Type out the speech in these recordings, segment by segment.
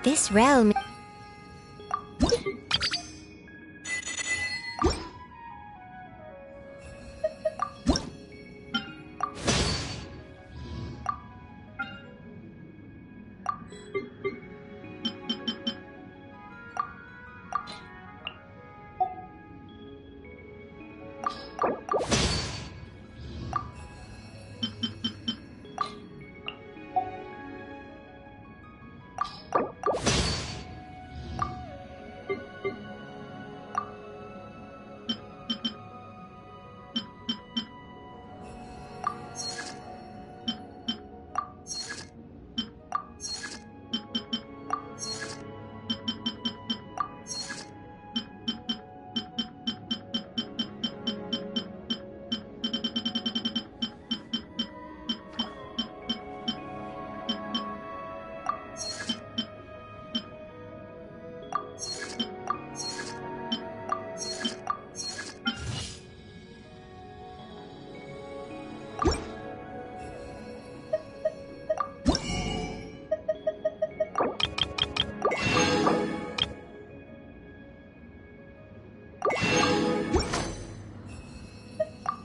This realm...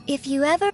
If you ever...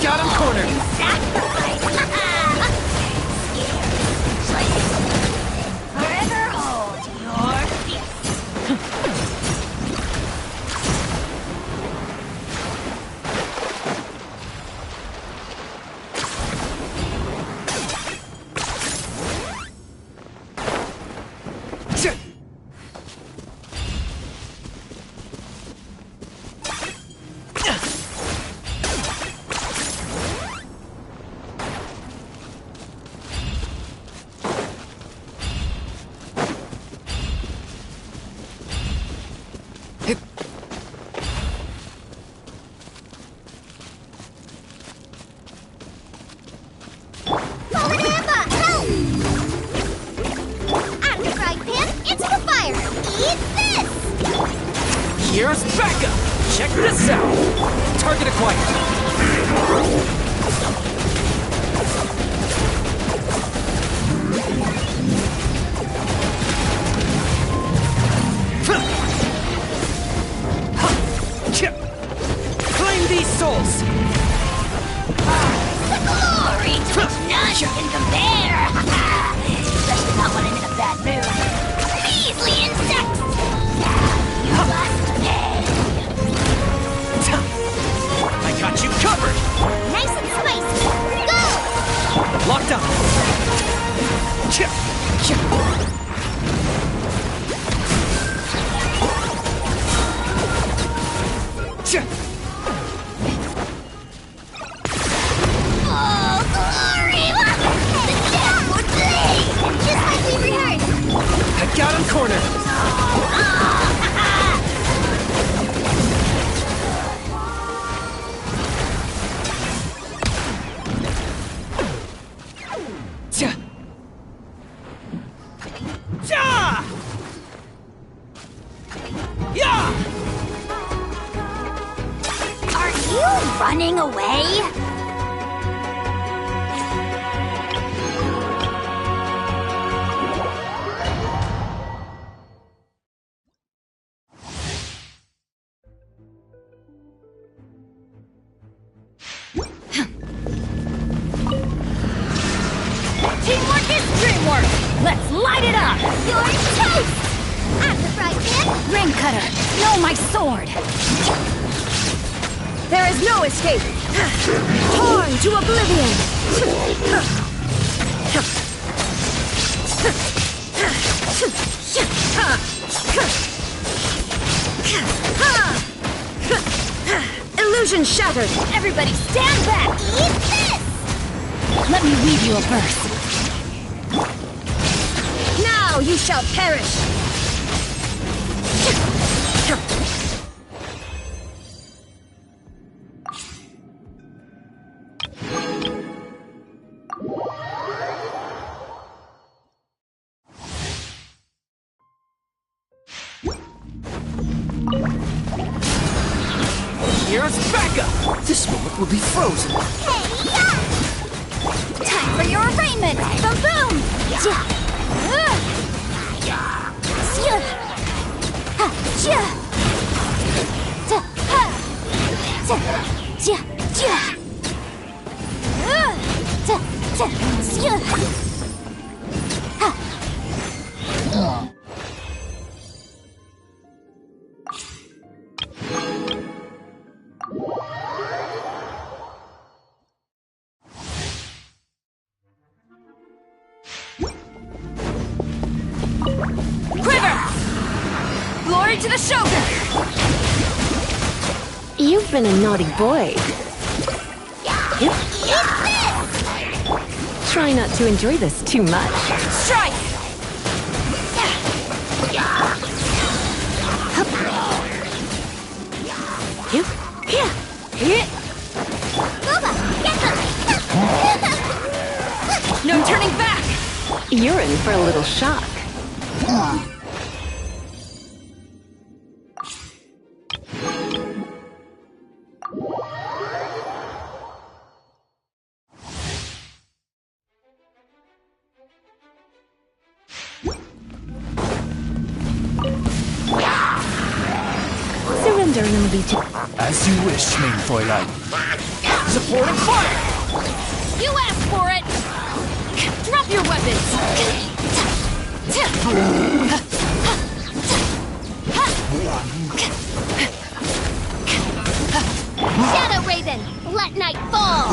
Got him cornered! Forever hold your peace. Here's backup! Check this out! Target acquired! Claim these souls! The glory to which none can compare! Especially not when I'm in a bad mood. Measly insects! Now you must pay! I got you covered! Nice and spicy! Go! Locked on! you running away? Teamwork is dreamwork! Let's light it up! You're toast! I'm the fried man! Ring cutter, know my sword! There is no escape! Torn to oblivion! Illusion shattered! Everybody stand back! Eat this! Let me weave you a verse. Now you shall perish! Here's Becca! This moment will be frozen. Time for your arraignment! Boom boom! Quiver! Glory to the Shogun! You've been a naughty boy. Try not to enjoy this too much. Strike! No turning back! You're in for a little shock. Surrender and it'll be too. As you wish, main Fräulein. Supporting fire! You asked for it! Drop your weapons! Shadow Raven, let night fall!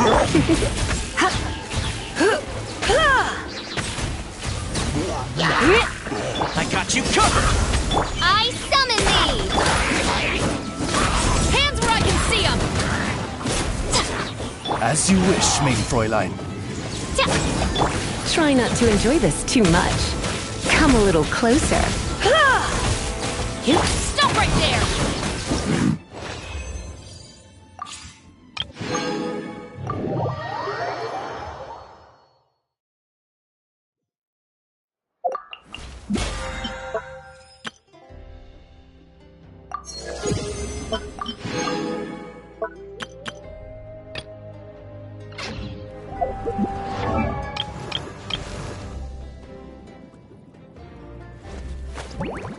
I got you covered! I summon thee! Hands where I can see them! As you wish, main Fräulein. Try not to enjoy this too much. Come a little closer. Stop right there!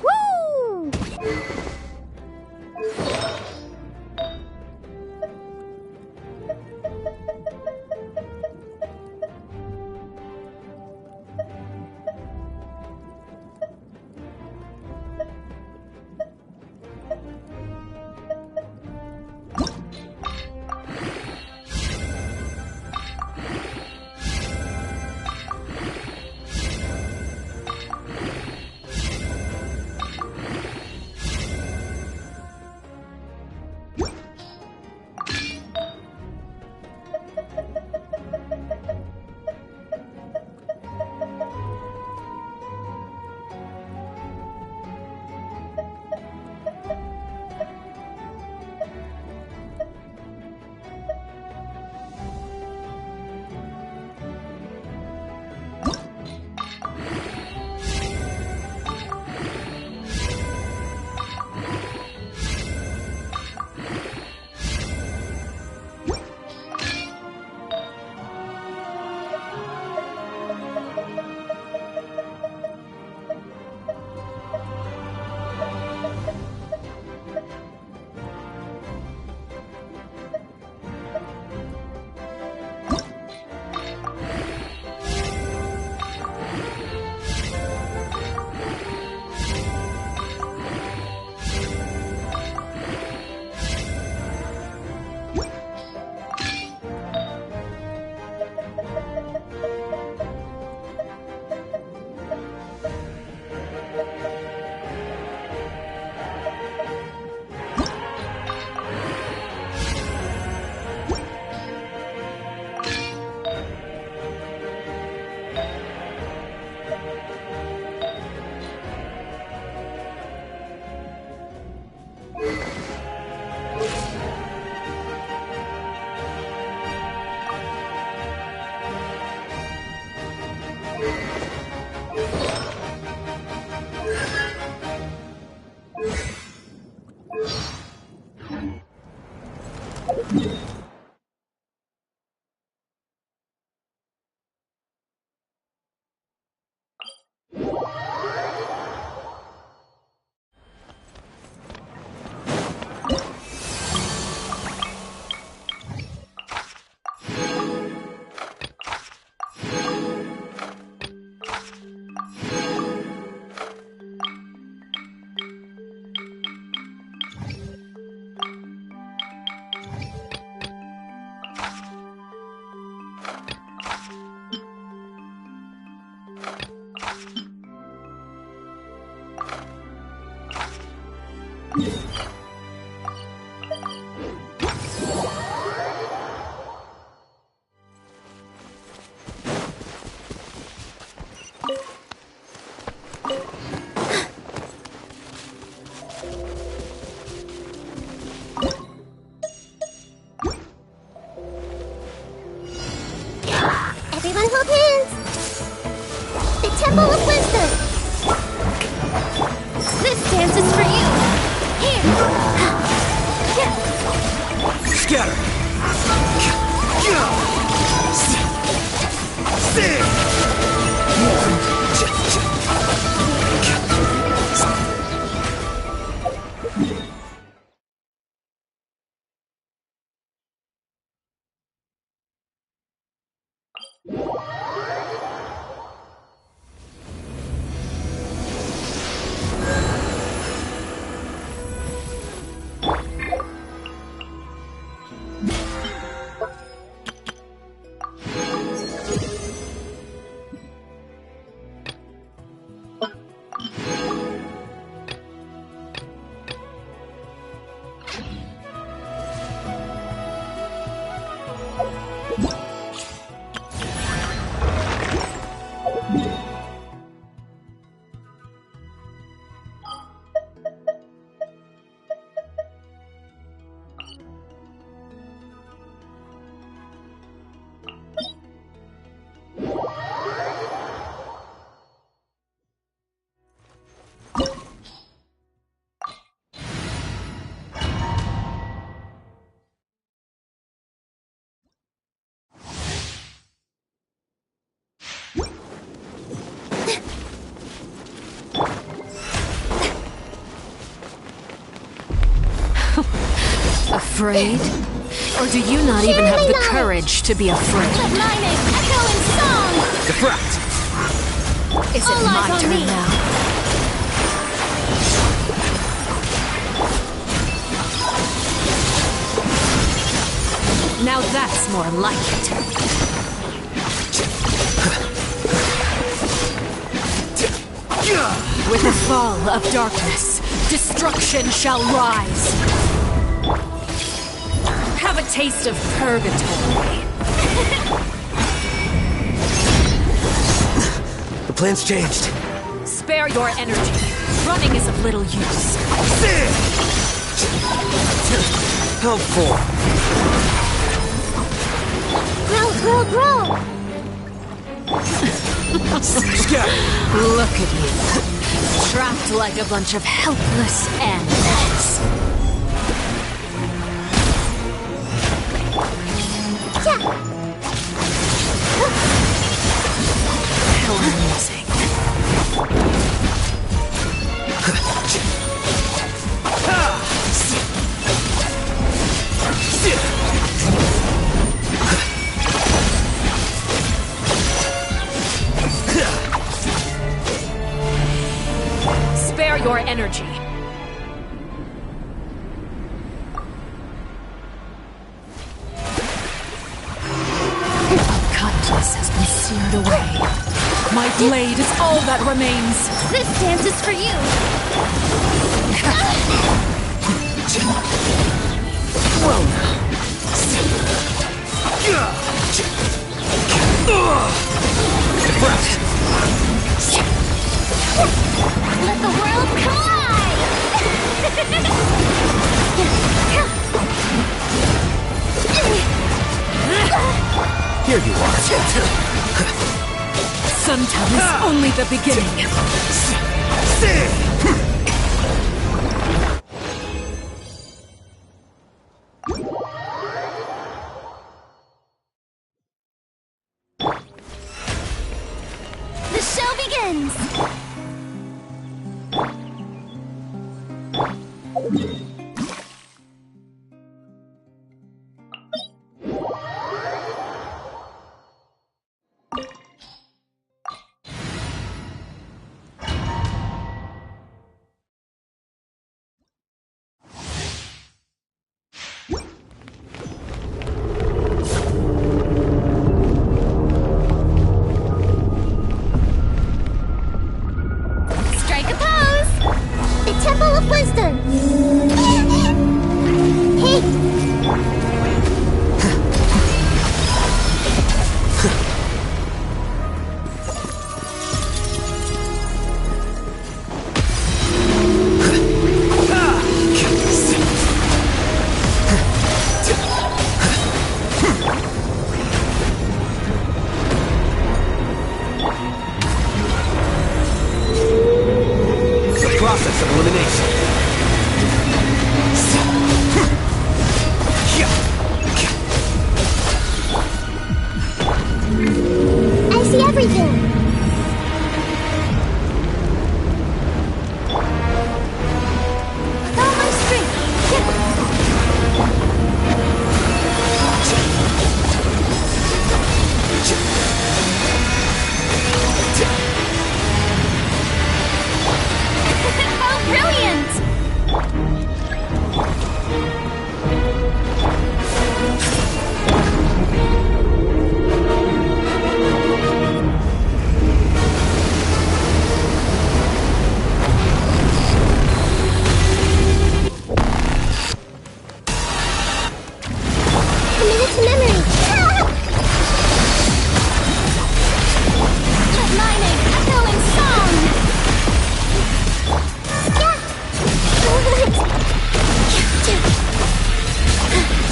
Woo! Scatter! Afraid? Or do you not even have the courage to be afraid? Let my name echo in song! Deflect! Is it All eyes my on turn me. now? Now that's more like it. With the fall of darkness, destruction shall rise. Have a taste of purgatory. The plan's changed. Spare your energy. Running is of little use. Helpful. Grow, grow, grow! Scatter! Look at you. Trapped like a bunch of helpless animals. How amusing. Spare your energy. Kindness has been seared away. My blade is all that remains. This dance is for you! Let the world collide! Here you are. Suntown is only the beginning. The show begins!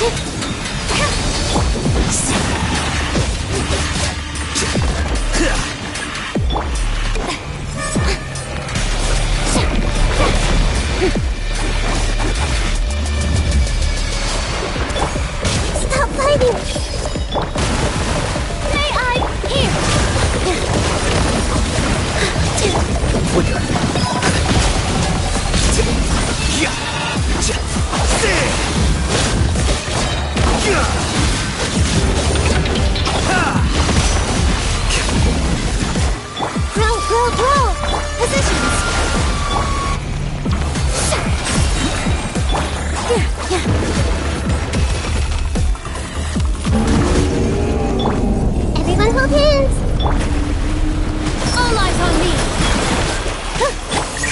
Stop fighting! May I? Here! Flicker. Grow! Positions! Everyone hold hands! All eyes on me!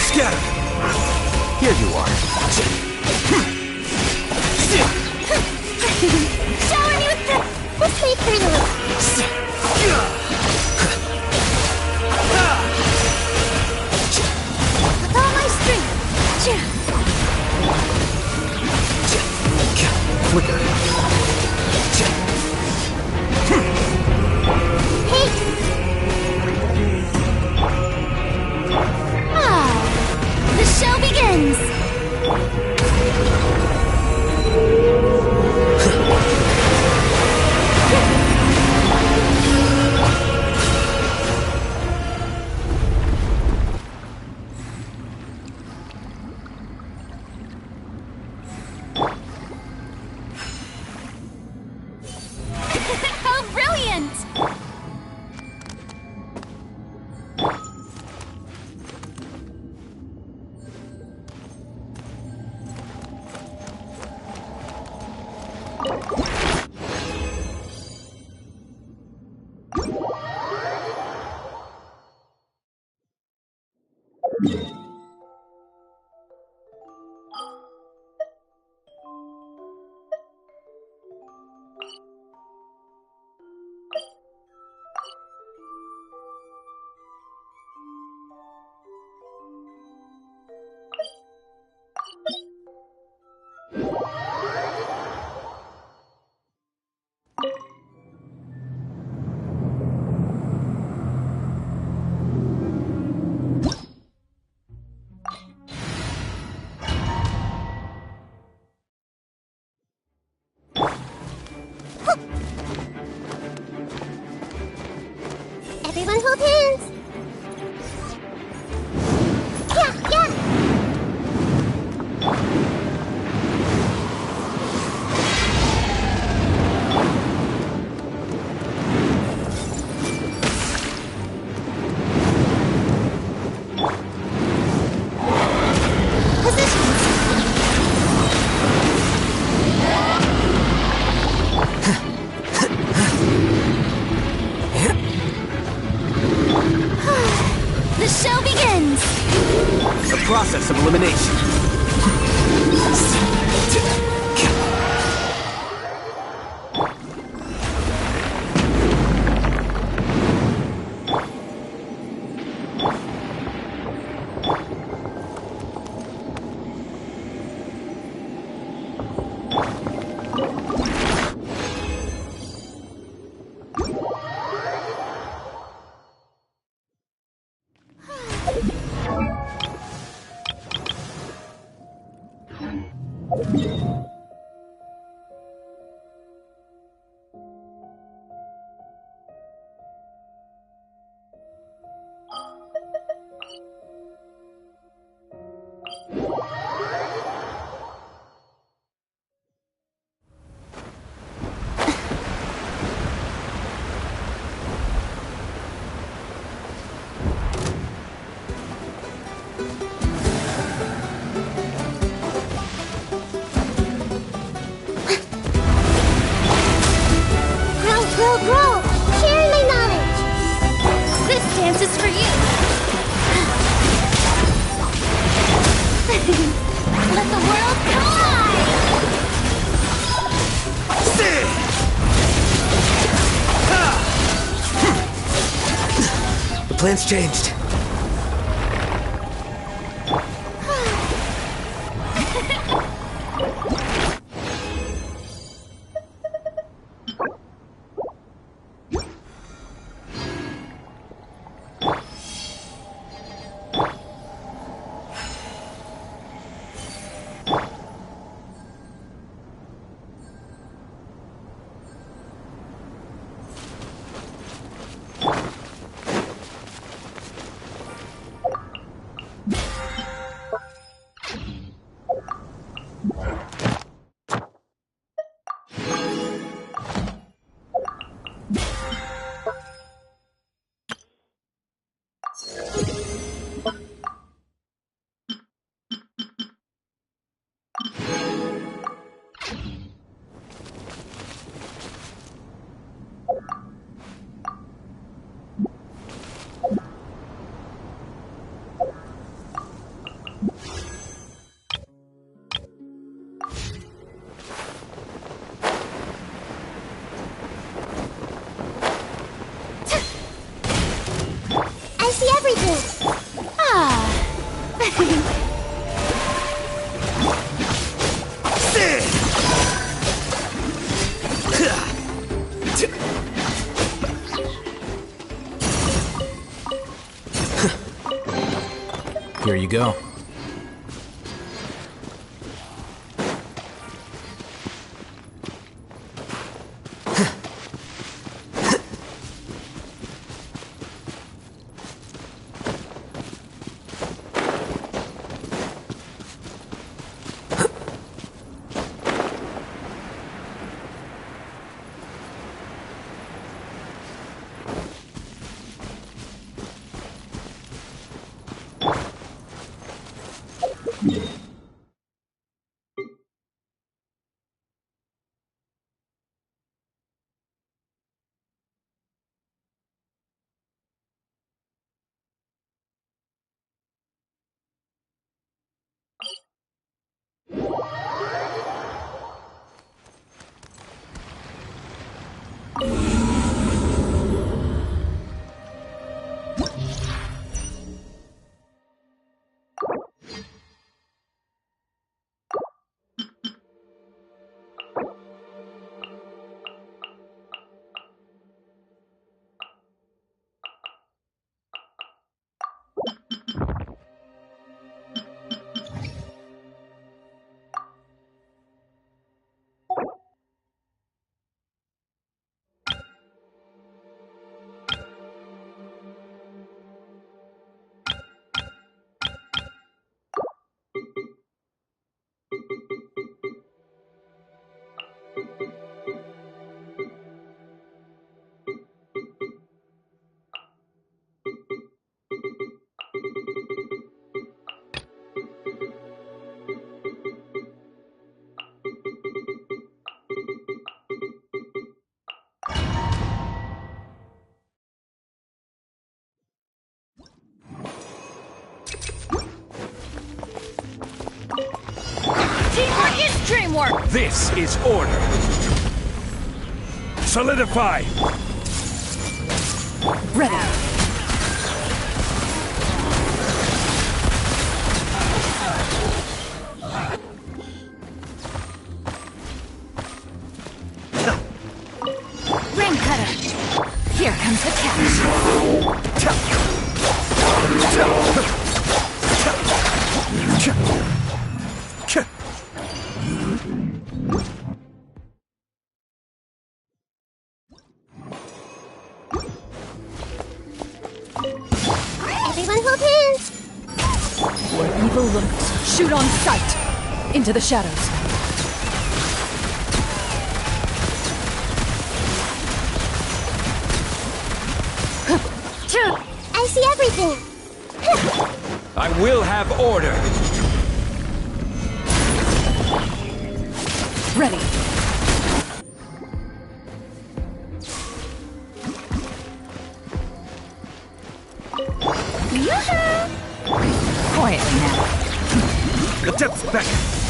Scatter. Here you are. Shower me with the... Let's make her look. With all my strength. Flicker. Hey! Ah, the show begins! How brilliant! Everyone hold hands! Yeah! Positions! The show begins! The process of elimination. Grow! Sharing my knowledge! This dance is for you! Let the world collide! The plan's changed. Here you go. Teamwork is dreamwork! This is order. Solidify. Ready. Rain cutter. Here comes the Everyone hold hands. Where evil lurks, shoot on sight! Into the shadows. I see everything. I will have order. Ready. Quietly now. The depths beckon.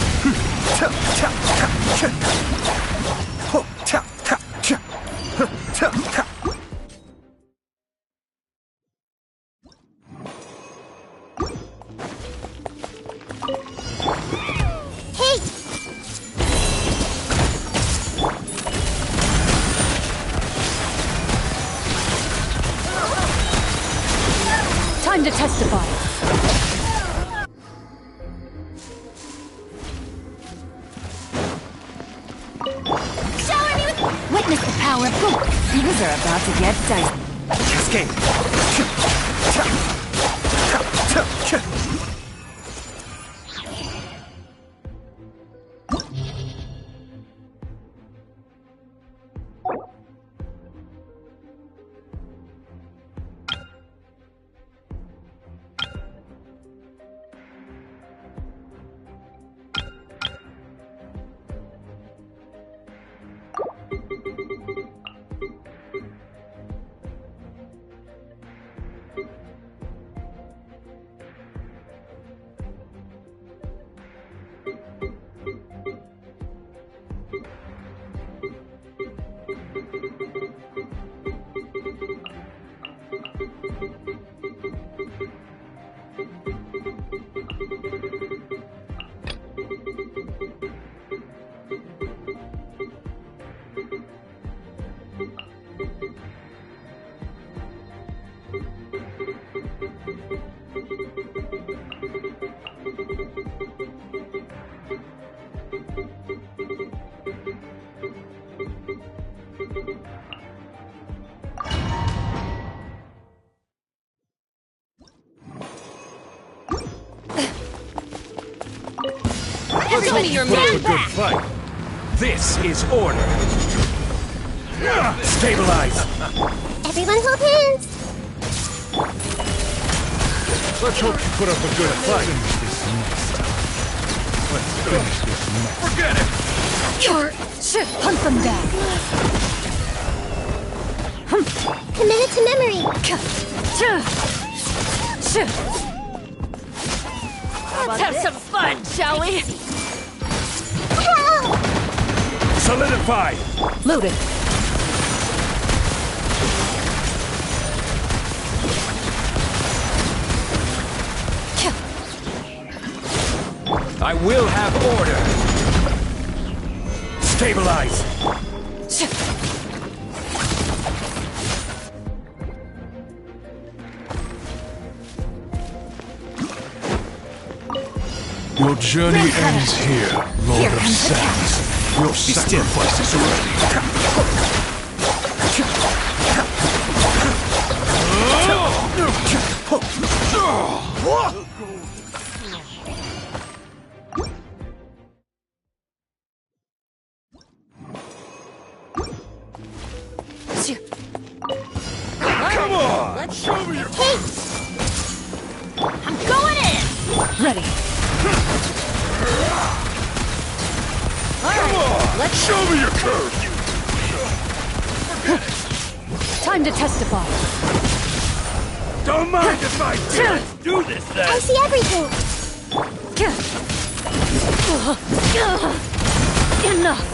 Hey, Time to testify. shower me with... Witness the power of hope. Things are about to get dicey. Cascade. your Put up a man good back! fight. This is order. Stabilize. Everyone hold hands. Let's hope you put up a good fight. Forget it. Hunt them down. Committed to memory. Let's have some fun, shall we? Help! Solidify. Loaded. I will have order. Stabilize. Your journey ends here, Lord of Sands. Your sacrifice is ready. Come on. Let's Show me your I'm going in! Ready. Come on. Let's Show me your curve. Time to testify. Don't mind if I do this I then. see everything. Enough.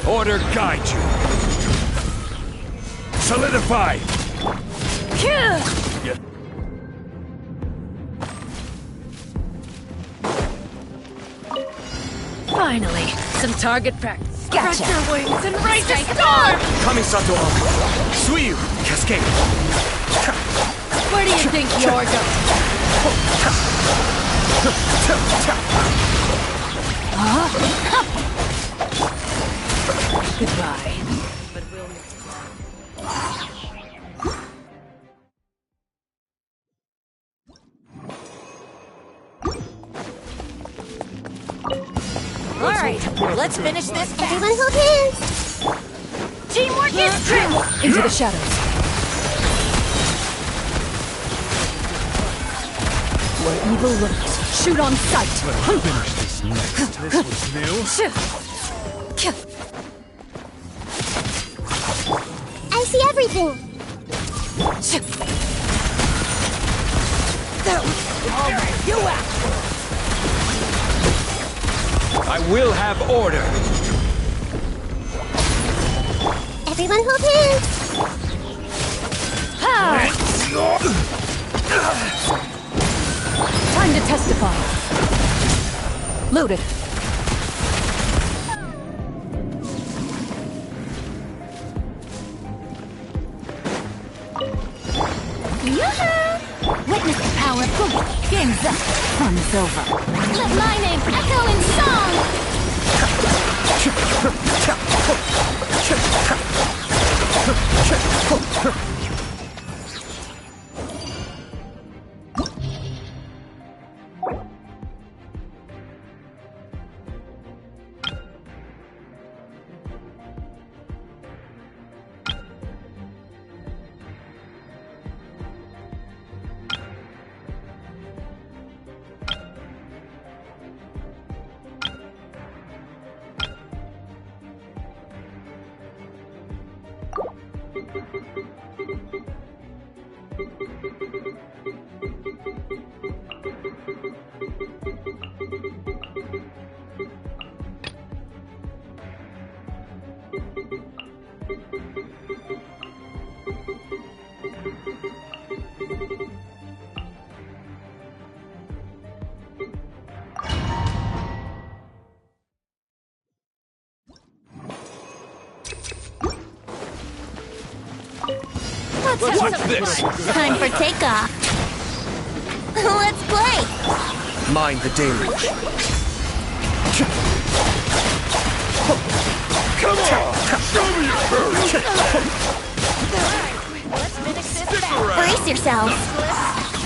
Order guide you. Solidify. Finally, some target practice. Gotcha. Spread your wings and raise a storm! Kamisato Alpha. Suiyu. Cascade. Where do you think you're going? Goodbye. But we'll Alright, let's finish this fast. Everyone hold hands. Teamwork is true! Into the shadows. Where evil lurks, shoot on sight. Finish this next. This was new. I see everything. You out! I will have order. Everyone hold hands. Time to testify. Loaded. Witness the power of Google. Game's up. Fun's over. Let my name echo in song. What's this? Time for takeoff. Let's play. Mind the deluge. Come on! Show me your courage! Let's finish this fast. Brace yourselves.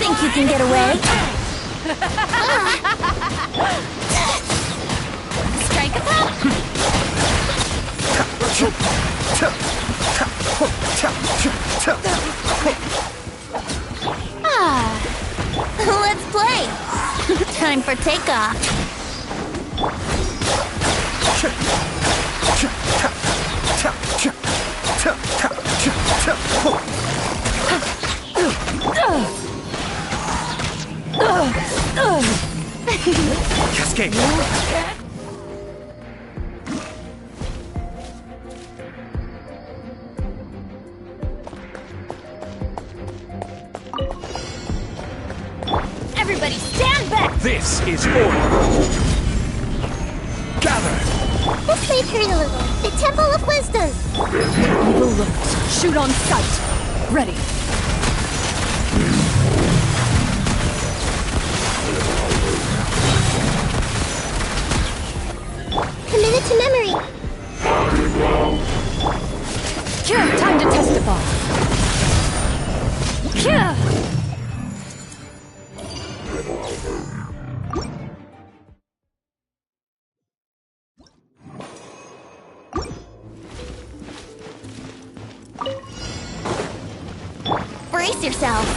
Think you can get away? Strike a pop! Let's play! Time for takeoff! Cascade. Everybody stand back! This is order. Gather. This may hurt a little. The Temple of Wisdom! Evil looks. Shoot on sight. Ready. Committed to memory! Here, time to testify. Here. Brace yourselves!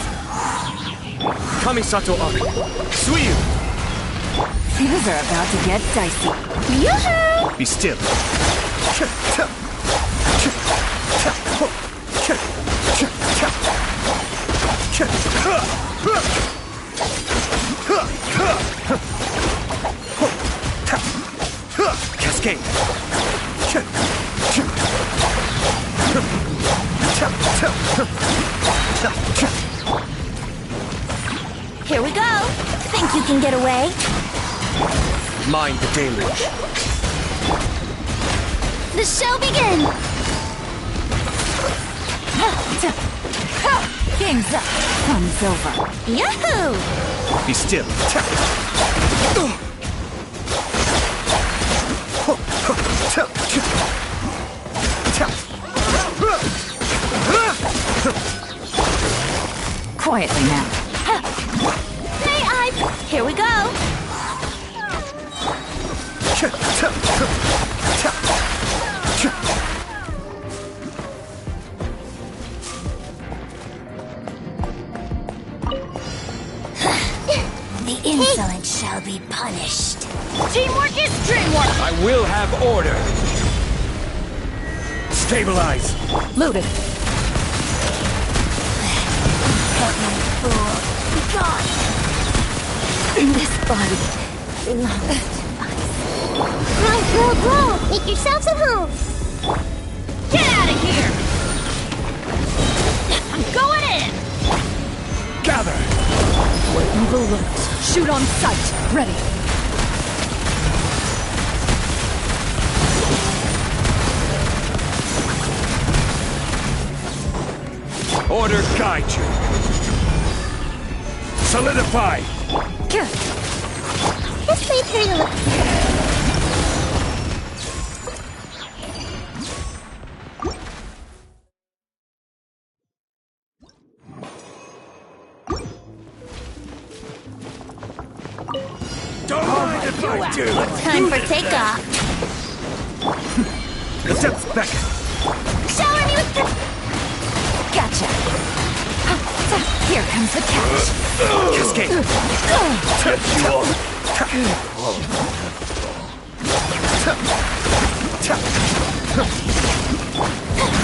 Kamisato Ari. Suiyu. Things are about to get dicey. Yoo-hoo! Be still. Cascade. Here we go! Think you can get away? Mind the deluge. The show begins! Game's up. Fun's over. Yahoo! Be still. Quietly now. Hey, here we go! The insolent shall be punished. Teamwork is dreamwork! I will have order. Stabilize. Loaded. Fool, be gone! This body belongs to us. Grow! Make yourselves at home! Get out of here! I'm going in! Gather. Where evil lurks. Shoot on sight. Ready. Order guide you. Solidify. This may hurt a little. Don't mind if I do. Time for takeoff. The depths beckon. Shower me with the... Gotcha. Here comes the catch. Cascade.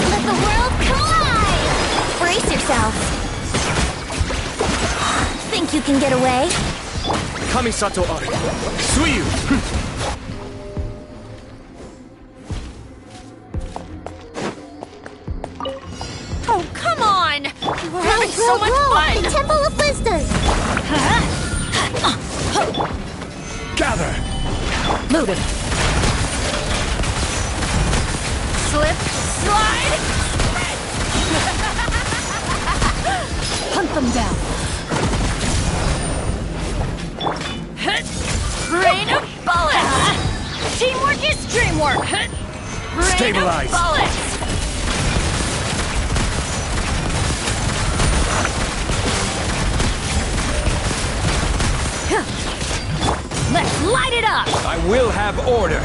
Let the world collide! Brace yourselves. Think you can get away? Kamisato Ari. Suiyu. Oh, come on! We're having so much fun! The Temple of Wisdom! Gather. Loaded. Slip, slide, Hunt them down. rain of bullets! Teamwork is dreamwork! Rain Stabilize. of bullets! Let's light it up! I will have order.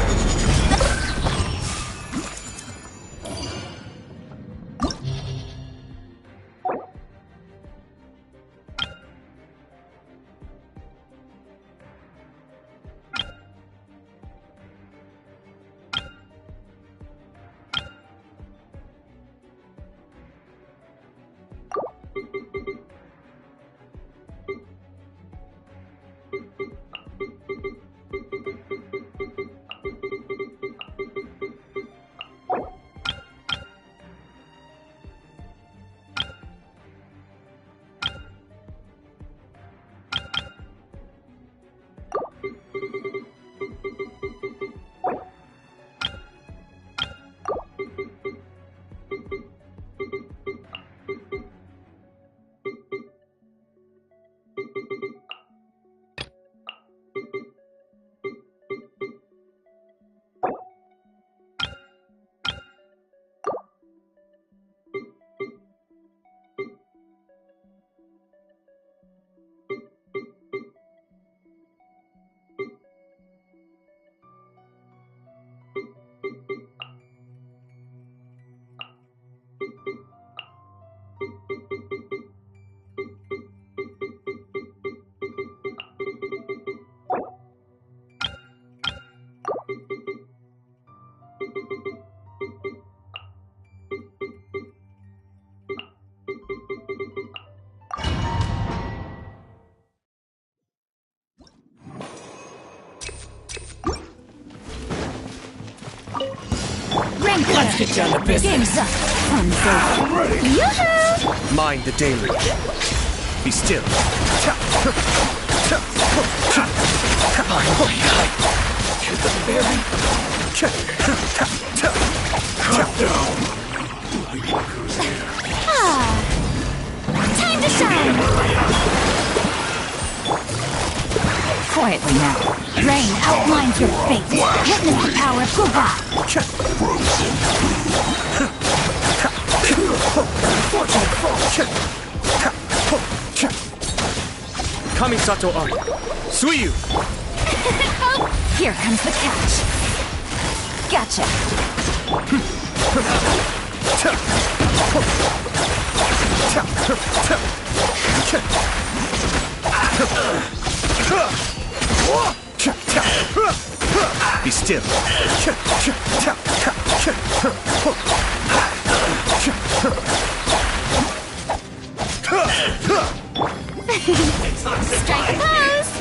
Let's get down to business. Game's up. Fun's over. Yoo-hoo! Mind the deluge. Be still. Finally, I hit the berry. Cut down. Time to shine! Quietly now. Rain outlines your fate. Witness the power of Guba. Kamisato Ari. Suiyu. Here comes the catch. Gotcha. Be still. Strike a pose!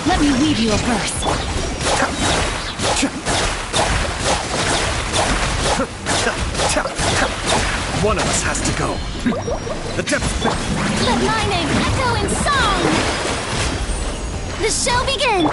Let me weave you a verse. One of us has to go. The depth. Let my name echo in song! The show begins!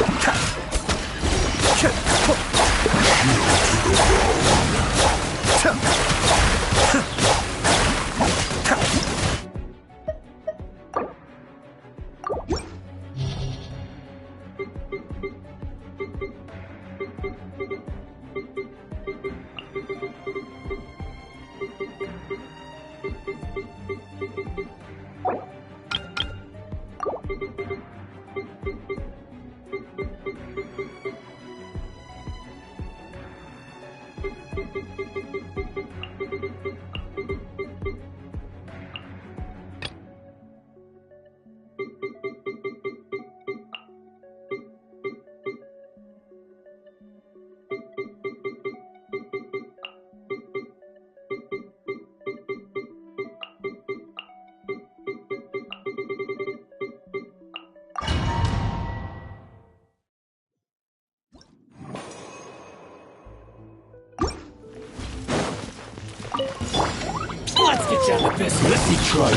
Let's get down to business. Let me try you.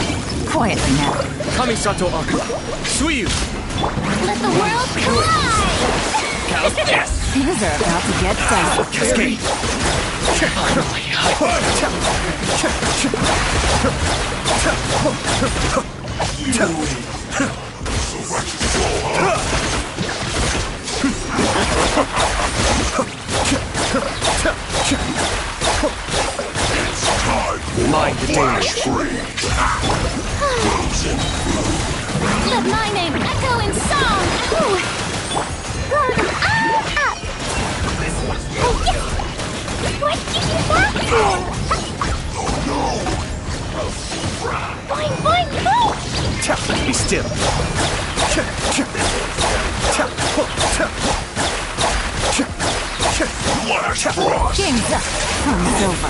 Quietly now. Kamisato Ari. Suiyu. Let the world collide! Yes. Things are about to get dicey. Cascade. Finally, Mind the danger. have my name echo in song! Ooh. Up! Oh, yes. What did you that for? Boing, boing, boing! Be still. Game's up. Time's over.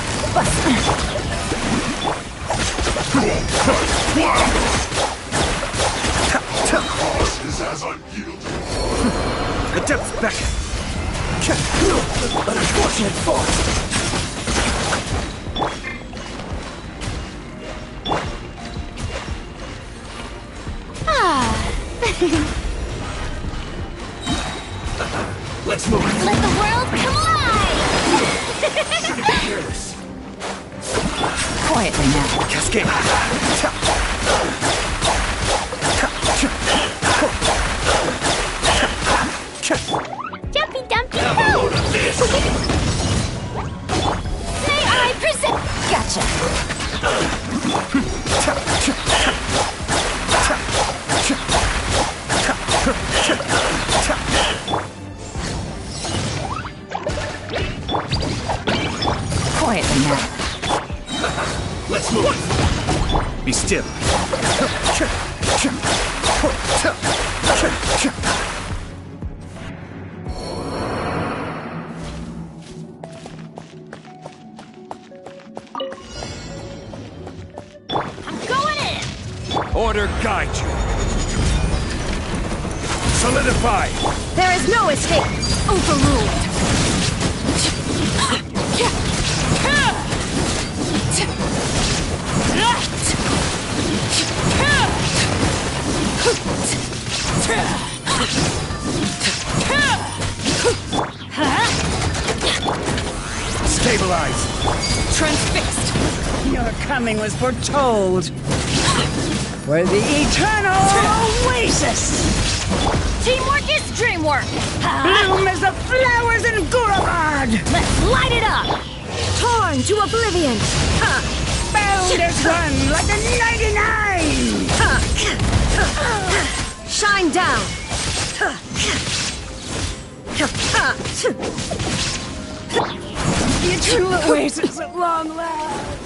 The depths beckon. Unfortunate fault. Let's move. Let the world collide! Shouldn't be careless. Quietly now. Cascade. Jumpy dumpy go! May I present... Gotcha. Quietly now. Let's move. Be still. I'm going in! Order guide you. Solidify. There is no escape. Overruled. Stabilize. Transfixed. Your coming was foretold. For the eternal oasis! Teamwork is dreamwork! Bloom as the flowers in Guravad! Let's light it up! Torn to oblivion. Bound as one like the 99! Shine down. The eternal oasis at long last!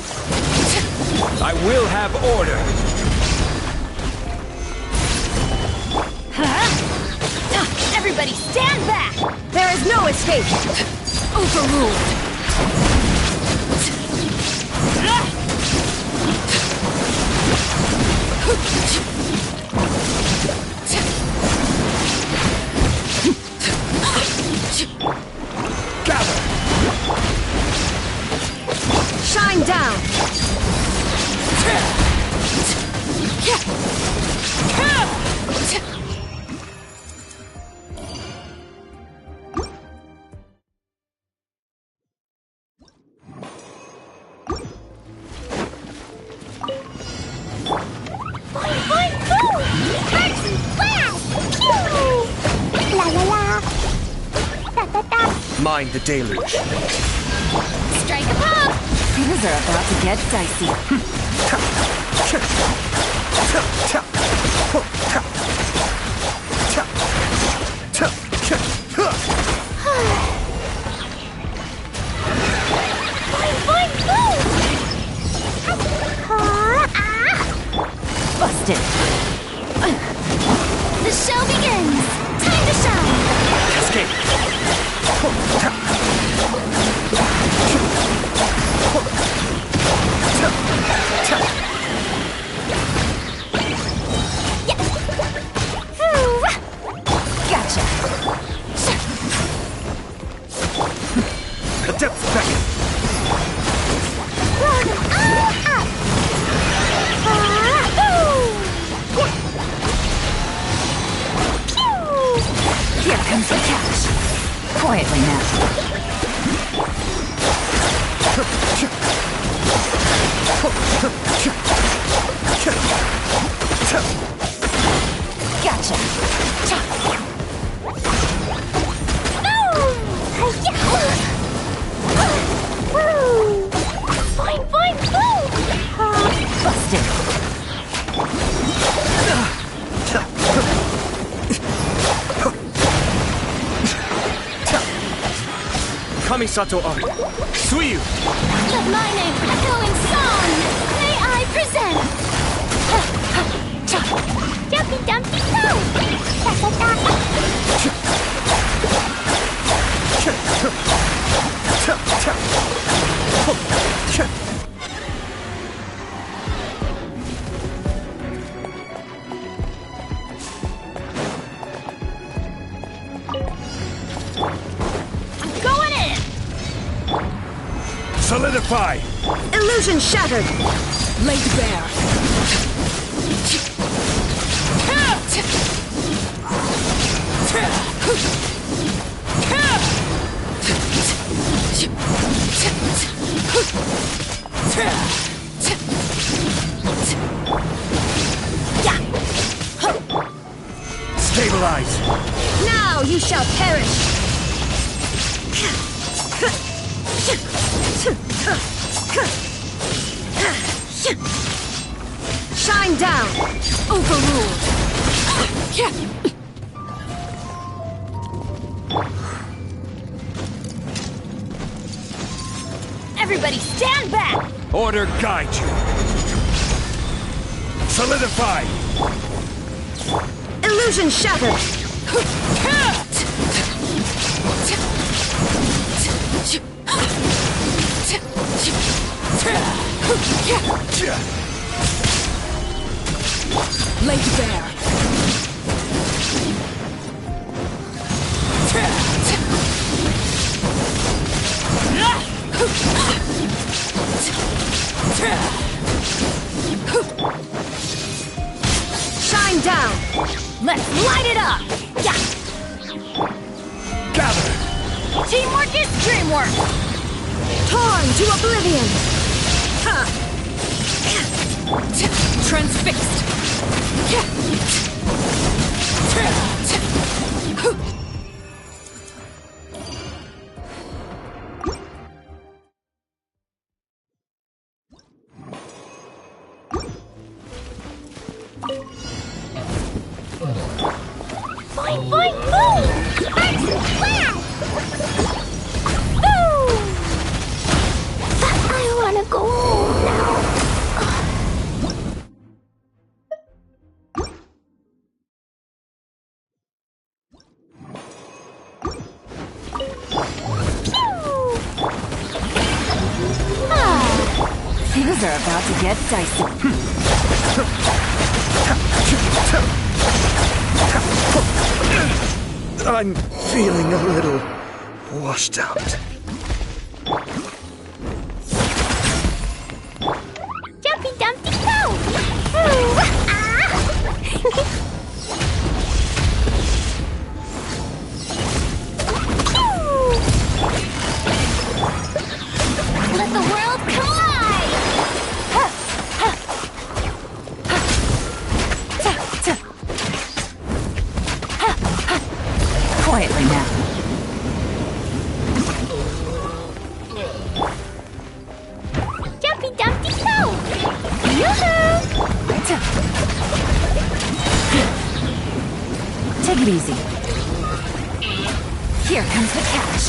I will have order. Everybody stand back! There is no escape. Overruled. Gather. Shine down. Boing, boing, boom! Arts and blast! Pew! La la la! Da da da! Mind the deluge. Strike a pop! Things are about to get dicey. Boing, boing, boom! Busted. The show begins! Time to shine! Cascade. Gotcha. The depths beckon. Roll them all up! Pew! Here comes the catch. Quietly now. Gotcha. Boing, boing, boom! Busted. Kamisato Ari. Suiyu! Let my name echo in song. May I present? Jumpy Dumpty Go! I'm going in! Solidify! Illusion shattered! Laid bare. Stabilize! Now you shall perish! Shine down! Overruled. Everybody stand back! Order guide you! Solidify! Illusion shattered! Laid bare. Shine down! Let's light it up! Yeah! Gather! Teamwork is dreamwork! Torn to oblivion! Transfixed. Boing, boing, boom! Sparks and flash! Boom! But I wanna go home now. Things are about to get dicey. I'm feeling a little washed out. Jumpy Dumpty Go! Ooh, ah. Let the world collide! Quietly now. Jumpy Dumpty Go! Yoo-hoo! Take it easy. Here comes the catch.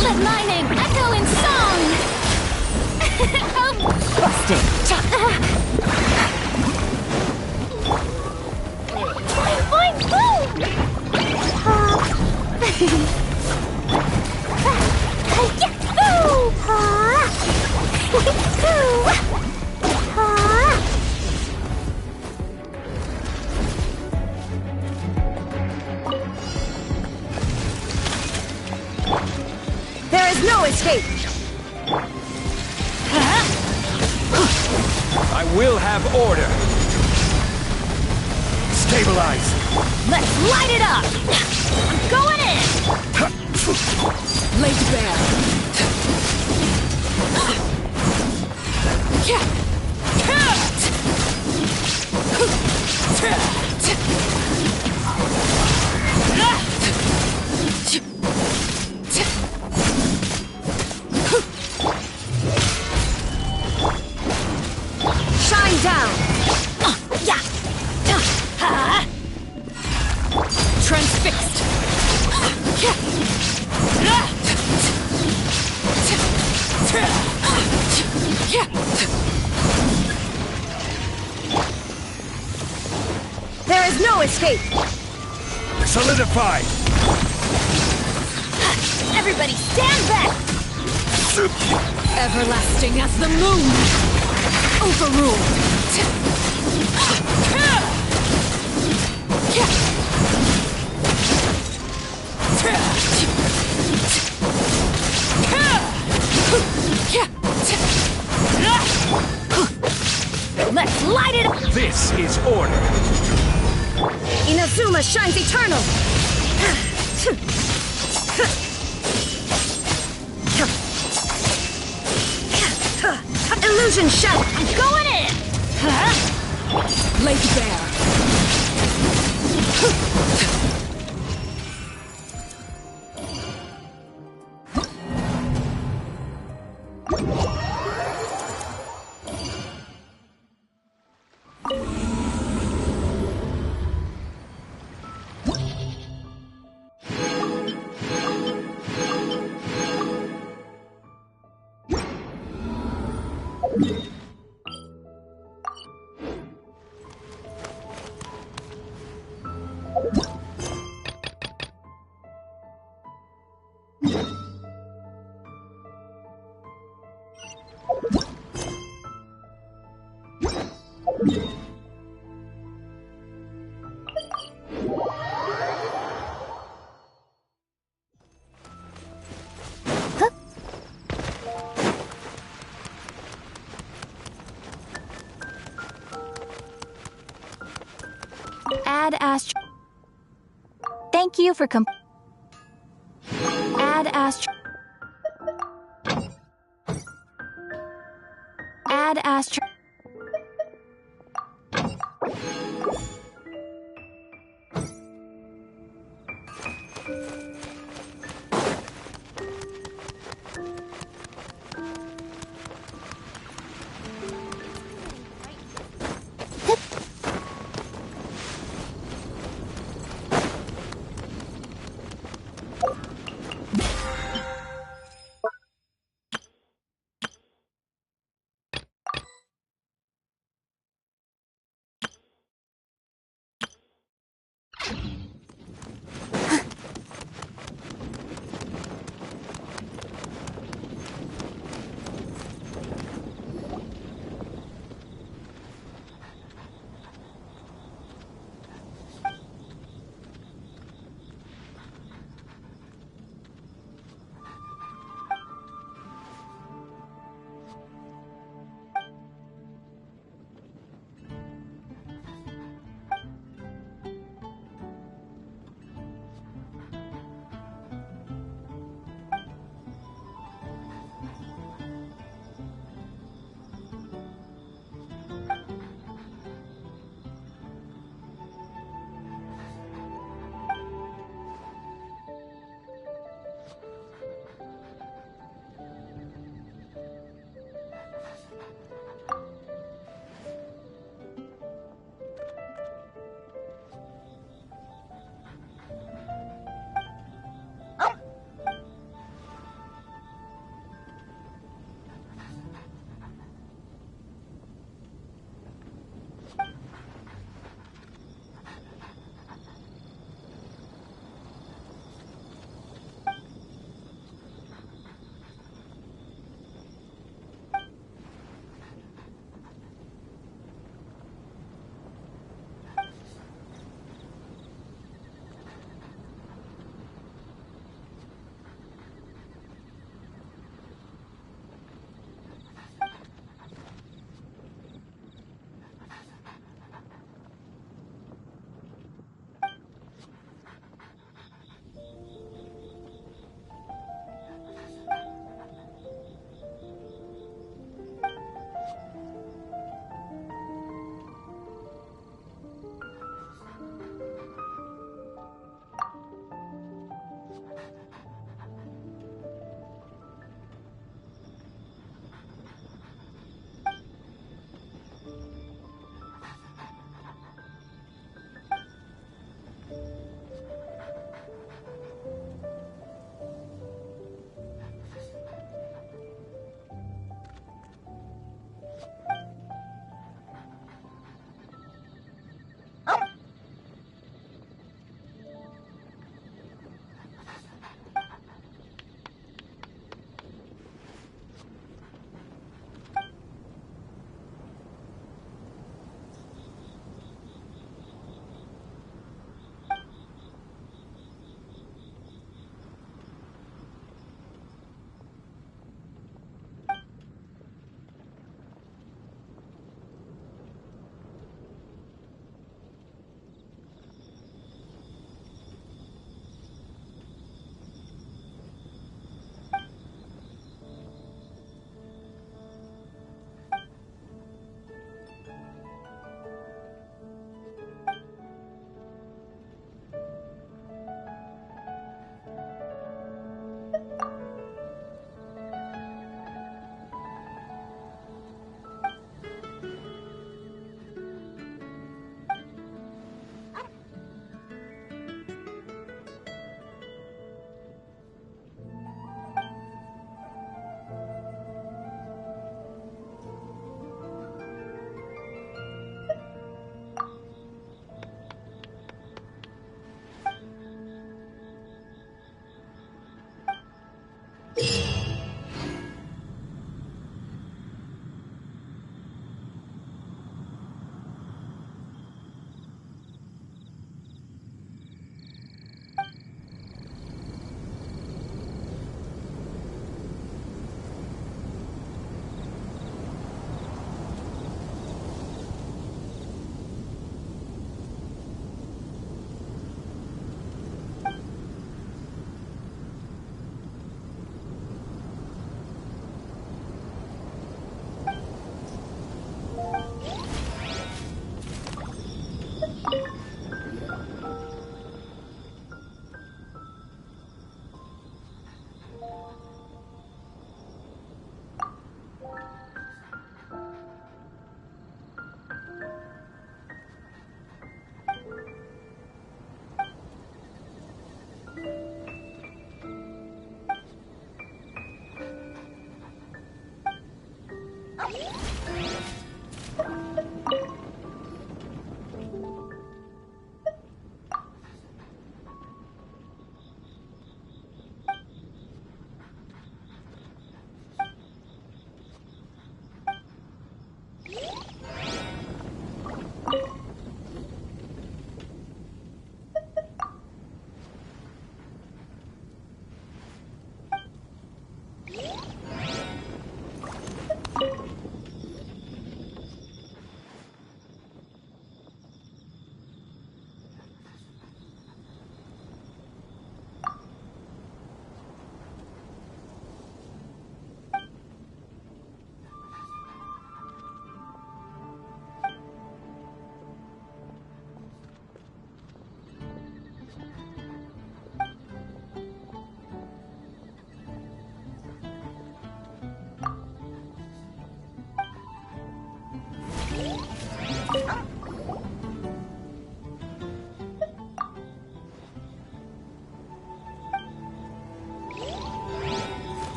Let my name echo in song! Busted. Boing, boing, boom! There is no escape! I will have order! Stabilize! Let's light it up! I'm going in! Laid bare. down! Yeah! Transfixed! There is no escape! Solidify! Everybody stand back! Everlasting as the moon! Overruled! Let's light it up! This is order! Inazuma shines eternal! Illusion shut! I'm going in! Laid bare! Add Astro. Thank you for Add Astro. Add Astro.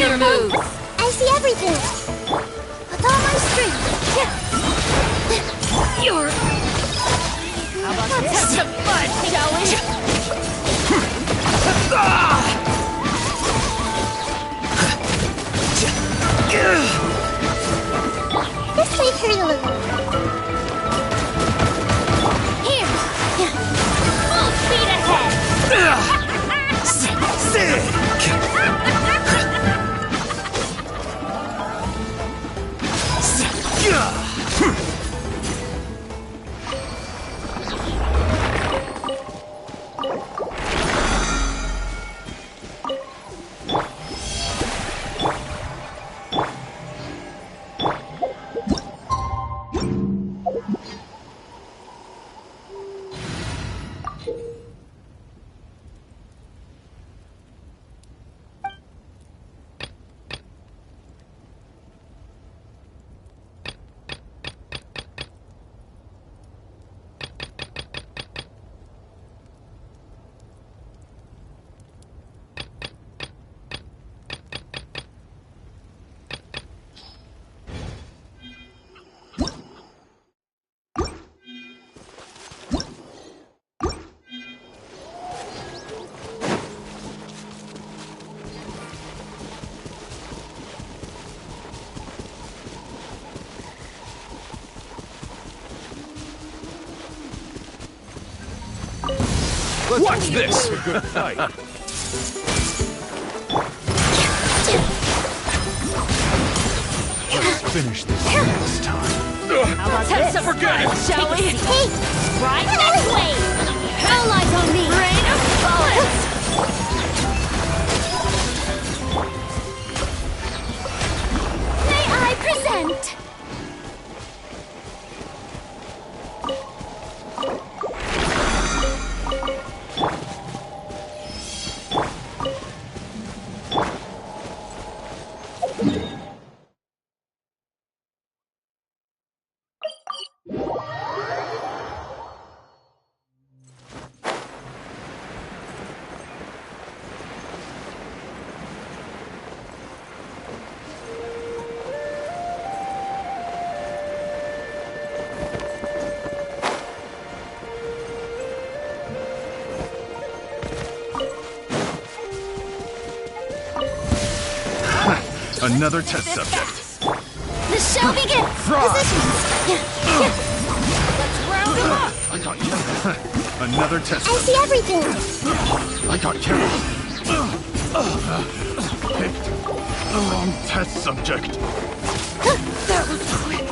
Your moves! I see everything! With all my strength! You're... How about this? Have some fun, shall we? This might hurt a little. Here! Full speed ahead! Sick! Watch this! A good fight. Let's finish this next time. How about Have this? some fun, shall we? Hey! Right this way! All eyes on me! Rain of bullets! May I present? Another test subject. The show begins! Positions! Let's round them up! I got you. Another test I see everything! I got carried. Picked the wrong test subject. That was quick.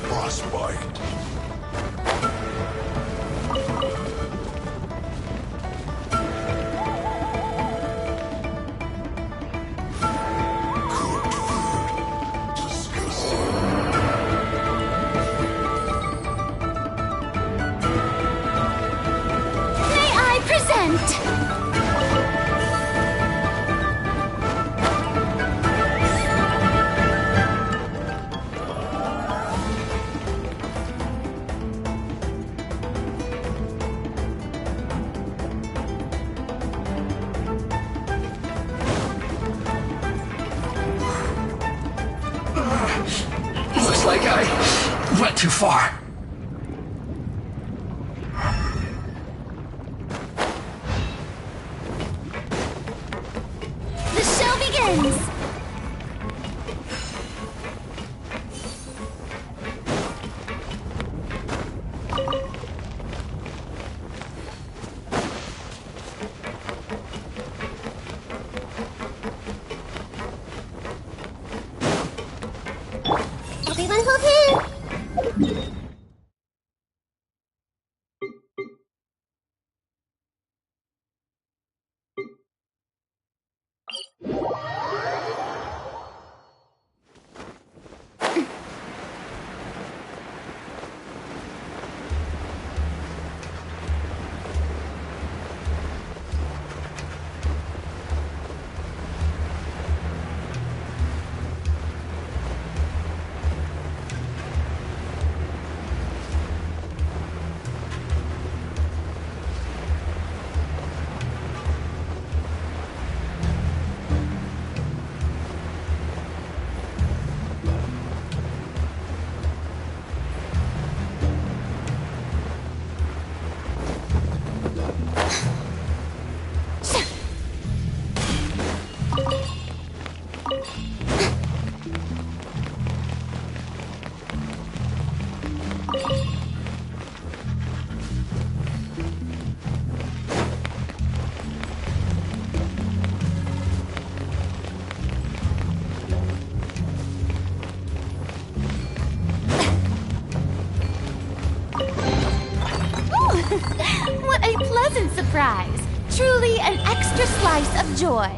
Frostbite. Cooked food. Disgusting. May I present? Looks like I went too far. The show begins! Everyone hold hands! What a pleasant surprise! Truly an extra slice of joy.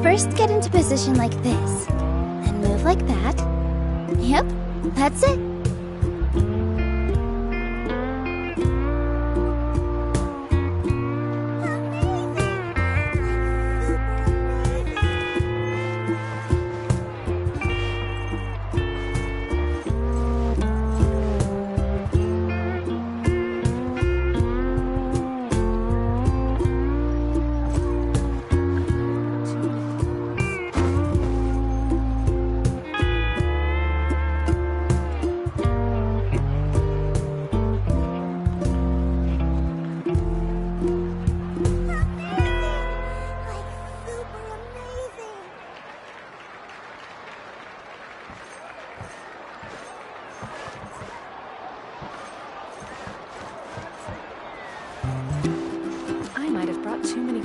First, get into position like this. Then move like that. Yep, that's it. I might have brought too many.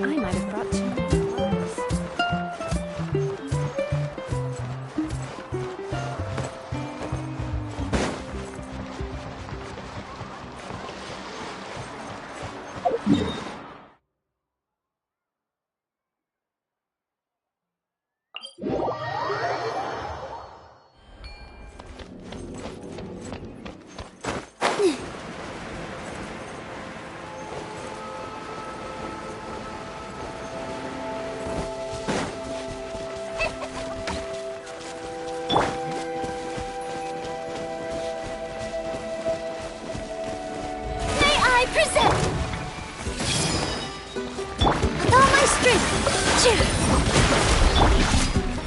I might have brought too many clothes.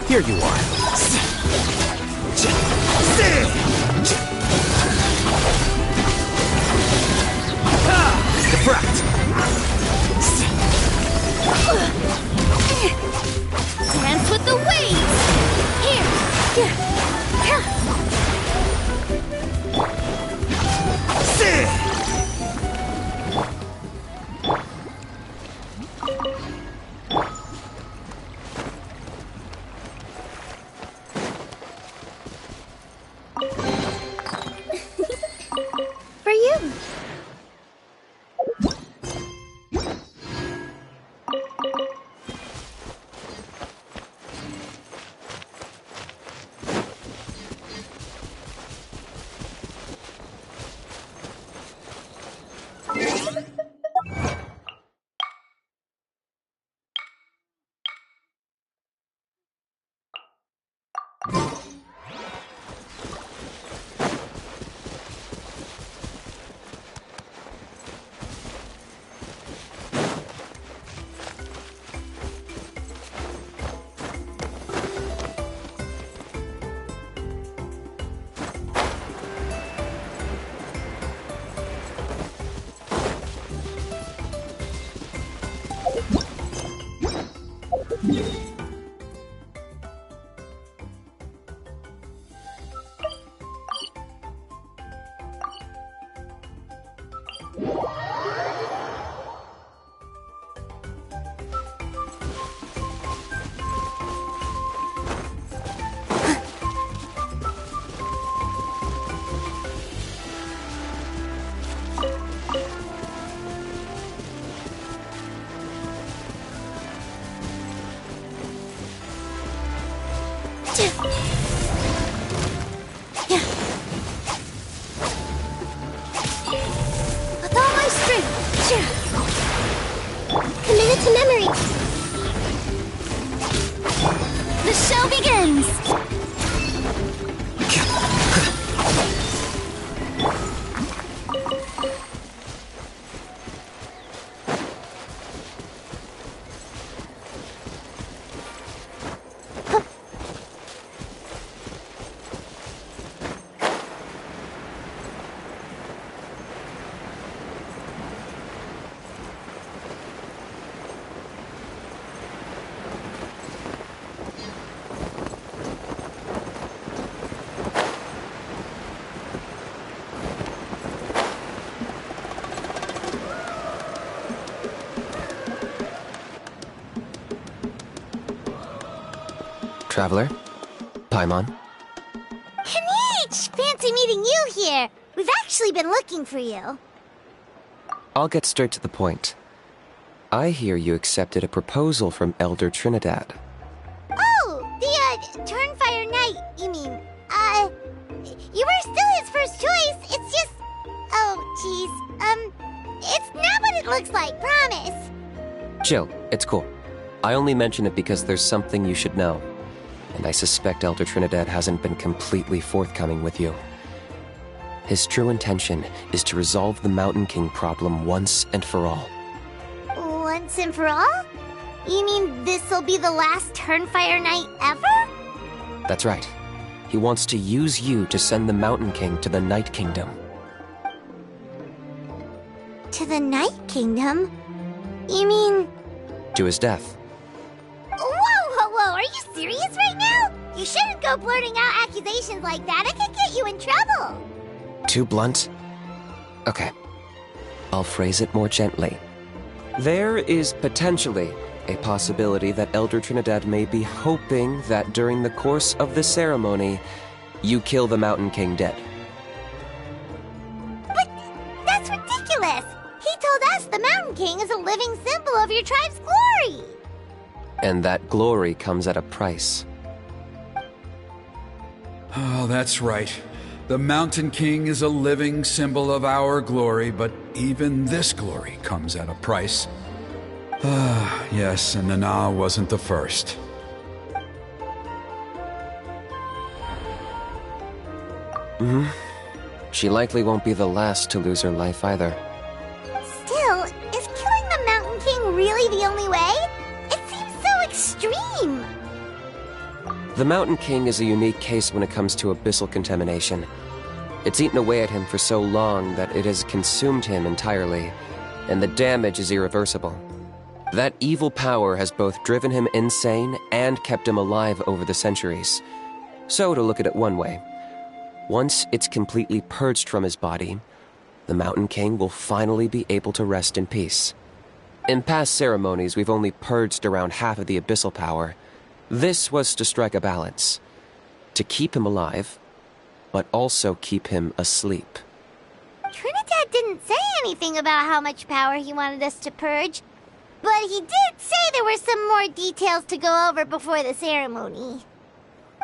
Here you are. Defract! Dance with the waves! Here! With all my strength. Commit it to memory. The show begins! Traveler? Paimon? Kinich! Fancy meeting you here. We've actually been looking for you. I'll get straight to the point. I hear you accepted a proposal from Elder Trinidad. Oh, the, Turnfire Knight, you mean. You were still his first choice. It's just... Oh, jeez. It's not what it looks like, promise. Chill, it's cool. I only mention it because there's something you should know. And I suspect Elder Trinidad hasn't been completely forthcoming with you. His true intention is to resolve the Mountain King problem once and for all. Once and for all? You mean this'll be the last Turnfire Knight ever? That's right. He wants to use you to send the Mountain King to the Night Kingdom. To the Night Kingdom? You mean... To his death. Whoa, are you serious right now? You shouldn't go blurting out accusations like that. It could get you in trouble. Too blunt? Okay. I'll phrase it more gently. There is potentially a possibility that Elder Trinidad may be hoping that during the course of the ceremony, you kill the Mountain King dead. But that's ridiculous. He told us the Mountain King is a living symbol of your tribe's glory. And that glory comes at a price. Oh, that's right. The Mountain King is a living symbol of our glory, but even this glory comes at a price. Ah, yes, and Nana wasn't the first. She likely won't be the last to lose her life either. Still, is killing the Mountain King really the only way? It seems so extreme. The Mountain King is a unique case when it comes to abyssal contamination. It's eaten away at him for so long that it has consumed him entirely, and the damage is irreversible. That evil power has both driven him insane and kept him alive over the centuries. So, to look at it one way, once it's completely purged from his body, the Mountain King will finally be able to rest in peace. In past ceremonies, we've only purged around half of the abyssal power. This was to strike a balance, to keep him alive, but also keep him asleep. Trinidad didn't say anything about how much power he wanted us to purge, but he did say there were some more details to go over before the ceremony.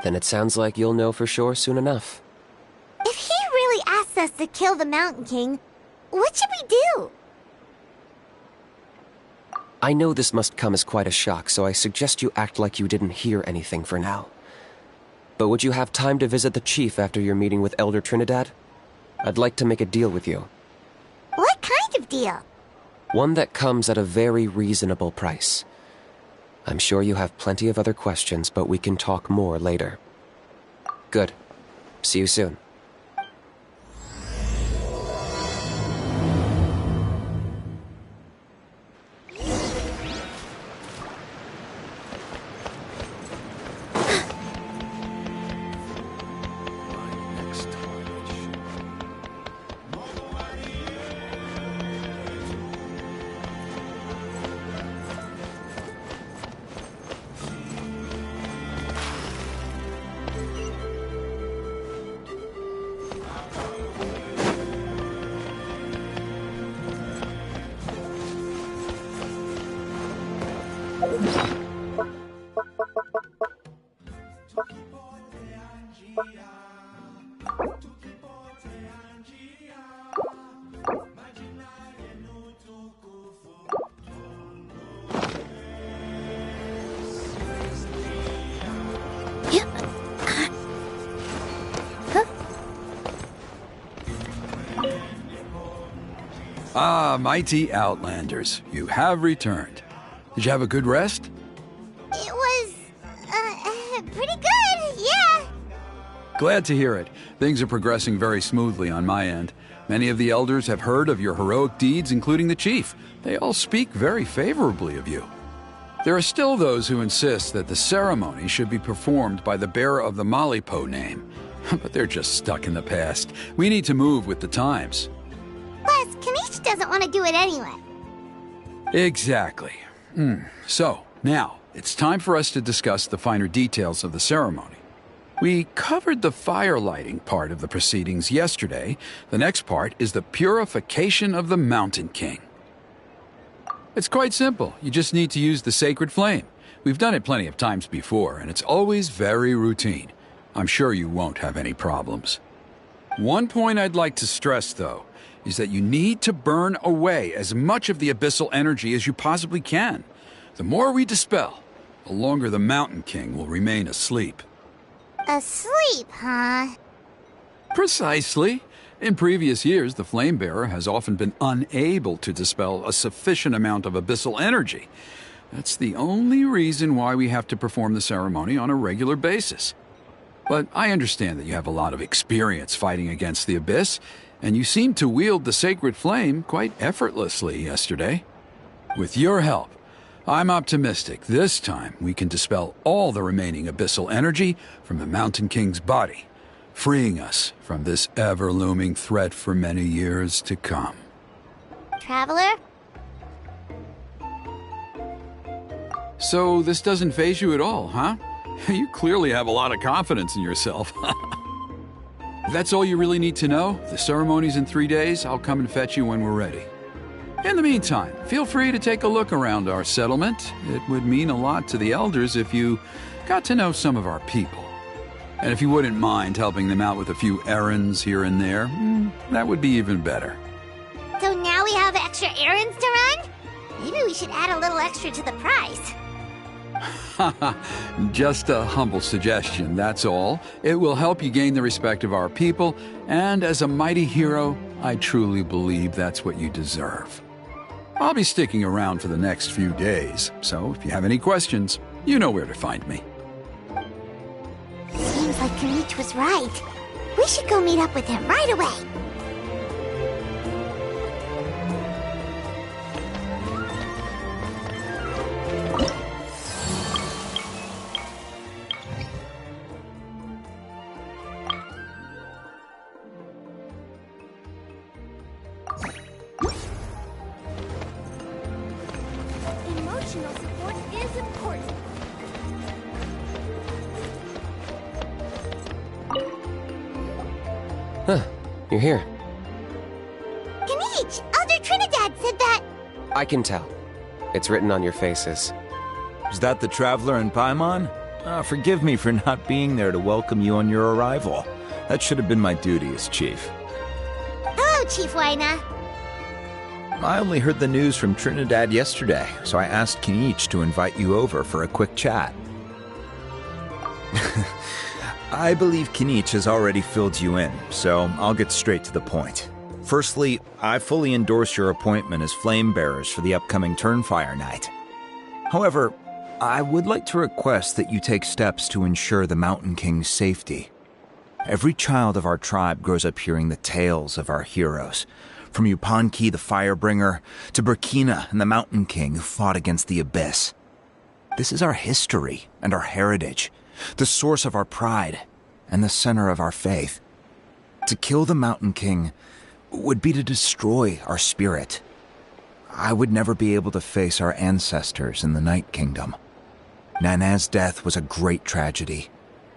Then it sounds like you'll know for sure soon enough. If he really asks us to kill the Mountain King, what should we do? I know this must come as quite a shock, so I suggest you act like you didn't hear anything for now. But would you have time to visit the chief after your meeting with Elder Trinidad? I'd like to make a deal with you. What kind of deal? One that comes at a very reasonable price. I'm sure you have plenty of other questions, but we can talk more later. Good. See you soon. Ah, mighty Outlanders, you have returned. Did you have a good rest? It was, pretty good, yeah. Glad to hear it. Things are progressing very smoothly on my end. Many of the elders have heard of your heroic deeds, including the chief. They all speak very favorably of you. There are still those who insist that the ceremony should be performed by the bearer of the Malipo name. But they're just stuck in the past. We need to move with the times. Plus, Kinich doesn't want to do it anyway. Exactly. So, now, it's time for us to discuss the finer details of the ceremony. We covered the fire lighting part of the proceedings yesterday. The next part is the purification of the Mountain King. It's quite simple. You just need to use the sacred flame. We've done it plenty of times before, and it's always very routine. I'm sure you won't have any problems. One point I'd like to stress, though, is that you need to burn away as much of the abyssal energy as you possibly can. The more we dispel, the longer the Mountain King will remain asleep. Asleep, huh? Precisely. In previous years, the Flamebearer has often been unable to dispel a sufficient amount of abyssal energy. That's the only reason why we have to perform the ceremony on a regular basis. But I understand that you have a lot of experience fighting against the Abyss, and you seemed to wield the sacred flame quite effortlessly yesterday. With your help, I'm optimistic this time we can dispel all the remaining abyssal energy from the Mountain King's body, freeing us from this ever-looming threat for many years to come. Traveler? So this doesn't faze you at all, huh? You clearly have a lot of confidence in yourself. If that's all you really need to know, the ceremony's in 3 days. I'll come and fetch you when we're ready. In the meantime, feel free to take a look around our settlement. It would mean a lot to the elders if you got to know some of our people. And if you wouldn't mind helping them out with a few errands here and there, that would be even better. So now we have extra errands to run? Maybe we should add a little extra to the price. Just a humble suggestion, that's all. It will help you gain the respect of our people, and as a mighty hero, I truly believe that's what you deserve. I'll be sticking around for the next few days, so if you have any questions, you know where to find me. Seems like Kinich was right. We should go meet up with him right away. Emotional support is important. Huh, you're here. Kinich, Elder Trinidad said that. I can tell. It's written on your faces. Is that the Traveler in Paimon? Forgive me for not being there to welcome you on your arrival. That should have been my duty as chief. Hello, Chief Waina. I only heard the news from Trinidad yesterday, so I asked Kinich to invite you over for a quick chat. I believe Kinich has already filled you in, so I'll get straight to the point. Firstly, I fully endorse your appointment as flame bearers for the upcoming Turnfire Night. However, I would like to request that you take steps to ensure the Mountain King's safety. Every child of our tribe grows up hearing the tales of our heroes, from Yupanqui the Firebringer to Burkina and the Mountain King who fought against the Abyss. This is our history and our heritage, the source of our pride and the center of our faith. To kill the Mountain King would be to destroy our spirit. I would never be able to face our ancestors in the Night Kingdom. Nana's death was a great tragedy,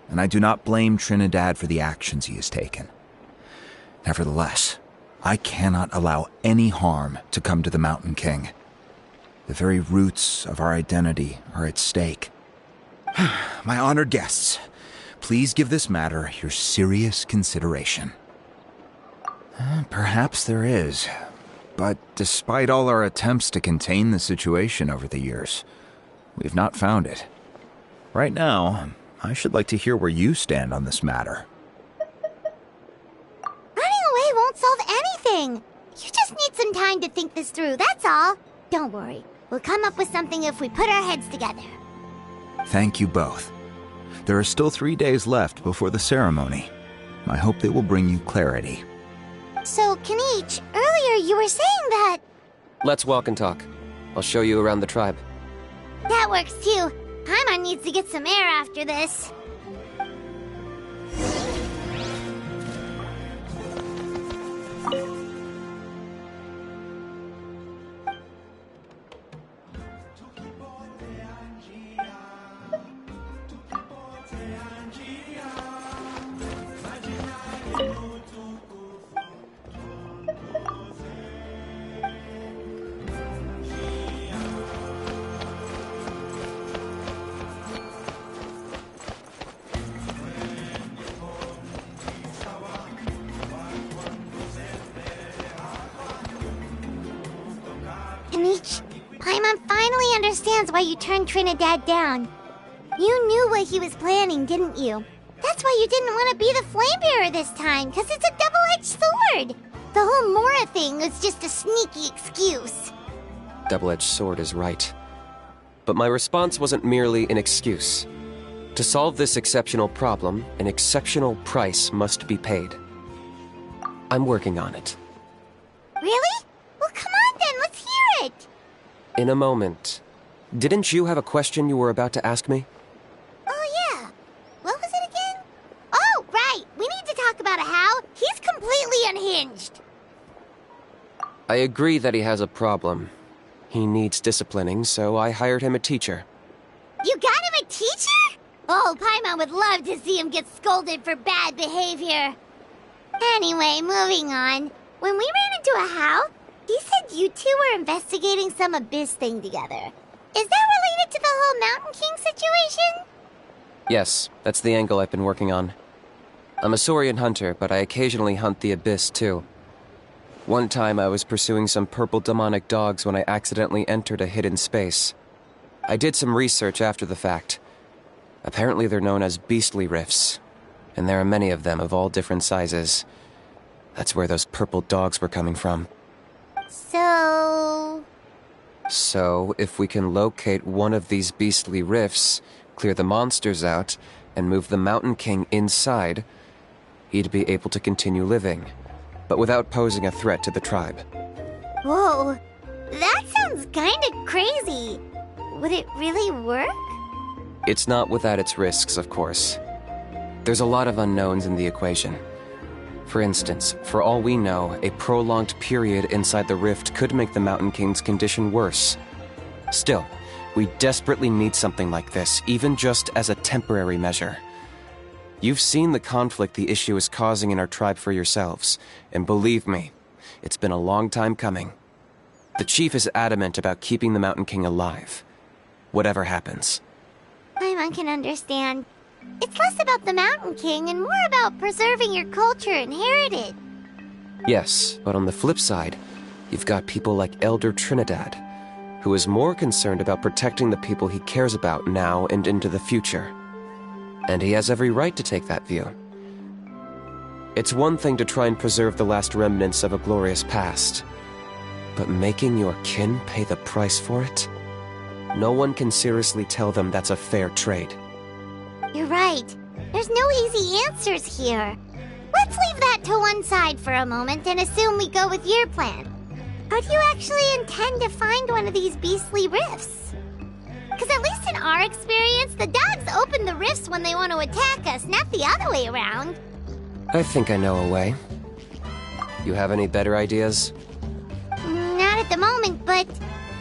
and I do not blame Trinidad for the actions he has taken. Nevertheless, I cannot allow any harm to come to the Mountain King. The very roots of our identity are at stake. My honored guests, please give this matter your serious consideration. Perhaps there is, but despite all our attempts to contain the situation over the years, we've not found it. Right now, I should like to hear where you stand on this matter. Running away won't solve anything. You just need some time to think this through, that's all. Don't worry. We'll come up with something if we put our heads together. Thank you both. There are still 3 days left before the ceremony. I hope they will bring you clarity. So, Kinich, earlier you were saying that... Let's walk and talk. I'll show you around the tribe. That works too. Paimon needs to get some air after this. Kinich, Paimon finally understands why you turned Trinidad down. You knew what he was planning, didn't you? That's why you didn't want to be the Flamebearer this time, because it's a double-edged sword. The whole Mora thing was just a sneaky excuse. Double-edged sword is right. But my response wasn't merely an excuse. To solve this exceptional problem, an exceptional price must be paid. I'm working on it. Really? Well, come on then, let's hear it! In a moment. Didn't you have a question you were about to ask me? Oh, yeah. What was it again? Oh, right! We need to talk about How. He's completely unhinged. I agree that he has a problem. He needs disciplining, so I hired him a teacher. You got him a teacher? Oh, Paimon would love to see him get scolded for bad behavior. Anyway, moving on. When we ran into a How, he said you two were investigating some abyss thing together. Is that related to the whole Mountain King situation? Yes, that's the angle I've been working on. I'm a Saurian hunter, but I occasionally hunt the abyss too. One time I was pursuing some purple demonic dogs when I accidentally entered a hidden space. I did some research after the fact. Apparently they're known as beastly rifts, and there are many of them of all different sizes. That's where those purple dogs were coming from. So, if we can locate one of these beastly rifts, clear the monsters out, and move the Mountain King inside, he'd be able to continue living, but without posing a threat to the tribe. Whoa, that sounds kinda crazy. Would it really work? It's not without its risks, of course. There's a lot of unknowns in the equation. For instance, for all we know, a prolonged period inside the rift could make the Mountain King's condition worse. Still, we desperately need something like this, even just as a temporary measure. You've seen the conflict the issue is causing in our tribe for yourselves, and believe me, it's been a long time coming. The chief is adamant about keeping the Mountain King alive, whatever happens. Paimon can understand. It's less about the Mountain King and more about preserving your culture and heritage. Yes, but on the flip side, you've got people like Elder Trinidad, who is more concerned about protecting the people he cares about now and into the future. And he has every right to take that view. It's one thing to try and preserve the last remnants of a glorious past, but making your kin pay the price for it? No one can seriously tell them that's a fair trade. You're right. There's no easy answers here. Let's leave that to one side for a moment and assume we go with your plan. How do you actually intend to find one of these beastly rifts? Because at least in our experience, the dogs open the rifts when they want to attack us, not the other way around. I think I know a way. You have any better ideas? Not at the moment, but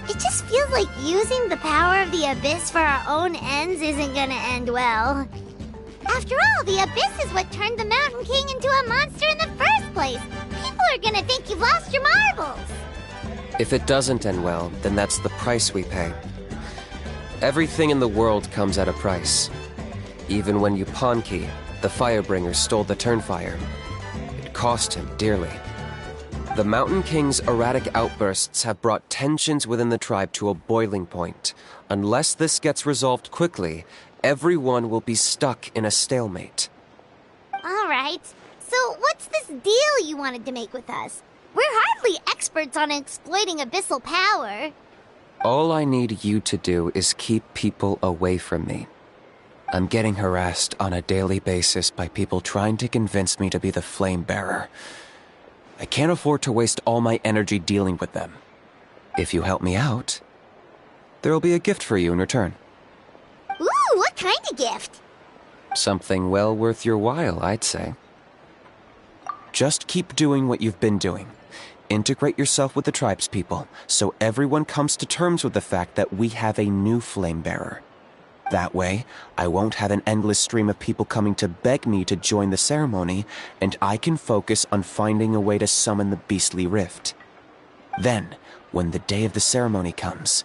it just feels like using the power of the Abyss for our own ends isn't gonna end well. After all, the Abyss is what turned the Mountain King into a monster in the first place. People are gonna think you've lost your marbles. If it doesn't end well, then that's the price we pay. Everything in the world comes at a price. Even when Yupanqui, the Firebringer, stole the Turnfire, it cost him dearly. The Mountain King's erratic outbursts have brought tensions within the tribe to a boiling point. Unless this gets resolved quickly, everyone will be stuck in a stalemate. All right. So what's this deal you wanted to make with us? We're hardly experts on exploiting abyssal power. All I need you to do is keep people away from me. I'm getting harassed on a daily basis by people trying to convince me to be the Flame Bearer. I can't afford to waste all my energy dealing with them. If you help me out, there'll be a gift for you in return. Ooh, what kind of gift? Something well worth your while, I'd say. Just keep doing what you've been doing. Integrate yourself with the tribespeople, so everyone comes to terms with the fact that we have a new Flame Bearer. That way, I won't have an endless stream of people coming to beg me to join the ceremony, and I can focus on finding a way to summon the beastly rift. Then, when the day of the ceremony comes,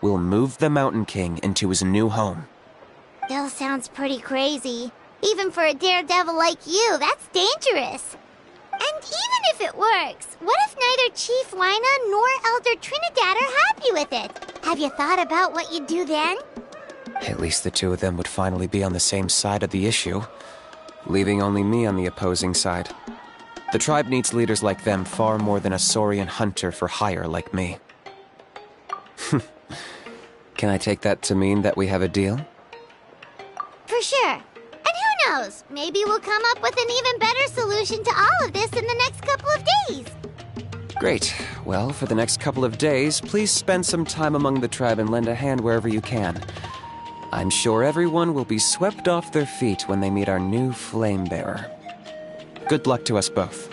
we'll move the Mountain King into his new home. Still sounds pretty crazy. Even for a daredevil like you, that's dangerous. And even if it works, what if neither Chief Lina nor Elder Trinidad are happy with it? Have you thought about what you'd do then? At least the two of them would finally be on the same side of the issue, leaving only me on the opposing side. The tribe needs leaders like them far more than a Saurian hunter for hire like me. Can I take that to mean that we have a deal? For sure. And who knows, maybe we'll come up with an even better solution to all of this in the next couple of days. Great. Well, for the next couple of days, please spend some time among the tribe and lend a hand wherever you can. I'm sure everyone will be swept off their feet when they meet our new Flame Bearer. Good luck to us both.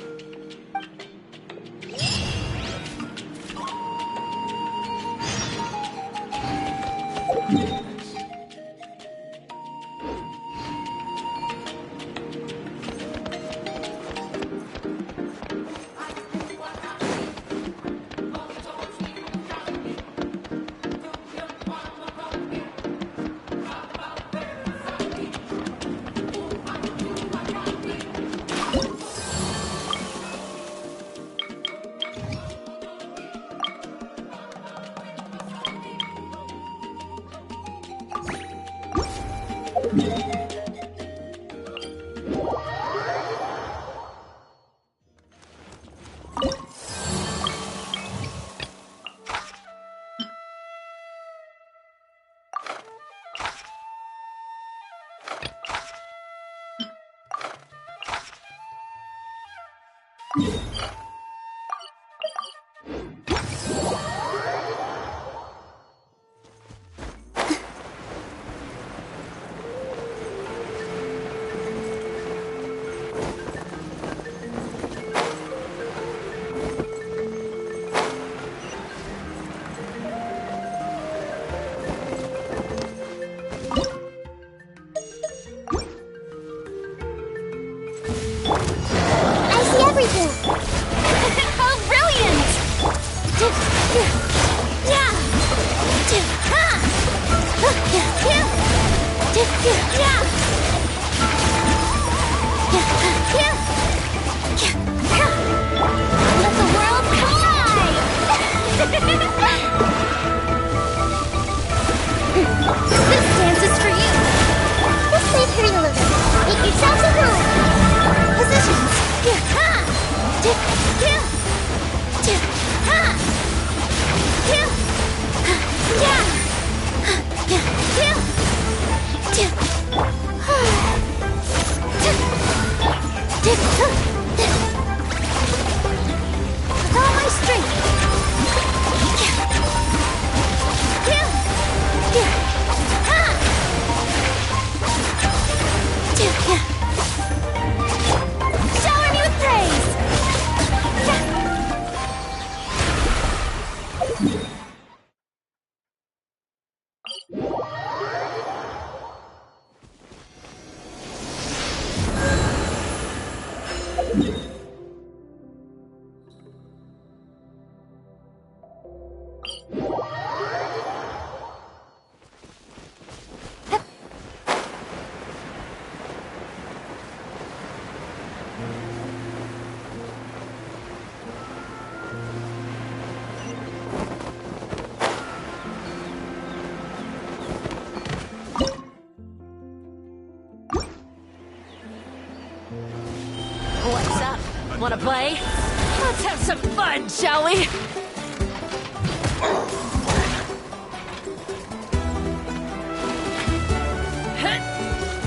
Wanna play? Let's have some fun, shall we?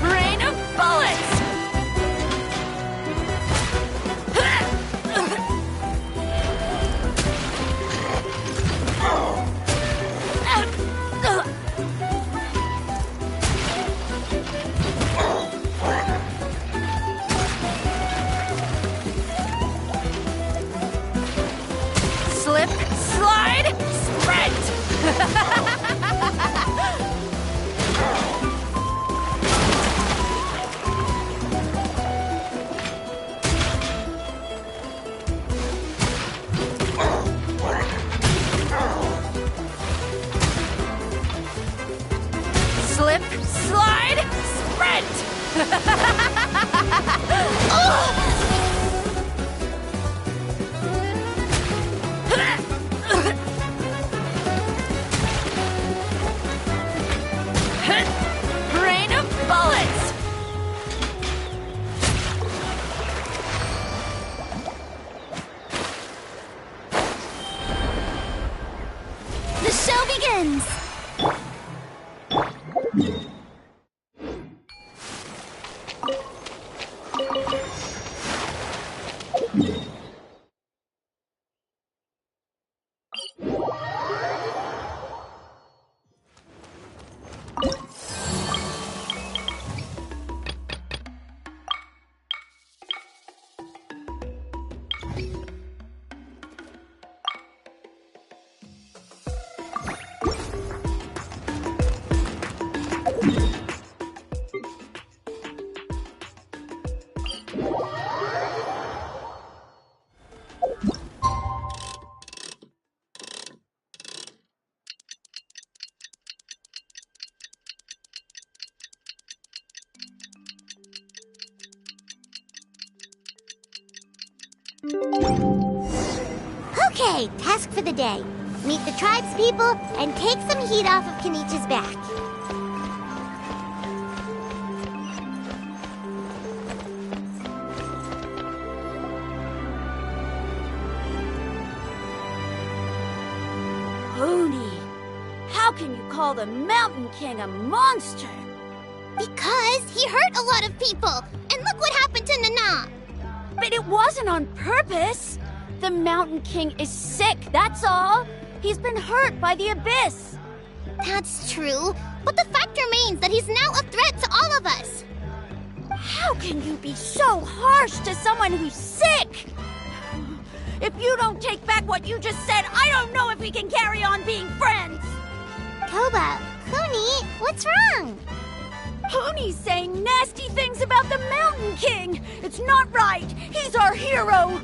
Rain of bullets! Slip, slide, sprint! Slip, slide, sprint! Rain of bullets! The show begins! Okay, task for the day. Meet the tribespeople and take some heat off of Kinich's back. Pony, how can you call the Mountain King a monster? Because he hurt a lot of people, and look what happened to Nana. But it wasn't on purpose. The Mountain King is sick, that's all. He's been hurt by the Abyss. That's true, but the fact remains that he's now a threat to all of us. How can you be so harsh to someone who's sick? If you don't take back what you just said, I don't know if we can carry on being friends. Toba, Kuni, what's wrong? Pony's saying nasty things about the Mountain King. It's not right. He's our hero.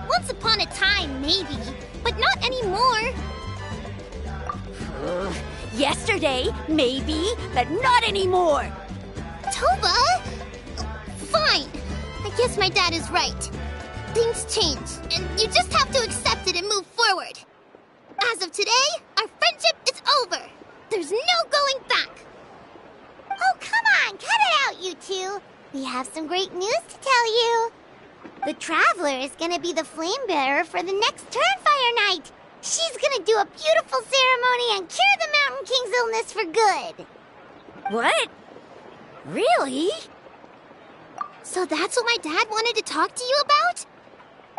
Once upon a time, maybe, but not anymore. Yesterday, maybe, but not anymore. Toba? Fine. I guess my dad is right. Things change, and you just have to accept it and move forward. As of today, our friendship is over. There's no going back. Oh, come on, cut it out, you two. We have some great news to tell you. The Traveler is gonna be the flame bearer for the next Turnfire night. She's gonna do a beautiful ceremony and cure the Mountain King's illness for good. What? Really? So that's what my dad wanted to talk to you about?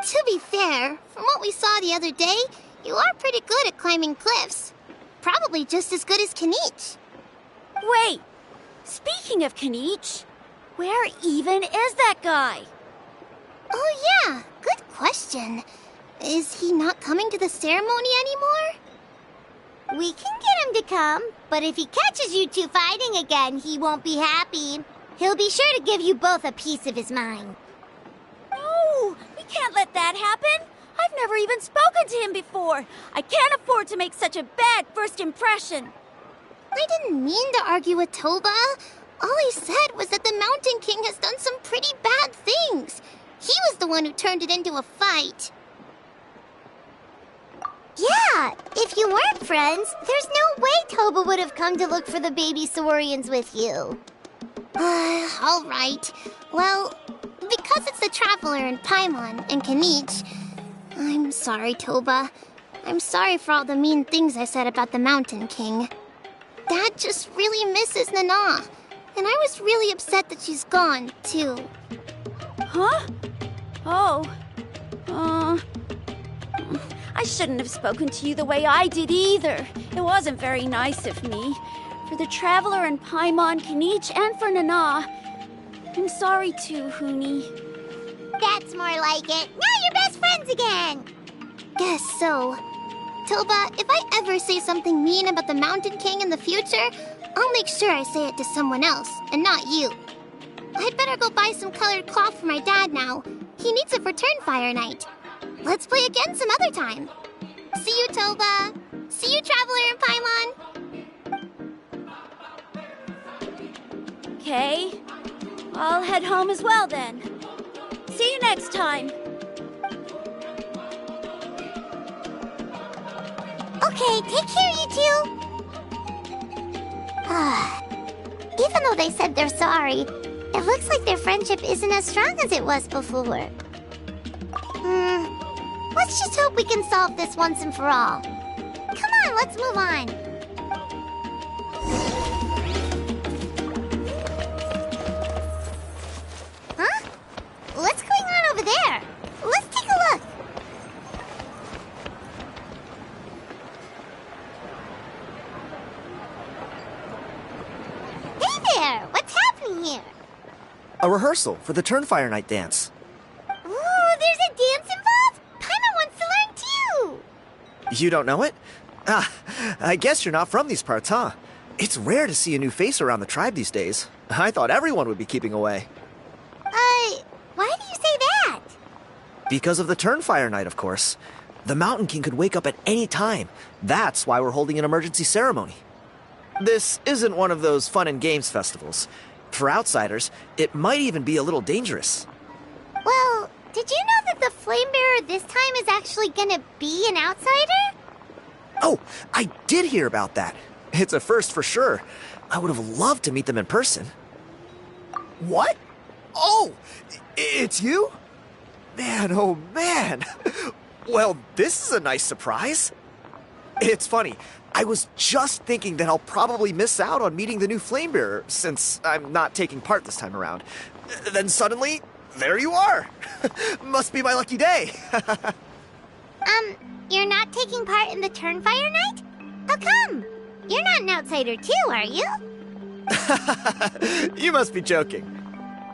To be fair, from what we saw the other day, you are pretty good at climbing cliffs. Probably just as good as Kinich. Wait, speaking of Kinich, where even is that guy? Oh yeah, good question. Is he not coming to the ceremony anymore? We can get him to come, but if he catches you two fighting again, he won't be happy. He'll be sure to give you both a piece of his mind. No, we can't let that happen. I've never even spoken to him before. I can't afford to make such a bad first impression. I didn't mean to argue with Toba. All he said was that the Mountain King has done some pretty bad things. He was the one who turned it into a fight. Yeah, if you weren't friends, there's no way Toba would have come to look for the baby Saurians with you. All right. Well, because it's the Traveler and Paimon and Kinich. I'm sorry, Toba. I'm sorry for all the mean things I said about the Mountain King. Dad just really misses Nana. And I was really upset that she's gone, too. Huh? Oh. I shouldn't have spoken to you the way I did either. It wasn't very nice of me. For the Traveler and Paimon, Kinich, and for Nana. I'm sorry too, Huni. That's more like it. Now you're best friends again. Guess so. Toba, if I ever say something mean about the Mountain King in the future, I'll make sure I say it to someone else, and not you. I'd better go buy some colored cloth for my dad now. He needs it for Turnfire Night. Let's play again some other time. See you, Toba. See you, Traveler and Paimon. Okay. I'll head home as well then. See you next time. Okay, take care, you two. Even though they said they're sorry, it looks like their friendship isn't as strong as it was before. Let's just hope we can solve this once and for all. Come on, let's move on. Huh? What's going on over there? Let's take a look. Hey there! What's happening here? A rehearsal for the Turnfire Night dance. Ooh, there's a dance involved? Paimon wants to learn too! You don't know it? Ah, I guess you're not from these parts, huh? It's rare to see a new face around the tribe these days. I thought everyone would be keeping away. Why do you say that? Because of the Turnfire Night, of course. The Mountain King could wake up at any time. That's why we're holding an emergency ceremony. This isn't one of those fun and games festivals. For outsiders, it might even be a little dangerous. Well, did you know that the Flame Bearer this time is actually gonna be an outsider? Oh, I did hear about that. It's a first for sure. I would have loved to meet them in person. What? Oh, it's you? Man, oh man. Well, this is a nice surprise. It's funny. I was just thinking that I'll probably miss out on meeting the new Flame Bearer since I'm not taking part this time around. Then suddenly, there you are. Must be my lucky day. You're not taking part in the Turnfire Night? How come? You're not an outsider too, are you? You must be joking.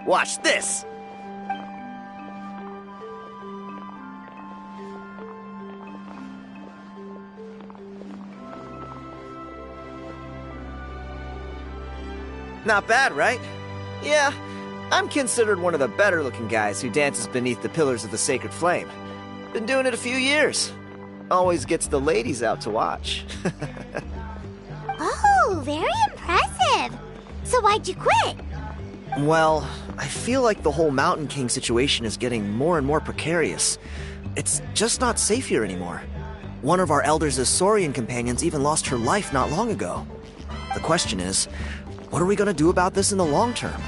Watch this. Not bad, right? Yeah, I'm considered one of the better-looking guys who dances beneath the pillars of the sacred flame. Been doing it a few years. Always gets the ladies out to watch. Oh, very impressive. So why'd you quit? Well, I feel like the whole Mountain King situation is getting more and more precarious. It's just not safe here anymore. One of our elders' Saurian companions even lost her life not long ago. The question is, what are we going to do about this in the long term?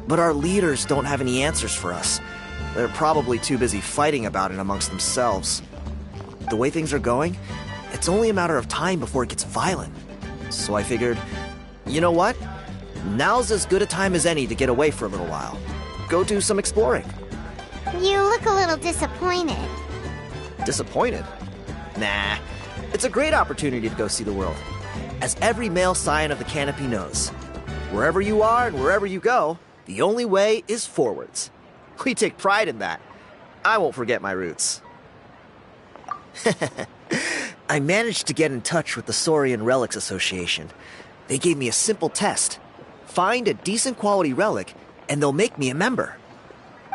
But our leaders don't have any answers for us. They're probably too busy fighting about it amongst themselves. The way things are going, it's only a matter of time before it gets violent. So I figured, you know what? Now's as good a time as any to get away for a little while. Go do some exploring. You look a little disappointed. Disappointed? Nah. It's a great opportunity to go see the world. As every male scion of the canopy knows, wherever you are and wherever you go, the only way is forwards. We take pride in that. I won't forget my roots. I managed to get in touch with the Saurian Relics Association. They gave me a simple test. Find a decent quality relic, and they'll make me a member.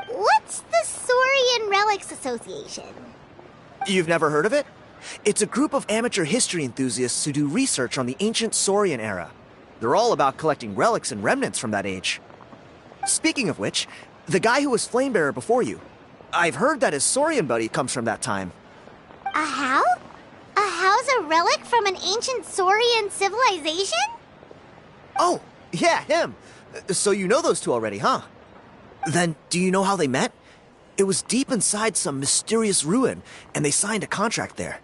What's the Saurian Relics Association? You've never heard of it? It's a group of amateur history enthusiasts who do research on the ancient Saurian era. They're all about collecting relics and remnants from that age. Speaking of which, the guy who was Flamebearer before you, I've heard that his Saurian buddy comes from that time. A how? A how's a relic from an ancient Saurian civilization? Oh, yeah, him. So you know those two already, huh? Then, do you know how they met? It was deep inside some mysterious ruin, and they signed a contract there.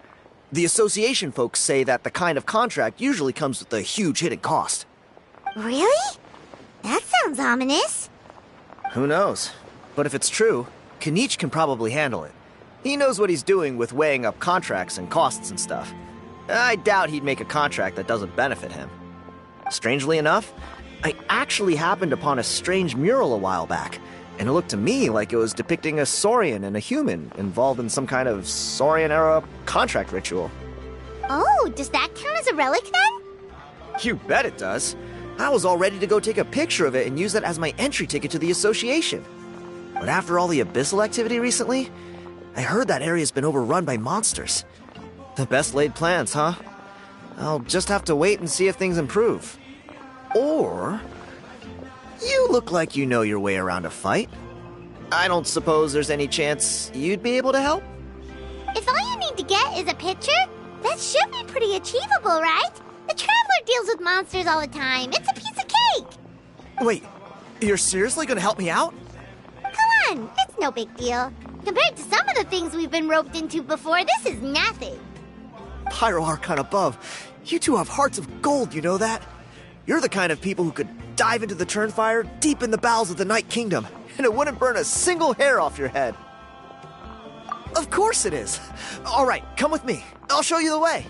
The association folks say that the kind of contract usually comes with a huge hidden cost. Really? That sounds ominous. Who knows? But if it's true, Kinich can probably handle it. He knows what he's doing with weighing up contracts and costs and stuff. I doubt he'd make a contract that doesn't benefit him. Strangely enough, I actually happened upon a strange mural a while back, and it looked to me like it was depicting a Saurian and a human involved in some kind of Saurian-era contract ritual. Oh, does that count as a relic then? You bet it does. I was all ready to go take a picture of it and use that as my entry ticket to the association. But after all the abyssal activity recently, I heard that area's been overrun by monsters. The best laid plans, huh? I'll just have to wait and see if things improve. Or... you look like you know your way around a fight. I don't suppose there's any chance you'd be able to help? If all you need to get is a picture, that should be pretty achievable, right? The Traveler deals with monsters all the time. It's a piece of cake. Wait, you're seriously gonna help me out? Come on, it's no big deal. Compared to some of the things we've been roped into before, this is nothing. Pyro Archon above, you two have hearts of gold, you know that? You're the kind of people who could dive into the Turnfire deep in the bowels of the Night Kingdom, and it wouldn't burn a single hair off your head. Of course it is. All right, come with me. I'll show you the way.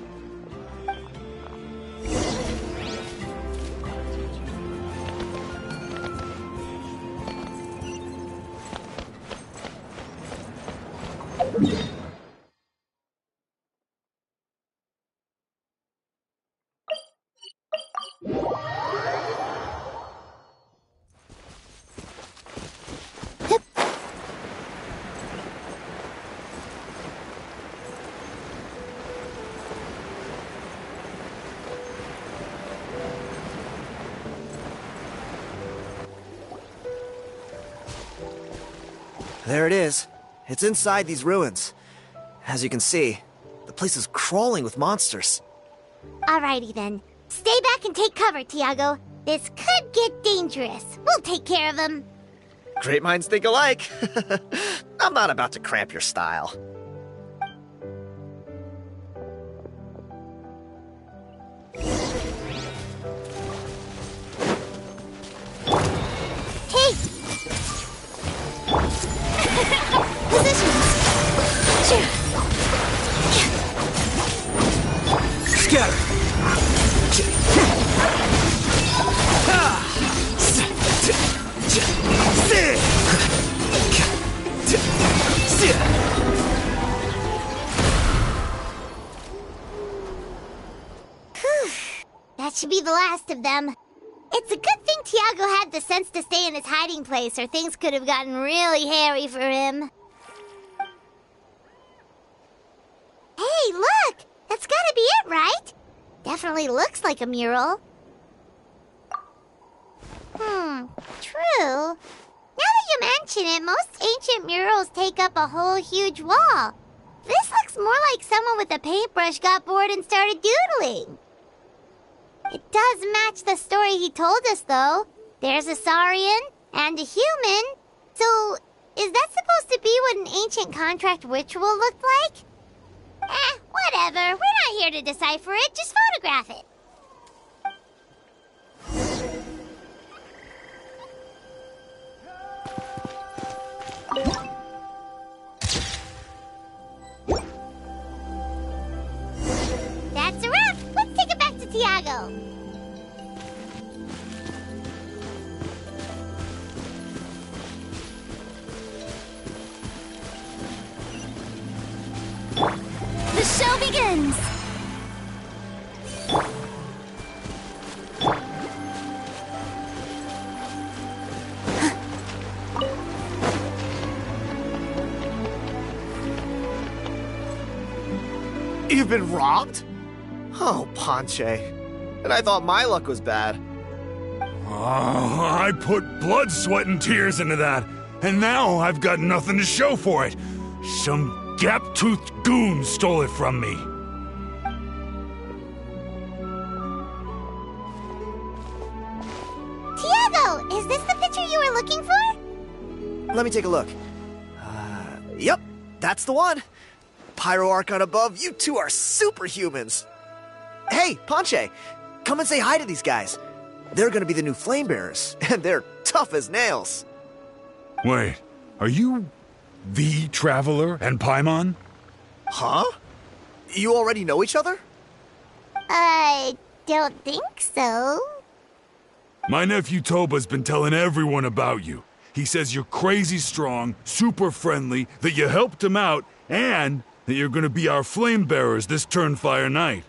There it is. It's inside these ruins. As you can see, the place is crawling with monsters. Alrighty then. Stay back and take cover, Tiago. This could get dangerous. We'll take care of them. Great minds think alike. I'm not about to cramp your style. Hey! Positions! Scatter! That should be the last of them. It's a good thing Tiago had the sense to stay in his hiding place, or things could have gotten really hairy for him. Hey, look! That's gotta be it, right? Definitely looks like a mural. True. Now that you mention it, most ancient murals take up a whole huge wall. This looks more like someone with a paintbrush got bored and started doodling. It does match the story he told us, though. There's a Saurian and a human. So, is that supposed to be what an ancient contract ritual looked like? Whatever. We're not here to decipher it. Just photograph it. That's a wrap. Let's take it back to Tiago. The show begins! You've been robbed? Oh, Ponche. And I thought my luck was bad. Oh, I put blood, sweat, and tears into that, and now I've got nothing to show for it. Some gap-toothed goon stole it from me. Tiago, is this the picture you were looking for? Let me take a look. Yep, that's the one. Pyro Archon above, you two are superhumans. Hey, Ponche, come and say hi to these guys. They're gonna be the new flame bearers, and they're tough as nails. Wait, are you the Traveler and Paimon? Huh? You already know each other? I don't think so. My nephew Toba's been telling everyone about you. He says you're crazy strong, super friendly, that you helped him out, and that you're gonna be our flame bearers this Turnfire night.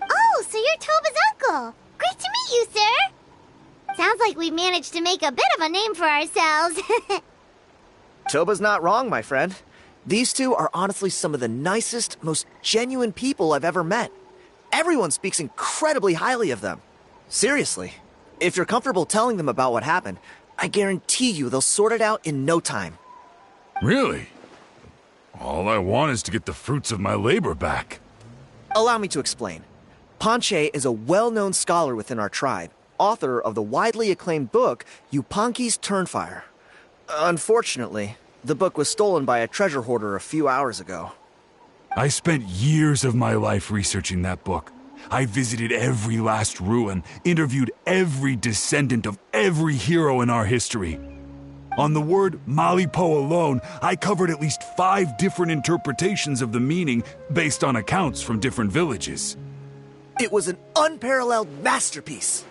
Oh, so you're Toba's uncle. Great to meet you, sir. Sounds like we managed to make a bit of a name for ourselves. Toba's not wrong, my friend. These two are honestly some of the nicest, most genuine people I've ever met. Everyone speaks incredibly highly of them. Seriously, if you're comfortable telling them about what happened, I guarantee you they'll sort it out in no time. Really? All I want is to get the fruits of my labor back. Allow me to explain. Ponche is a well-known scholar within our tribe, author of the widely acclaimed book, Yupanqui's Turnfire. Unfortunately, the book was stolen by a treasure hoarder a few hours ago. I spent years of my life researching that book. I visited every last ruin, interviewed every descendant of every hero in our history. On the word Malipo alone, I covered at least 5 different interpretations of the meaning based on accounts from different villages. It was an unparalleled masterpiece.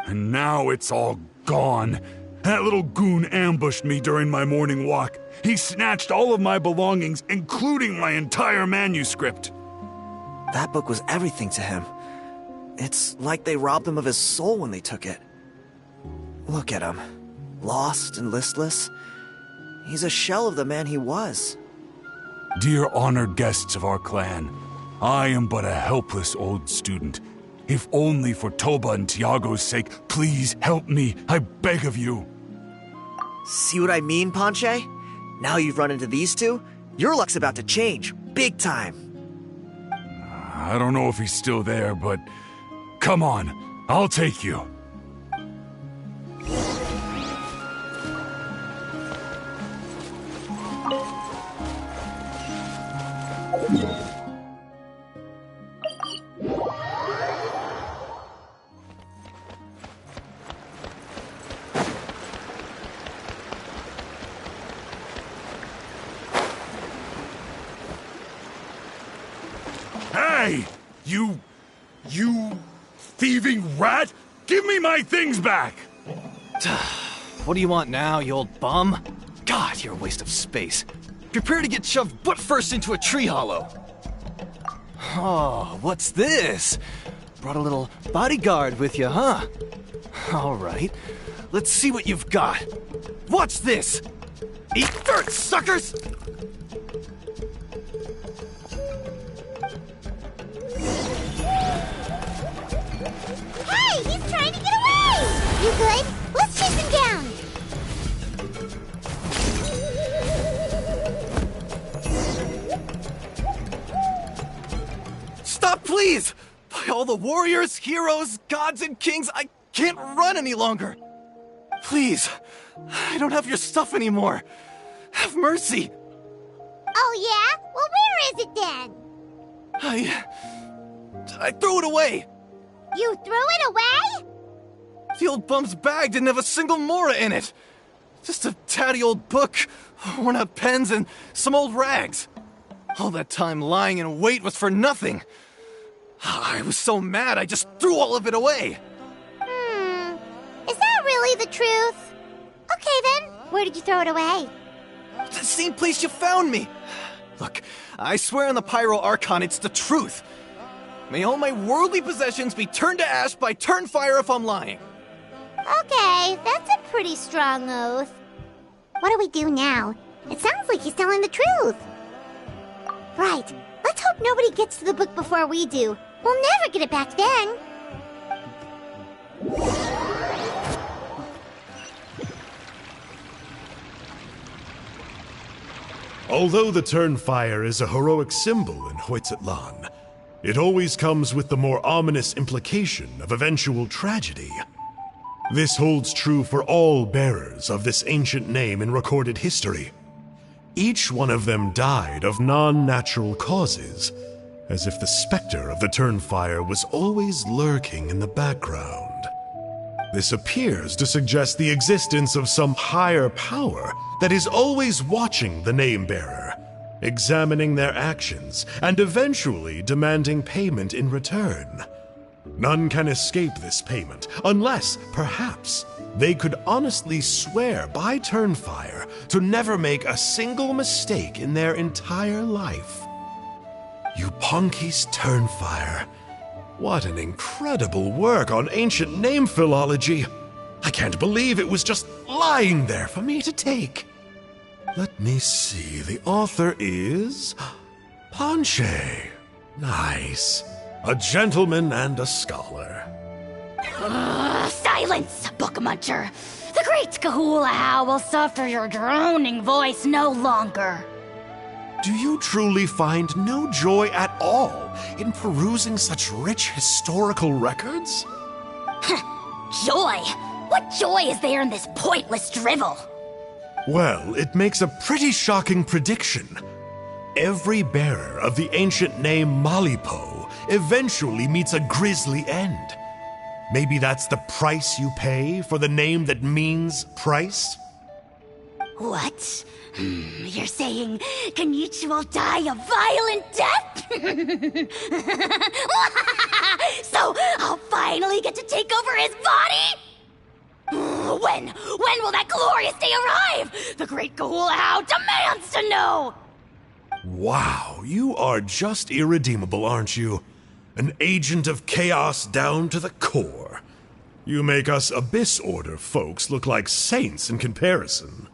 And now it's all gone. That little goon ambushed me during my morning walk. He snatched all of my belongings, including my entire manuscript. That book was everything to him. It's like they robbed him of his soul when they took it. Look at him. Lost and listless. He's a shell of the man he was. Dear honored guests of our clan, I am but a helpless old student. If only for Toba and Tiago's sake, please help me, I beg of you. See what I mean, Ponche? Now you've run into these two, your luck's about to change, big time. I don't know if he's still there, but come on, I'll take you. Hey! You thieving rat! Give me my things back! What do you want now, you old bum? God, you're a waste of space. Prepare to get shoved butt first into a tree hollow. Oh, what's this? Brought a little bodyguard with you, huh? All right, let's see what you've got. Watch this! Eat dirt, suckers! Hey, he's trying to get away! You good? Let's chase him down! Stop, please! By all the warriors, heroes, gods, and kings, I can't run any longer! Please, I don't have your stuff anymore. Have mercy! Oh, yeah? Well, where is it then? I threw it away! You threw it away? The old bum's bag didn't have a single mora in it! Just a tatty old book, worn out pens, and some old rags. All that time lying in wait was for nothing. I was so mad I just threw all of it away. Is that really the truth? Okay then, where did you throw it away? The same place you found me. Look, I swear on the Pyro Archon it's the truth. May all my worldly possessions be turned to ash by Turnfire if I'm lying. Okay, that's a pretty strong oath. What do we do now? It sounds like he's telling the truth. Right, let's hope nobody gets to the book before we do. We'll never get it back then. Although the Turnfire is a heroic symbol in Hoytzatlan, it always comes with the more ominous implication of eventual tragedy. This holds true for all bearers of this ancient name in recorded history. Each one of them died of non-natural causes, as if the specter of the Turnfire was always lurking in the background. This appears to suggest the existence of some higher power that is always watching the name-bearer, examining their actions, and eventually demanding payment in return. None can escape this payment, unless, perhaps, they could honestly swear by Turnfire to never make a single mistake in their entire life. Yupanqui's Turnfire. What an incredible work on ancient name philology. I can't believe it was just lying there for me to take. Let me see, the author is... Ponche. Nice. A gentleman and a scholar. Silence, book muncher! The great Kahula will suffer your droning voice no longer. Do you truly find no joy at all in perusing such rich historical records? Joy? What joy is there in this pointless drivel? Well, it makes a pretty shocking prediction. Every bearer of the ancient name Malipo eventually meets a grisly end. Maybe that's the price you pay for the name that means price? What? You're saying Kinich will die a violent death? So I'll finally get to take over his body? When will that glorious day arrive? The great Kahula demands to know! Wow, you are just irredeemable, aren't you? An agent of chaos down to the core. You make us Abyss Order folks look like saints in comparison.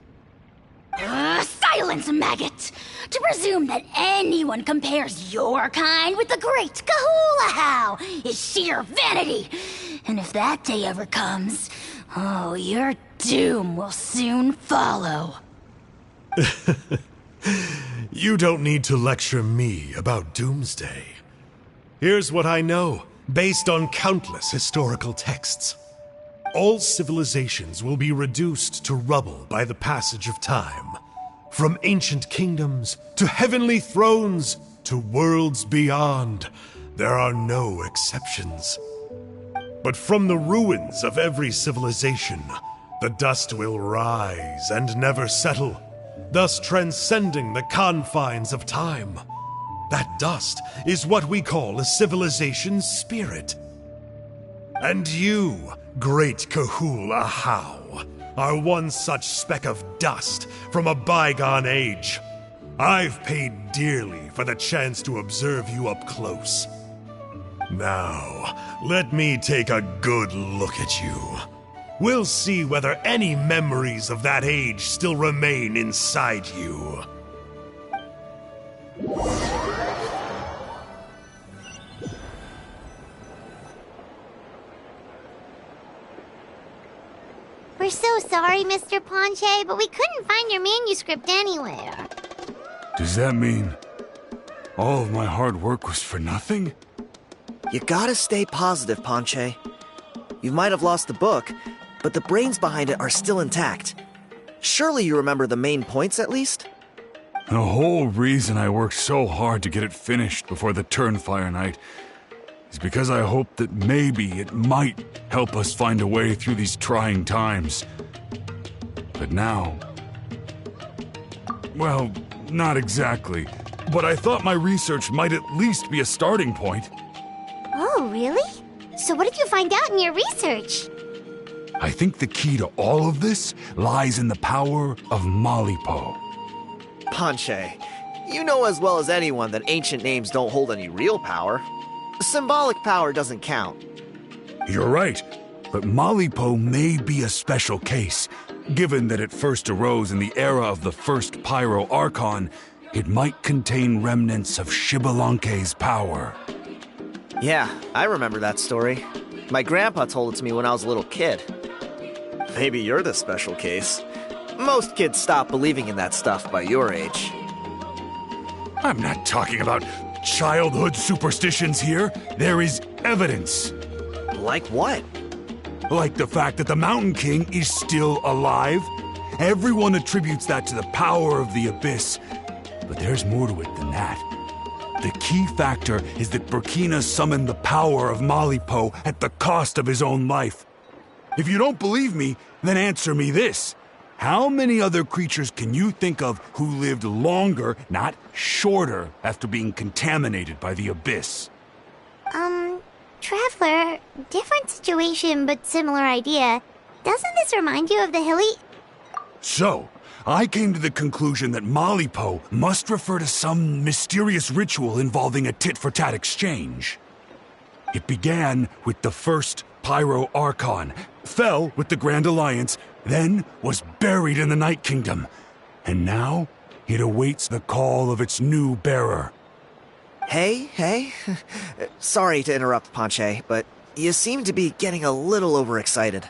Silence, maggot! To presume that anyone compares your kind with the great Kahula is sheer vanity. And if that day ever comes, oh, your doom will soon follow. You don't need to lecture me about Doomsday. Here's what I know, based on countless historical texts. All civilizations will be reduced to rubble by the passage of time. From ancient kingdoms, to heavenly thrones, to worlds beyond, there are no exceptions. But from the ruins of every civilization, the dust will rise and never settle, thus transcending the confines of time. That dust is what we call a civilization's spirit. And you, great Kahul Ahau, are one such speck of dust from a bygone age. I've paid dearly for the chance to observe you up close. Now, let me take a good look at you. We'll see whether any memories of that age still remain inside you. We're so sorry, Mr. Ponche, but we couldn't find your manuscript anywhere. Does that mean all of my hard work was for nothing? You gotta stay positive, Ponche. You might have lost the book, but the brains behind it are still intact. Surely you remember the main points at least? The whole reason I worked so hard to get it finished before the Turnfire night is because I hoped that maybe it might help us find a way through these trying times. But now... well, not exactly. But I thought my research might at least be a starting point. Oh, really? So what did you find out in your research? I think the key to all of this lies in the power of Malipo. Ponche, you know as well as anyone that ancient names don't hold any real power. Symbolic power doesn't count. You're right, but Malipo may be a special case. Given that it first arose in the era of the first Pyro Archon, it might contain remnants of Xbalanque's power. Yeah, I remember that story. My grandpa told it to me when I was a little kid. Maybe you're the special case. Most kids stop believing in that stuff by your age. I'm not talking about childhood superstitions here. There is evidence. Like what? Like the fact that the Mountain King is still alive. Everyone attributes that to the power of the Abyss, but there's more to it than that. The key factor is that Burkina summoned the power of Malipo at the cost of his own life. If you don't believe me, then answer me this. How many other creatures can you think of who lived longer, not shorter, after being contaminated by the Abyss? Traveler, different situation but similar idea. Doesn't this remind you of the hilly... So, I came to the conclusion that Malipo must refer to some mysterious ritual involving a tit-for-tat exchange. It began with the first Pyro Archon, fell with the Grand Alliance, then was buried in the Night Kingdom, and now it awaits the call of its new bearer. Hey. Sorry to interrupt, Ponche, but you seem to be getting a little overexcited.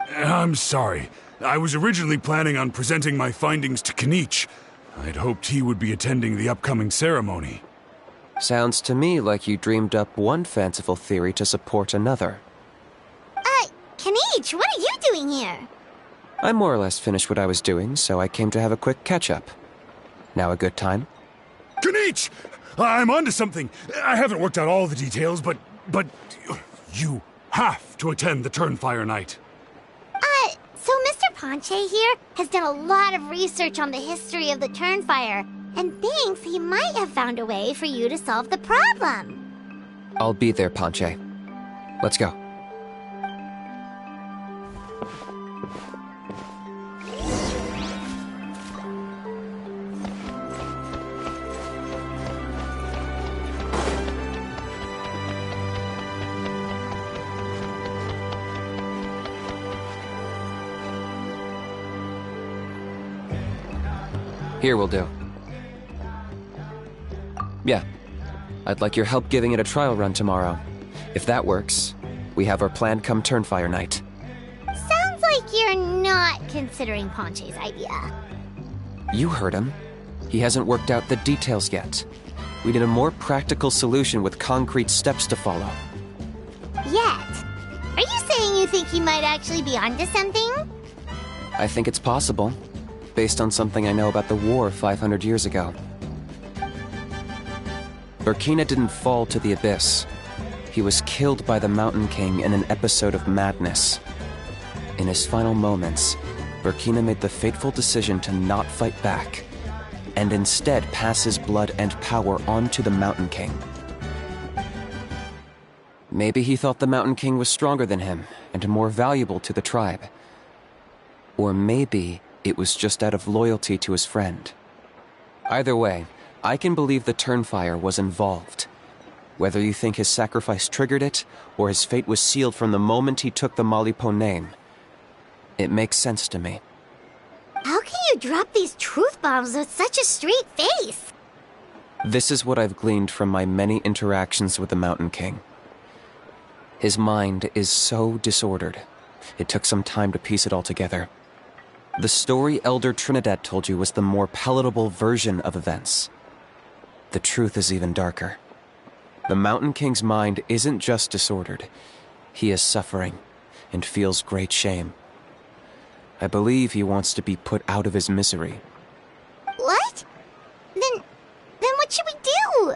I'm sorry. I was originally planning on presenting my findings to Kinich. I'd hoped he would be attending the upcoming ceremony. Sounds to me like you dreamed up one fanciful theory to support another. Kinich, what are you doing here? I more or less finished what I was doing, so I came to have a quick catch-up. Now a good time? Kinich! I'm onto something. I haven't worked out all the details, but you have to attend the Turnfire Night. So Mr. Ponche here has done a lot of research on the history of the Turnfire, and thinks he might have found a way for you to solve the problem. I'll be there, Ponche. Let's go. Here will do. Yeah. I'd like your help giving it a trial run tomorrow. If that works, we have our plan come Turnfire Night. Sounds like you're not considering Ponche's idea. You heard him. He hasn't worked out the details yet. We need a more practical solution with concrete steps to follow. Yet? Are you saying you think he might actually be onto something? I think it's possible, based on something I know about the war 500 years ago. Burkina didn't fall to the Abyss. He was killed by the Mountain King in an episode of madness. In his final moments, Burkina made the fateful decision to not fight back, and instead pass his blood and power on to the Mountain King. Maybe he thought the Mountain King was stronger than him, and more valuable to the tribe. Or maybe it was just out of loyalty to his friend. Either way, I can believe the Turnfire was involved. Whether you think his sacrifice triggered it, or his fate was sealed from the moment he took the Malipo name, it makes sense to me. How can you drop these truth bombs with such a straight face? This is what I've gleaned from my many interactions with the Mountain King. His mind is so disordered. It took some time to piece it all together. The story Elder Trinidad told you was the more palatable version of events. The truth is even darker. The Mountain King's mind isn't just disordered. He is suffering and feels great shame. I believe he wants to be put out of his misery. What? Then what should we do?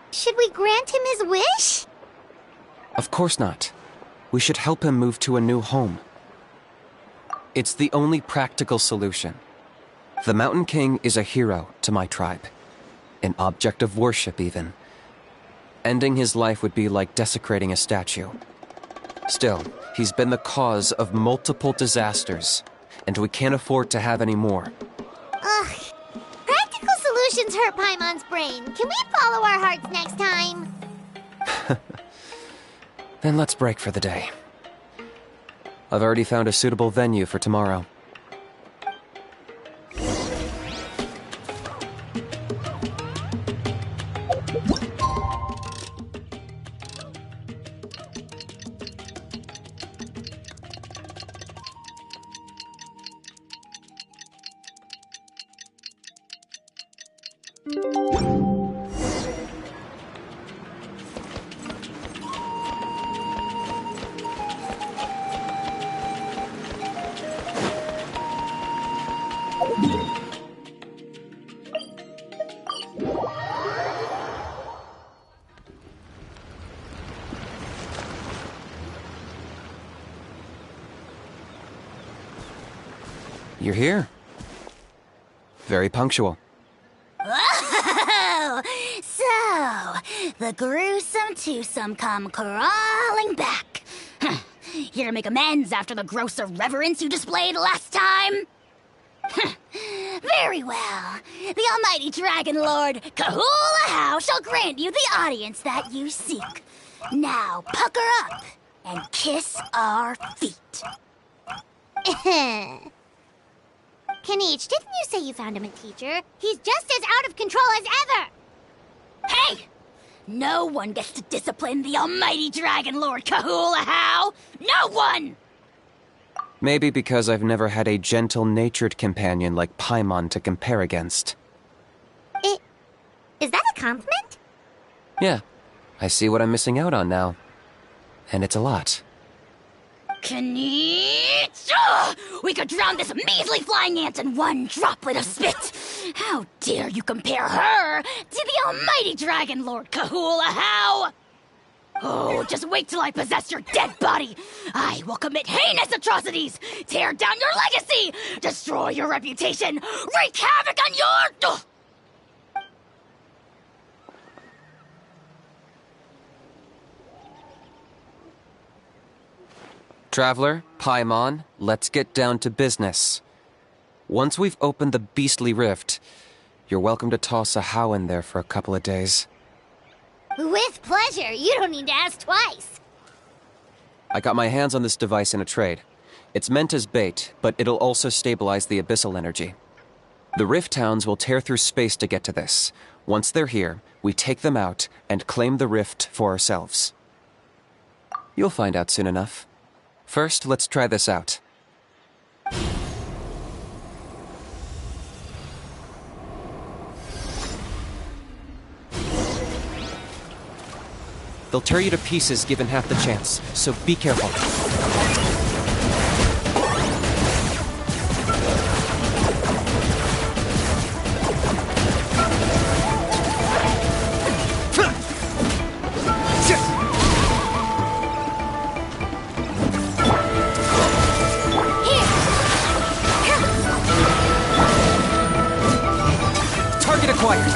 Should we grant him his wish? Of course not. We should help him move to a new home. It's the only practical solution. The Mountain King is a hero to my tribe. An object of worship, even. Ending his life would be like desecrating a statue. Still, he's been the cause of multiple disasters, and we can't afford to have any more. Ugh. Practical solutions hurt Paimon's brain. Can we follow our hearts next time? Then let's break for the day. I've already found a suitable venue for tomorrow. You're here. Very punctual. Oh, so the gruesome twosome come crawling back. Here to make amends after the gross irreverence you displayed last time? Very well. The almighty Dragon Lord Kahula shall grant you the audience that you seek. Now pucker up and kiss our feet. Kinich, didn't you say you found him a teacher? He's just as out of control as ever! Hey! No one gets to discipline the almighty Dragon Lord Kahula. No one! Maybe because I've never had a gentle-natured companion like Paimon to compare against. Is that a compliment? Yeah, I see what I'm missing out on now. And it's a lot. Kinich! We could drown this measly flying ant in one droplet of spit! How dare you compare her to the almighty Dragon Lord Kahula? Oh, just wait till I possess your dead body! I will commit heinous atrocities! Tear down your legacy! Destroy your reputation! Wreak havoc on your... Traveler, Paimon, let's get down to business. Once we've opened the beastly rift, you're welcome to toss a How in there for a couple of days. With pleasure. You don't need to ask twice. I got my hands on this device in a trade. It's meant as bait, but it'll also stabilize the abyssal energy. The rift towns will tear through space to get to this. Once they're here, we take them out and claim the rift for ourselves. You'll find out soon enough. First, let's try this out. They'll tear you to pieces given half the chance, so be careful. Target acquired!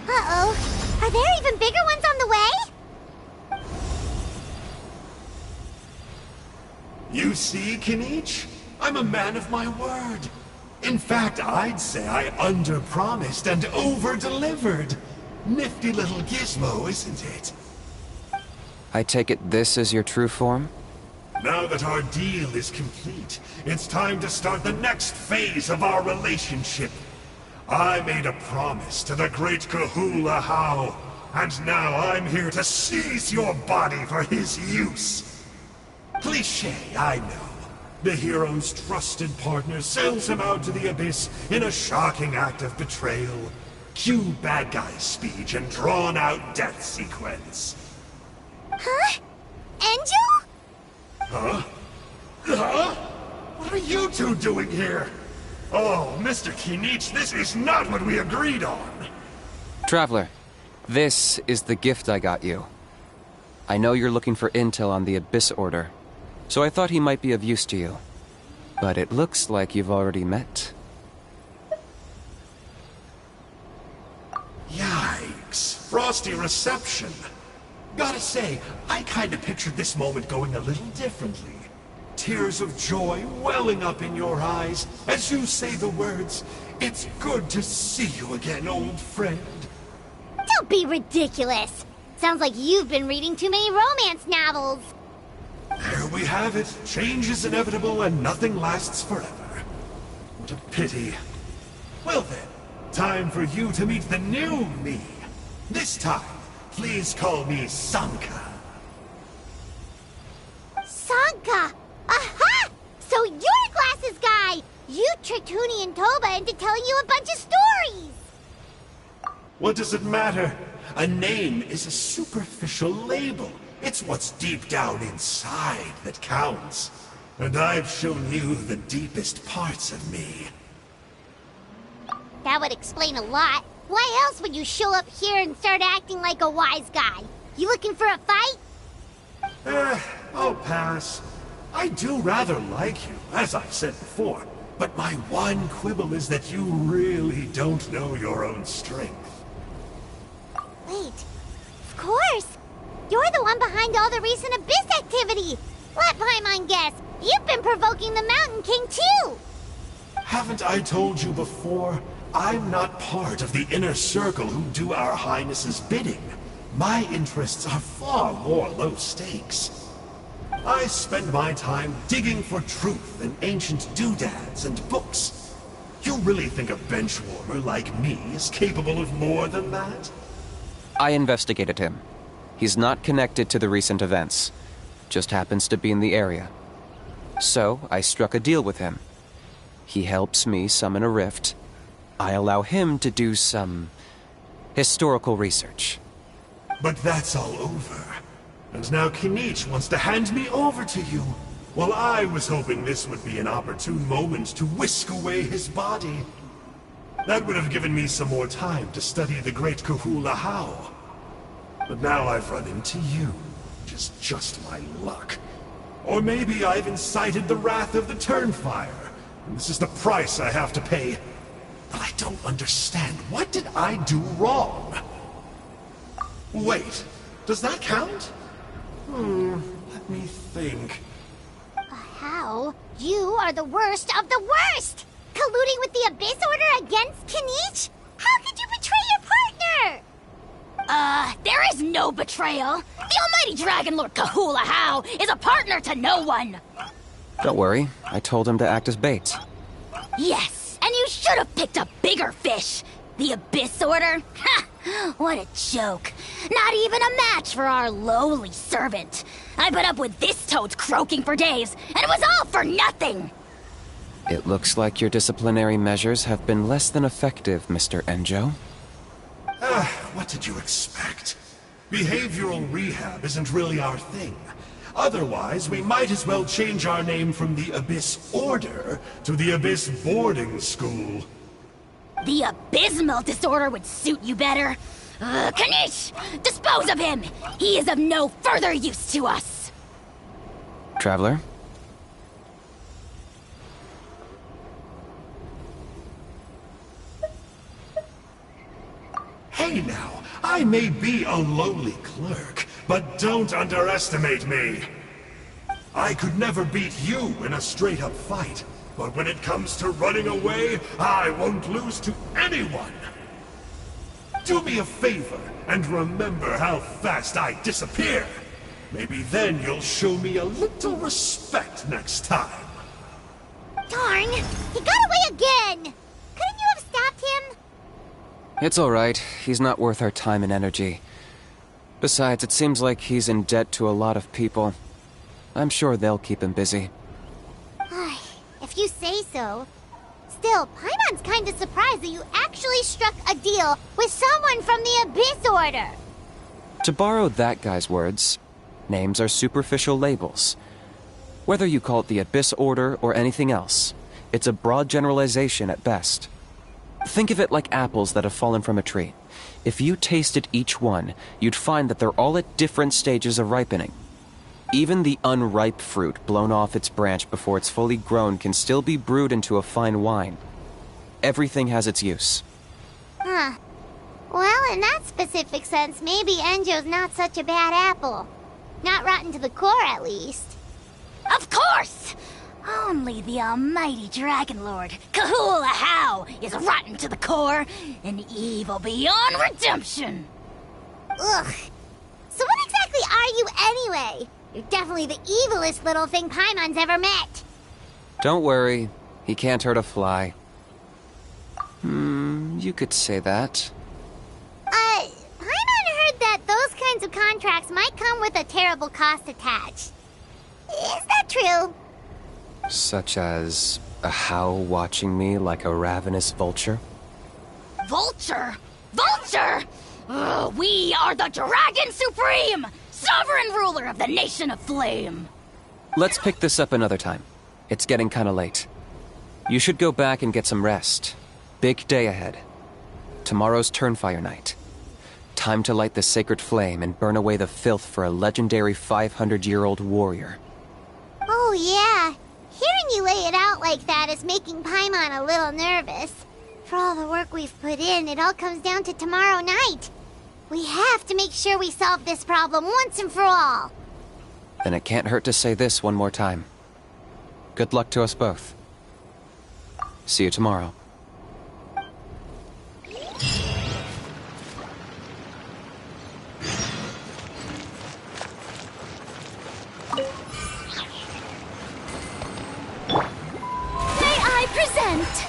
Uh-oh. Are there even bigger ones on the way? You see, Kinich? I'm a man of my word. In fact, I'd say I under-promised and over-delivered. Nifty little gizmo, isn't it? I take it this is your true form? Now that our deal is complete, it's time to start the next phase of our relationship. I made a promise to the great Kahula How, and now I'm here to seize your body for his use. Cliché, I know. The hero's trusted partner sells him out to the abyss in a shocking act of betrayal. Cue bad guy speech and drawn-out death sequence. Huh? Angel? Huh? Huh? What are you two doing here? Oh, Mr. Kinich, this is not what we agreed on. Traveler, this is the gift I got you. I know you're looking for intel on the Abyss Order, so I thought he might be of use to you. But it looks like you've already met. Yikes. Frosty reception. Gotta say, I kinda pictured this moment going a little differently. Tears of joy welling up in your eyes as you say the words, "It's good to see you again, old friend." Don't be ridiculous. Sounds like you've been reading too many romance novels. There we have it. Change is inevitable and nothing lasts forever. What a pity. Well then, time for you to meet the new me. This time, Please call me Sanka. Sanka! Aha! So you're Glasses Guy! You tricked Huni and Toba into telling you a bunch of stories! What does it matter? A name is a superficial label. It's what's deep down inside that counts. And I've shown you the deepest parts of me. That would explain a lot. Why else would you show up here and start acting like a wise guy? You looking for a fight? I'll pass. I do rather like you, as I've said before. But my one quibble is that you really don't know your own strength. Wait. Of course! You're the one behind all the recent Abyss activity! Let Paimon guess! You've been provoking the Mountain King, too! Haven't I told you before? I'm not part of the inner circle who do our Highness's bidding. My interests are far more low stakes. I spend my time digging for truth in ancient doodads and books. You really think a benchwarmer like me is capable of more than that? I investigated him. He's not connected to the recent events. Just happens to be in the area. So, I struck a deal with him. He helps me summon a rift. I allow him to do some historical research. But that's all over. And now Kinich wants to hand me over to you. Well, I was hoping this would be an opportune moment to whisk away his body. That would have given me some more time to study the great Kahula How. But now I've run into you, which is just my luck. Or maybe I've incited the wrath of the Turnfire, and this is the price I have to pay. But I don't understand. What did I do wrong? Wait, does that count? Let me think. How? You are the worst of the worst! Colluding with the Abyss Order against Kinich? How could you betray your partner? There is no betrayal. The almighty Dragon Lord Kahula How is a partner to no one. Don't worry, I told him to act as bait. Yes, and you should have picked a bigger fish. The Abyss Order? Ha! What a joke. Not even a match for our lowly servant. I put up with this toad's croaking for days, and it was all for nothing. It looks like your disciplinary measures have been less than effective, Mr. Enjo. What did you expect? Behavioral rehab isn't really our thing. Otherwise, we might as well change our name from the Abyss Order to the Abyss Boarding School. The abysmal disorder would suit you better. Kinich! Dispose of him! He is of no further use to us! Traveler? Hey now, I may be a lowly clerk, but don't underestimate me. I could never beat you in a straight-up fight, but when it comes to running away, I won't lose to anyone. Do me a favor and remember how fast I disappear. Maybe then you'll show me a little respect next time. Darn! He got away again! Couldn't you have stopped him? It's alright. He's not worth our time and energy. Besides, it seems like he's in debt to a lot of people. I'm sure they'll keep him busy. If you say so. Still, Paimon's kinda surprised that you actually struck a deal with someone from the Abyss Order. To borrow that guy's words, names are superficial labels. Whether you call it the Abyss Order or anything else, it's a broad generalization at best. Think of it like apples that have fallen from a tree. If you tasted each one, you'd find that they're all at different stages of ripening. Even the unripe fruit blown off its branch before it's fully grown can still be brewed into a fine wine. Everything has its use. Huh. Well, in that specific sense, maybe Enjo's not such a bad apple. Not rotten to the core, at least. Of course! Only the almighty Dragon Lord, Kahula How, is rotten to the core and evil beyond redemption. Ugh. So what exactly are you anyway? You're definitely the evilest little thing Paimon's ever met. Don't worry, he can't hurt a fly. You could say that. Paimon heard that those contracts might come with a terrible cost attached. Is that true? Such as a howl watching me like a ravenous vulture? Vulture? Vulture! We are the Dragon Supreme! Sovereign ruler of the Nation of Flame! Let's pick this up another time. It's getting kinda late. You should go back and get some rest. Big day ahead. Tomorrow's Turnfire Night. Time to light the sacred flame and burn away the filth for a legendary 500-year-old warrior. Oh yeah. Hearing you lay it out like that is making Paimon a little nervous. For all the work we've put in, it all comes down to tomorrow night. We have to make sure we solve this problem once and for all. Then it can't hurt to say this one more time. Good luck to us both. See you tomorrow. May I present?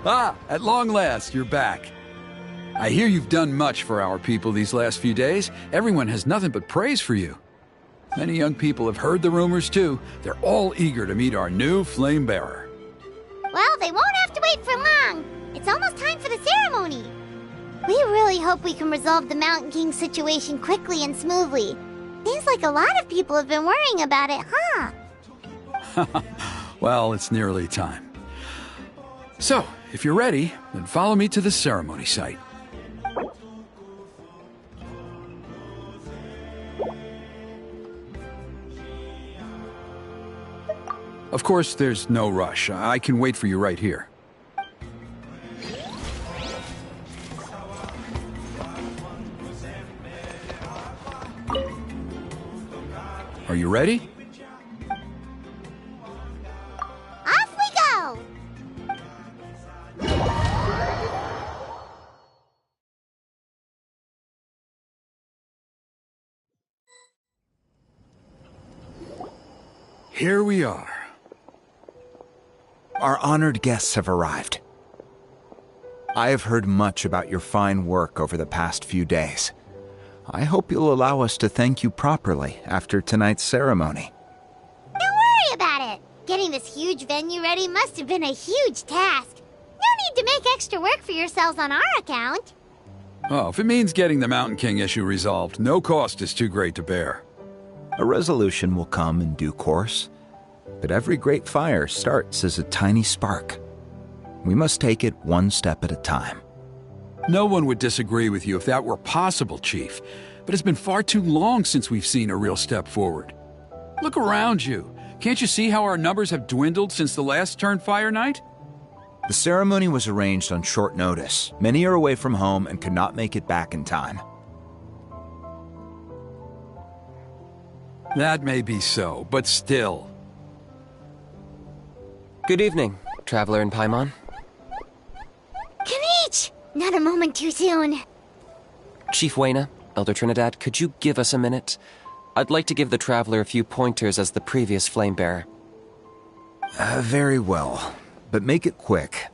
Ah, at long last, you're back. I hear you've done much for our people these last few days. Everyone has nothing but praise for you. Many young people have heard the rumors too. They're all eager to meet our new flame bearer. Well, they won't have to wait for long. It's almost time for the ceremony. We really hope we can resolve the Mountain King situation quickly and smoothly. Seems like a lot of people have been worrying about it, huh? Well, it's nearly time. So, if you're ready, then follow me to the ceremony site. Of course, there's no rush. I can wait for you right here. Are you ready? Off we go! Here we are. Our honored guests have arrived. I have heard much about your fine work over the past few days. I hope you'll allow us to thank you properly after tonight's ceremony. Don't worry about it. Getting this huge venue ready must have been a huge task. No need to make extra work for yourselves on our account. Oh, if it means getting the Mountain King issue resolved, no cost is too great to bear. A resolution will come in due course, but every great fire starts as a tiny spark. We must take it one step at a time. No one would disagree with you if that were possible, Chief, but it's been far too long since we've seen a real step forward. Look around you. Can't you see how our numbers have dwindled since the last Turnfire Night? The ceremony was arranged on short notice. Many are away from home and could not make it back in time. That may be so, but still. Good evening, Traveler and Paimon. Kinich! Not a moment too soon. Chief Wayna, Elder Trinidad, could you give us a minute? I'd like to give the Traveler a few pointers as the previous Flamebearer. Very well, but make it quick.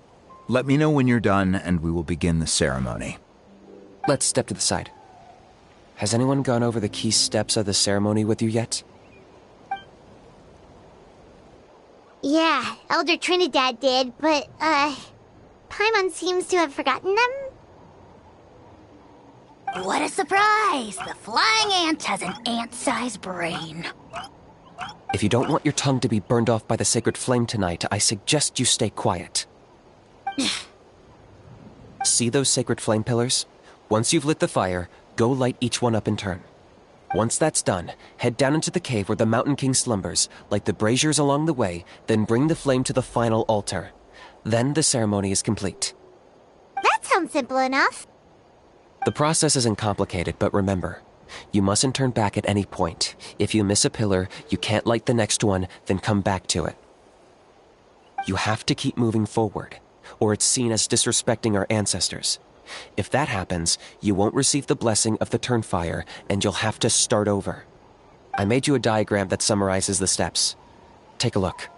Let me know when you're done and we will begin the ceremony. Let's step to the side. Has anyone gone over the key steps of the ceremony with you yet? Yeah, Elder Trinidad did, but, Paimon seems to have forgotten them? What a surprise! The flying ant has an ant-sized brain. If you don't want your tongue to be burned off by the sacred flame tonight, I suggest you stay quiet. See those sacred flame pillars? Once you've lit the fire, go light each one up in turn. Once that's done, head down into the cave where the Mountain King slumbers, light the braziers along the way, then bring the flame to the final altar. Then the ceremony is complete. That sounds simple enough. The process isn't complicated, but remember, you mustn't turn back at any point. If you miss a pillar, you can't light the next one, then come back to it. You have to keep moving forward, or it's seen as disrespecting our ancestors. If that happens, you won't receive the blessing of the Turnfire, and you'll have to start over. I made you a diagram that summarizes the steps. Take a look.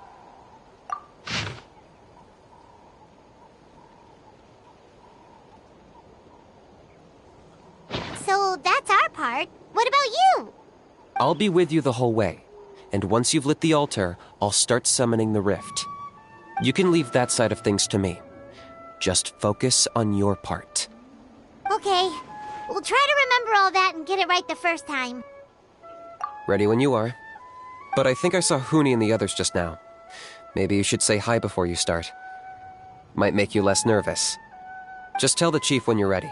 So that's our part. What about you? I'll be with you the whole way, and once you've lit the altar, I'll start summoning the rift. You can leave that side of things to me. Just focus on your part. Okay. We'll try to remember all that and get it right the first time. Ready when you are. But I think I saw Huni and the others just now. Maybe you should say hi before you start. Might make you less nervous. Just tell the chief when you're ready.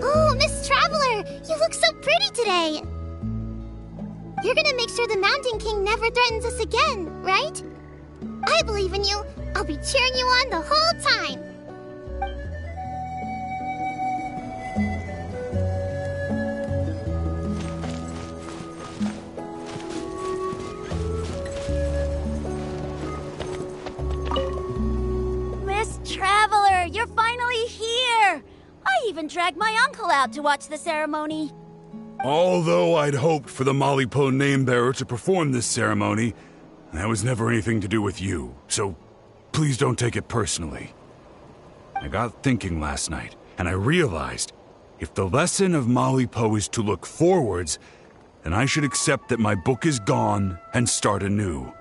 Oh, Miss Traveler! You look so pretty today! You're gonna make sure the Mountain King never threatens us again, right? I believe in you. I'll be cheering you on the whole time. Miss Traveler, you're finally here! I even dragged my uncle out to watch the ceremony. Although I'd hoped for the Malipo name-bearer to perform this ceremony, that was never anything to do with you, so please don't take it personally. I got thinking last night, and I realized if the lesson of Malipo is to look forwards, then I should accept that my book is gone and start anew.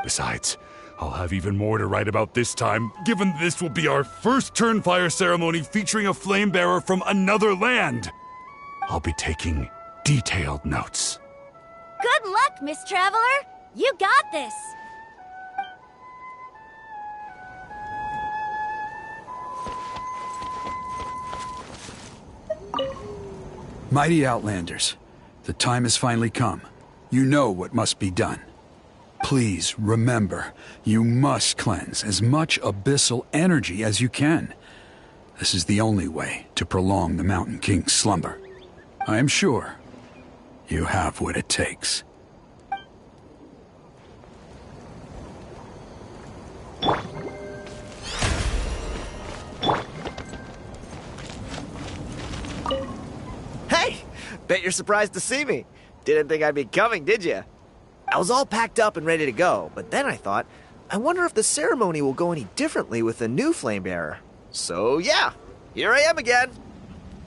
Besides, I'll have even more to write about this time, given this will be our first Turnfire ceremony featuring a flame-bearer from another land. I'll be taking detailed notes. Good luck, Miss Traveler! You got this! Mighty Outlanders, the time has finally come. You know what must be done. Please remember, you must cleanse as much abyssal energy as you can. This is the only way to prolong the Mountain King's slumber. I am sure you have what it takes. Hey! Bet you're surprised to see me. Didn't think I'd be coming, did you? I was all packed up and ready to go, but then I thought, I wonder if the ceremony will go any differently with the new flame bearer. So yeah, here I am again.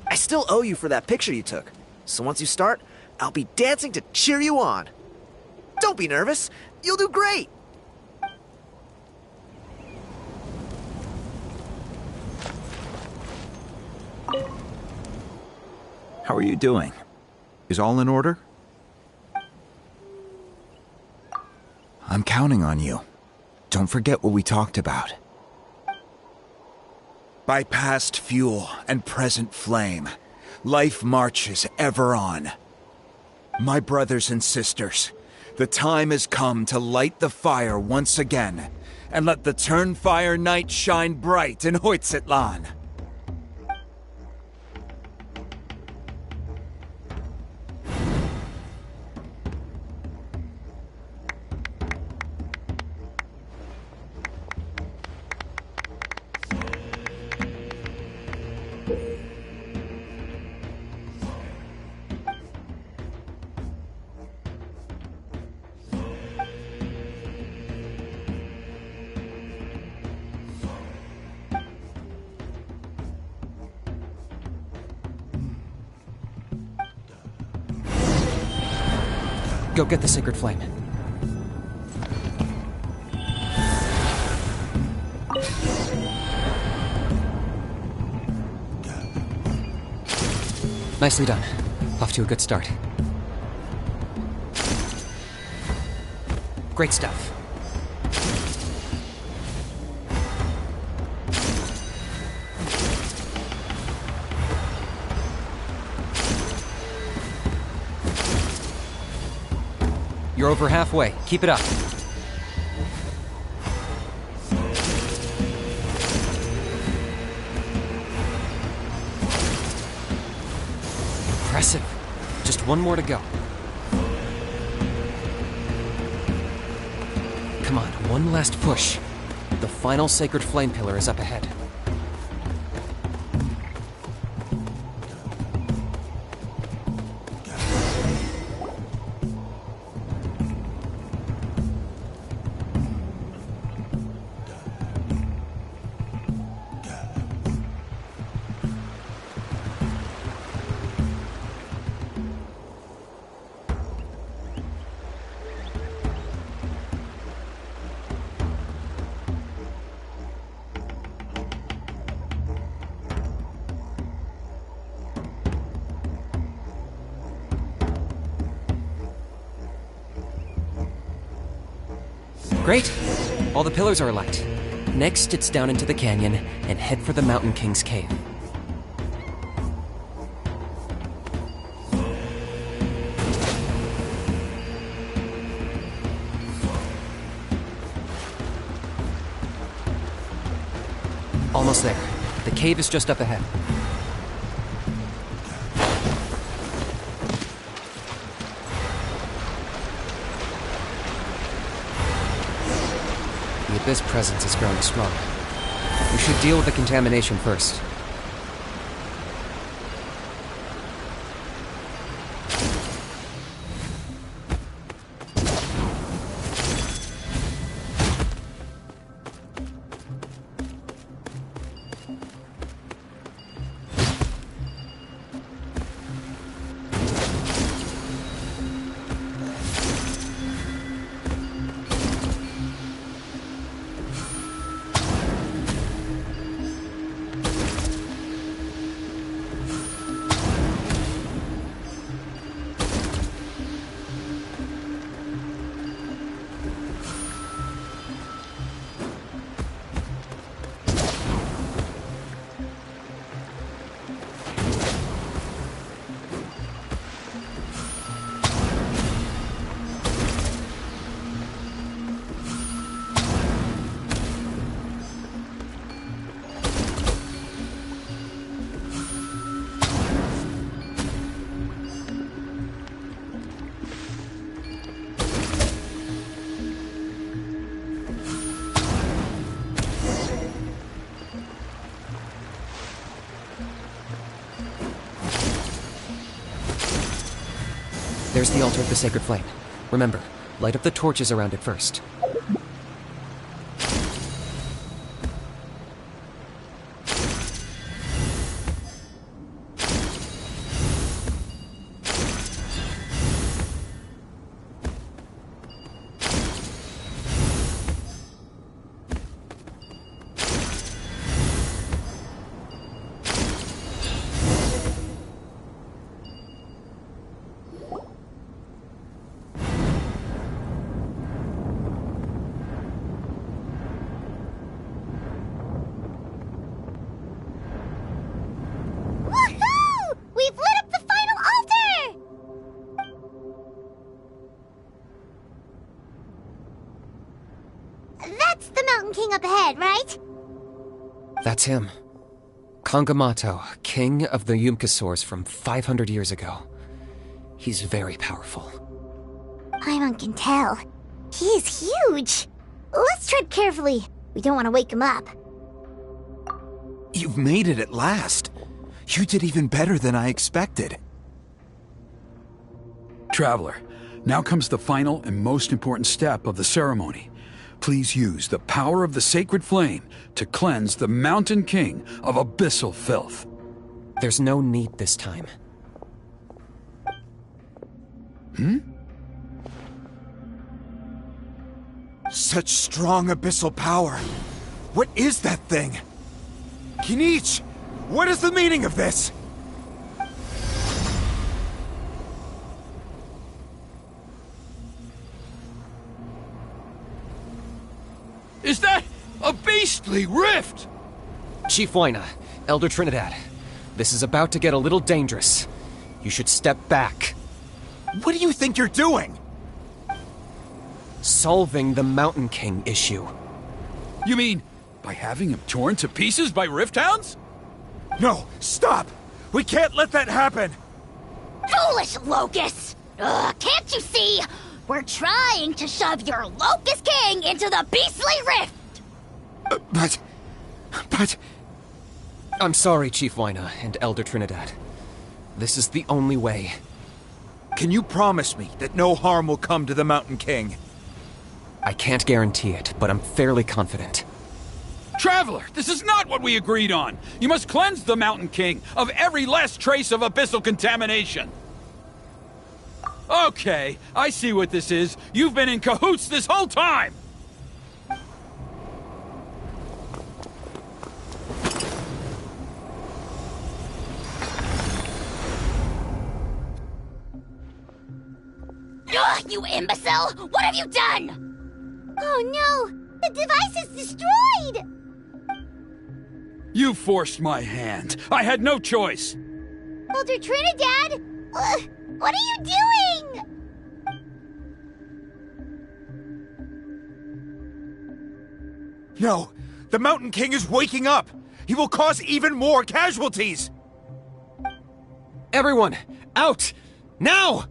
I still owe you for that picture you took. So once you start, I'll be dancing to cheer you on. Don't be nervous. You'll do great. How are you doing? Is all in order? I'm counting on you. Don't forget what we talked about. By past fuel and present flame, life marches ever on. My brothers and sisters, the time has come to light the fire once again, and let the Turnfire night shine bright in Hoytzitlan. Go get the sacred flame. Nicely done. Off to a good start. Great stuff. You're over halfway. Keep it up. Impressive. Just one more to go. Come on, one last push. The final sacred flame pillar is up ahead. Great! All the pillars are alight. Next, it's down into the canyon and head for the Mountain King's cave. Almost there. The cave is just up ahead. The Abyss presence is growing strong. We should deal with the contamination first. There's the altar of the sacred flame. Remember, light up the torches around it first. That's the Mountain King up ahead, right? That's him. Kangamato, king of the Yumkasaurs from 500 years ago. He's very powerful. Paimon can tell. He's huge. Let's tread carefully. We don't want to wake him up. You've made it at last. You did even better than I expected. Traveler, now comes the final and most important step of the ceremony. Please use the power of the sacred flame to cleanse the Mountain King of abyssal filth. There's no need this time. Such strong abyssal power. What is that thing? Kinich, what is the meaning of this? Is that a beastly rift? Chief Wyna, Elder Trinidad, this is about to get a little dangerous. You should step back. What do you think you're doing? Solving the Mountain King issue. You mean by having him torn to pieces by rift hounds? No, stop! We can't let that happen! Foolish Locust! Can't you see? We're trying to shove your Locust King into the beastly rift! But... I'm sorry, Chief Wyna and Elder Trinidad. This is the only way. Can you promise me that no harm will come to the Mountain King? I can't guarantee it, but I'm fairly confident. Traveler, this is not what we agreed on! You must cleanse the Mountain King of every last trace of abyssal contamination! Okay, I see what this is. You've been in cahoots this whole time! Ugh, you imbecile! What have you done? Oh no! The device is destroyed! You forced my hand. I had no choice. Elder Trinidad! What are you doing? No! The Mountain King is waking up! He will cause even more casualties! Everyone, out! Now!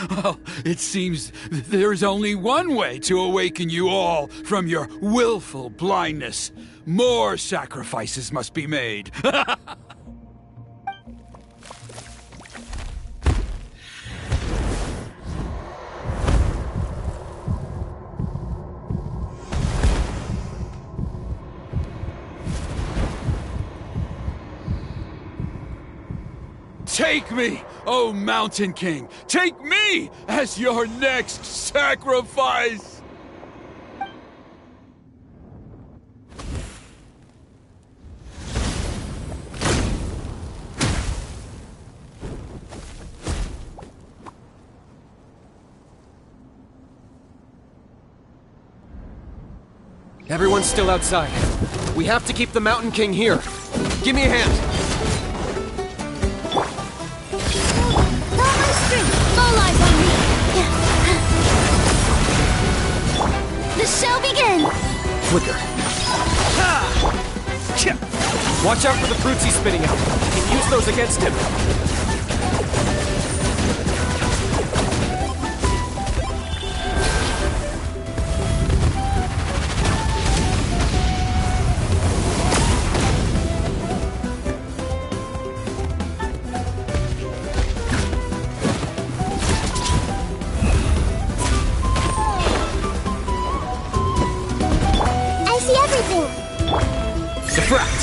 Well, it seems there's only one way to awaken you all from your willful blindness. More sacrifices must be made. Take me, O Mountain King! Take me as your next sacrifice! Everyone's still outside. We have to keep the Mountain King here. Give me a hand. All eyes on me! The show begins! Flicker. Watch out for the fruits he's spitting out. You can use those against him. Diffract!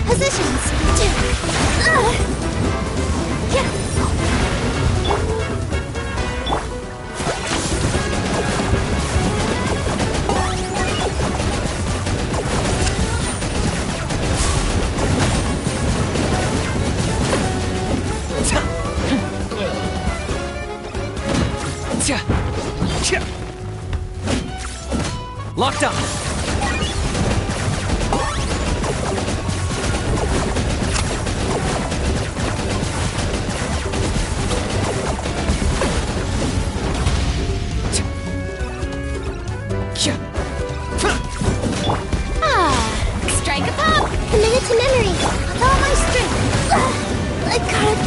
Positions! Locked up! Strike a pop! Committed to memory! With all my strength! I can't...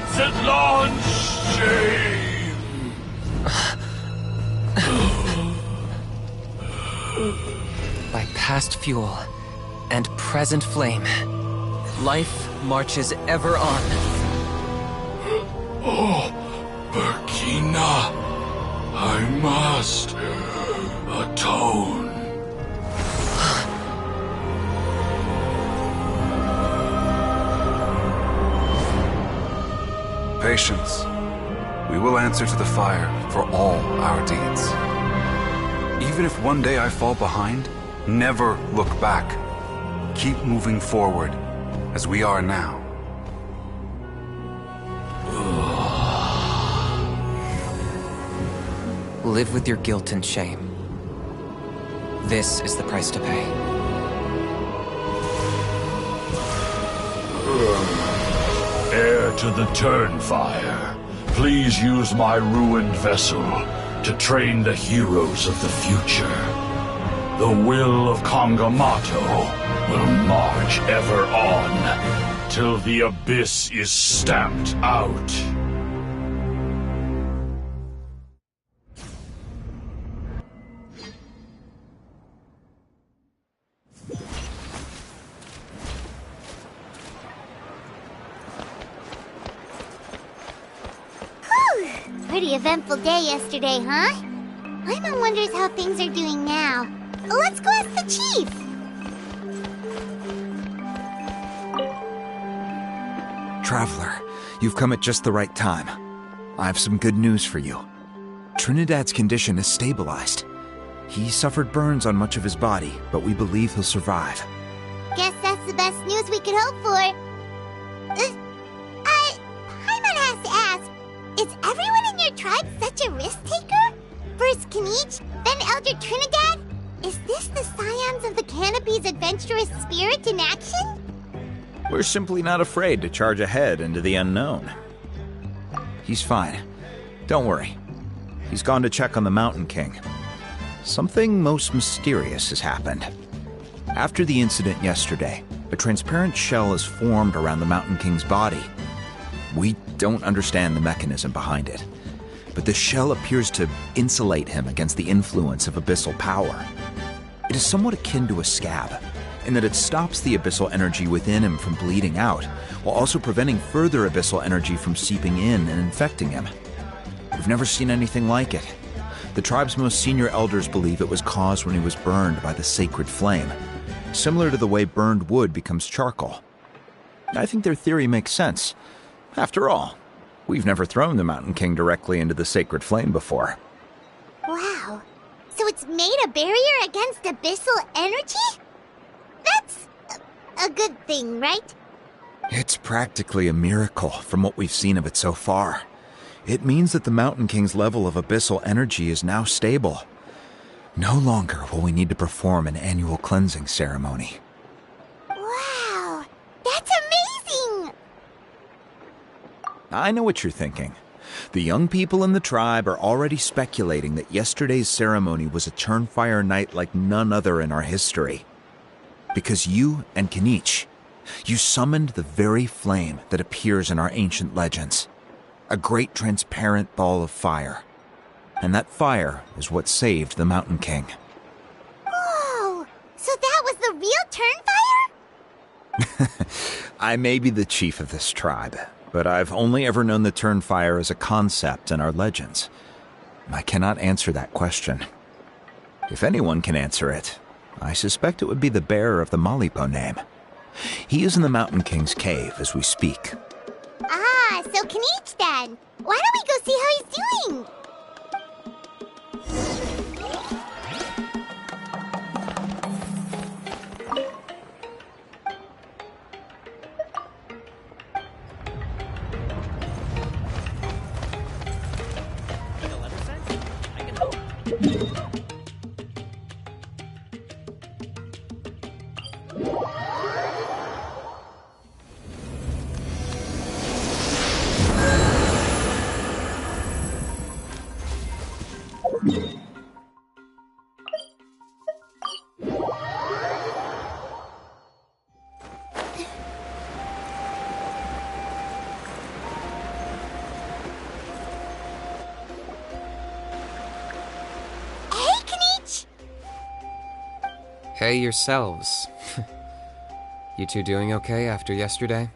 lights at launch! Shame! By past fuel and present flame, life marches ever on. Oh, Burkina, I must atone. Patience. We will answer to the fire for all our deeds. Even if one day I fall behind, never look back. Keep moving forward, as we are now. Live with your guilt and shame. This is the price to pay. Heir to the Turnfire, please use my ruined vessel to train the heroes of the future. The will of Kongamato will march ever on, till the abyss is stamped out. Pretty eventful day yesterday, huh? Paimon wonders how things are doing now. Let's go ask the chief! Traveler, you've come at just the right time. I have some good news for you. Trinidad's condition is stabilized. He suffered burns on much of his body, but we believe he'll survive. Guess that's the best news we could hope for. Paimon has to ask, is everyone in your tribe such a risk-taker? First Kinich, then Elder Trinidad? Is this the scions of the Canopy's adventurous spirit in action? We're simply not afraid to charge ahead into the unknown. He's fine. Don't worry. He's gone to check on the Mountain King. Something most mysterious has happened. After the incident yesterday, a transparent shell is formed around the Mountain King's body. We don't understand the mechanism behind it, but the shell appears to insulate him against the influence of abyssal power. It is somewhat akin to a scab, in that it stops the abyssal energy within him from bleeding out, while also preventing further abyssal energy from seeping in and infecting him. We've never seen anything like it. The tribe's most senior elders believe it was caused when he was burned by the sacred flame, similar to the way burned wood becomes charcoal. I think their theory makes sense. After all, we've never thrown the Mountain King directly into the sacred flame before. Wow. So it's made a barrier against abyssal energy? That's a good thing, right? It's practically a miracle from what we've seen of it so far. It means that the Mountain King's level of abyssal energy is now stable. No longer will we need to perform an annual cleansing ceremony. Wow, that's amazing! I know what you're thinking. The young people in the tribe are already speculating that yesterday's ceremony was a Turnfire night like none other in our history. Because you and Kinich, you summoned the very flame that appears in our ancient legends. A great transparent ball of fire. And that fire is what saved the Mountain King. Whoa! So that was the real Turnfire? I may be the chief of this tribe, but I've only ever known the Turnfire as a concept in our legends. I cannot answer that question. If anyone can answer it, I suspect it would be the bearer of the Malipo name. He is in the Mountain King's cave as we speak. Ah, so Kinich then. Why don't we go see how he's doing? Hey yourselves. You two doing okay after yesterday?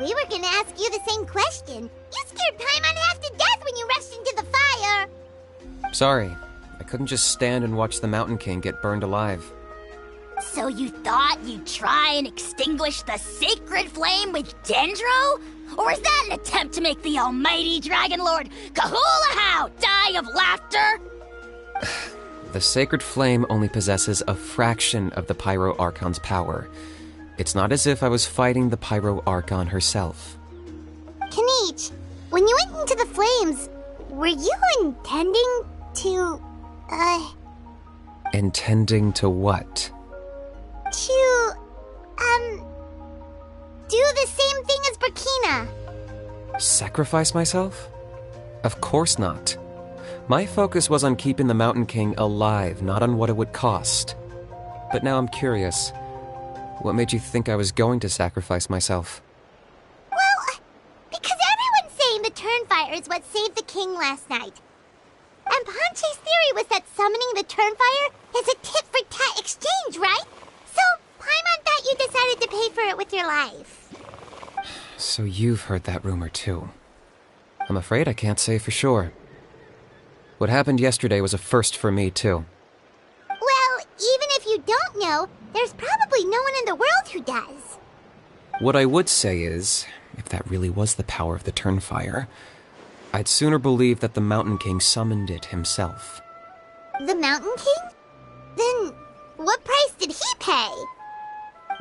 We were gonna ask you the same question. You scared Paimon half to death when you rushed into the fire. Sorry, I couldn't just stand and watch the Mountain King get burned alive. So you thought you'd try and extinguish the sacred flame with Dendro? Or is that an attempt to make the almighty Dragon Lord Kahulahau die of laughter? The sacred flame only possesses a fraction of the Pyro Archon's power. It's not as if I was fighting the Pyro Archon herself. Kinich, when you went into the flames, were you intending to, Intending to what? to, do the same thing as Burkina? Sacrifice myself? Of course not. My focus was on keeping the Mountain King alive, not on what it would cost. But now I'm curious. What made you think I was going to sacrifice myself? Well, because everyone's saying the Turnfire is what saved the king last night. And Ponche's theory was that summoning the Turnfire is a tit-for-tat exchange, right? So, Paimon thought you decided to pay for it with your life. So you've heard that rumor too. I'm afraid I can't say for sure. What happened yesterday was a first for me too. Well, even if you don't know, there's probably no one in the world who does. What I would say is, if that really was the power of the Turnfire, I'd sooner believe that the Mountain King summoned it himself. The Mountain King? Then, what price did he pay?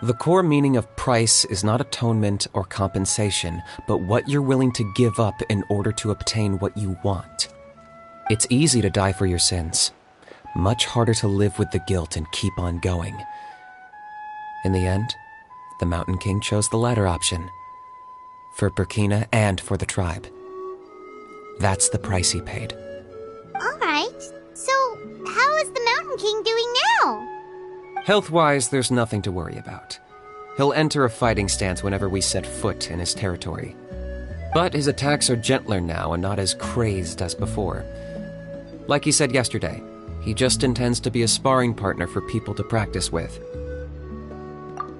The core meaning of price is not atonement or compensation, but what you're willing to give up in order to obtain what you want. It's easy to die for your sins. Much harder to live with the guilt and keep on going. In the end, the Mountain King chose the latter option. For Burkina and for the tribe. That's the price he paid. Alright, so how is the Mountain King doing now? Health-wise, there's nothing to worry about. He'll enter a fighting stance whenever we set foot in his territory. But his attacks are gentler now and not as crazed as before. Like he said yesterday, he just intends to be a sparring partner for people to practice with.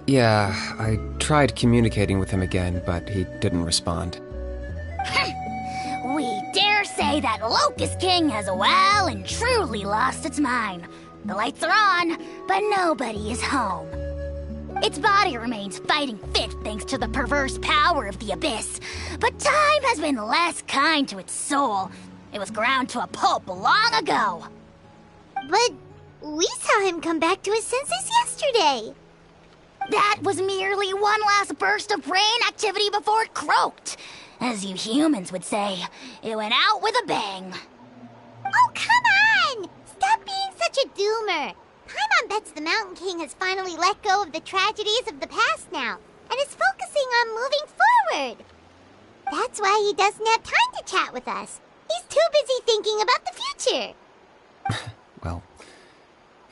Yeah, I tried communicating with him again, but he didn't respond. We dare say that Locust King has well and truly lost its mind. The lights are on, but nobody is home. Its body remains fighting fit thanks to the perverse power of the Abyss, but time has been less kind to its soul. It was ground to a pulp long ago. But we saw him come back to his senses yesterday. That was merely one last burst of brain activity before it croaked. As you humans would say, it went out with a bang. Oh, come on! Stop being such a doomer. Paimon bets the Mountain King has finally let go of the tragedies of the past now, and is focusing on moving forward. That's why he doesn't have time to chat with us. He's too busy thinking about the future. Well,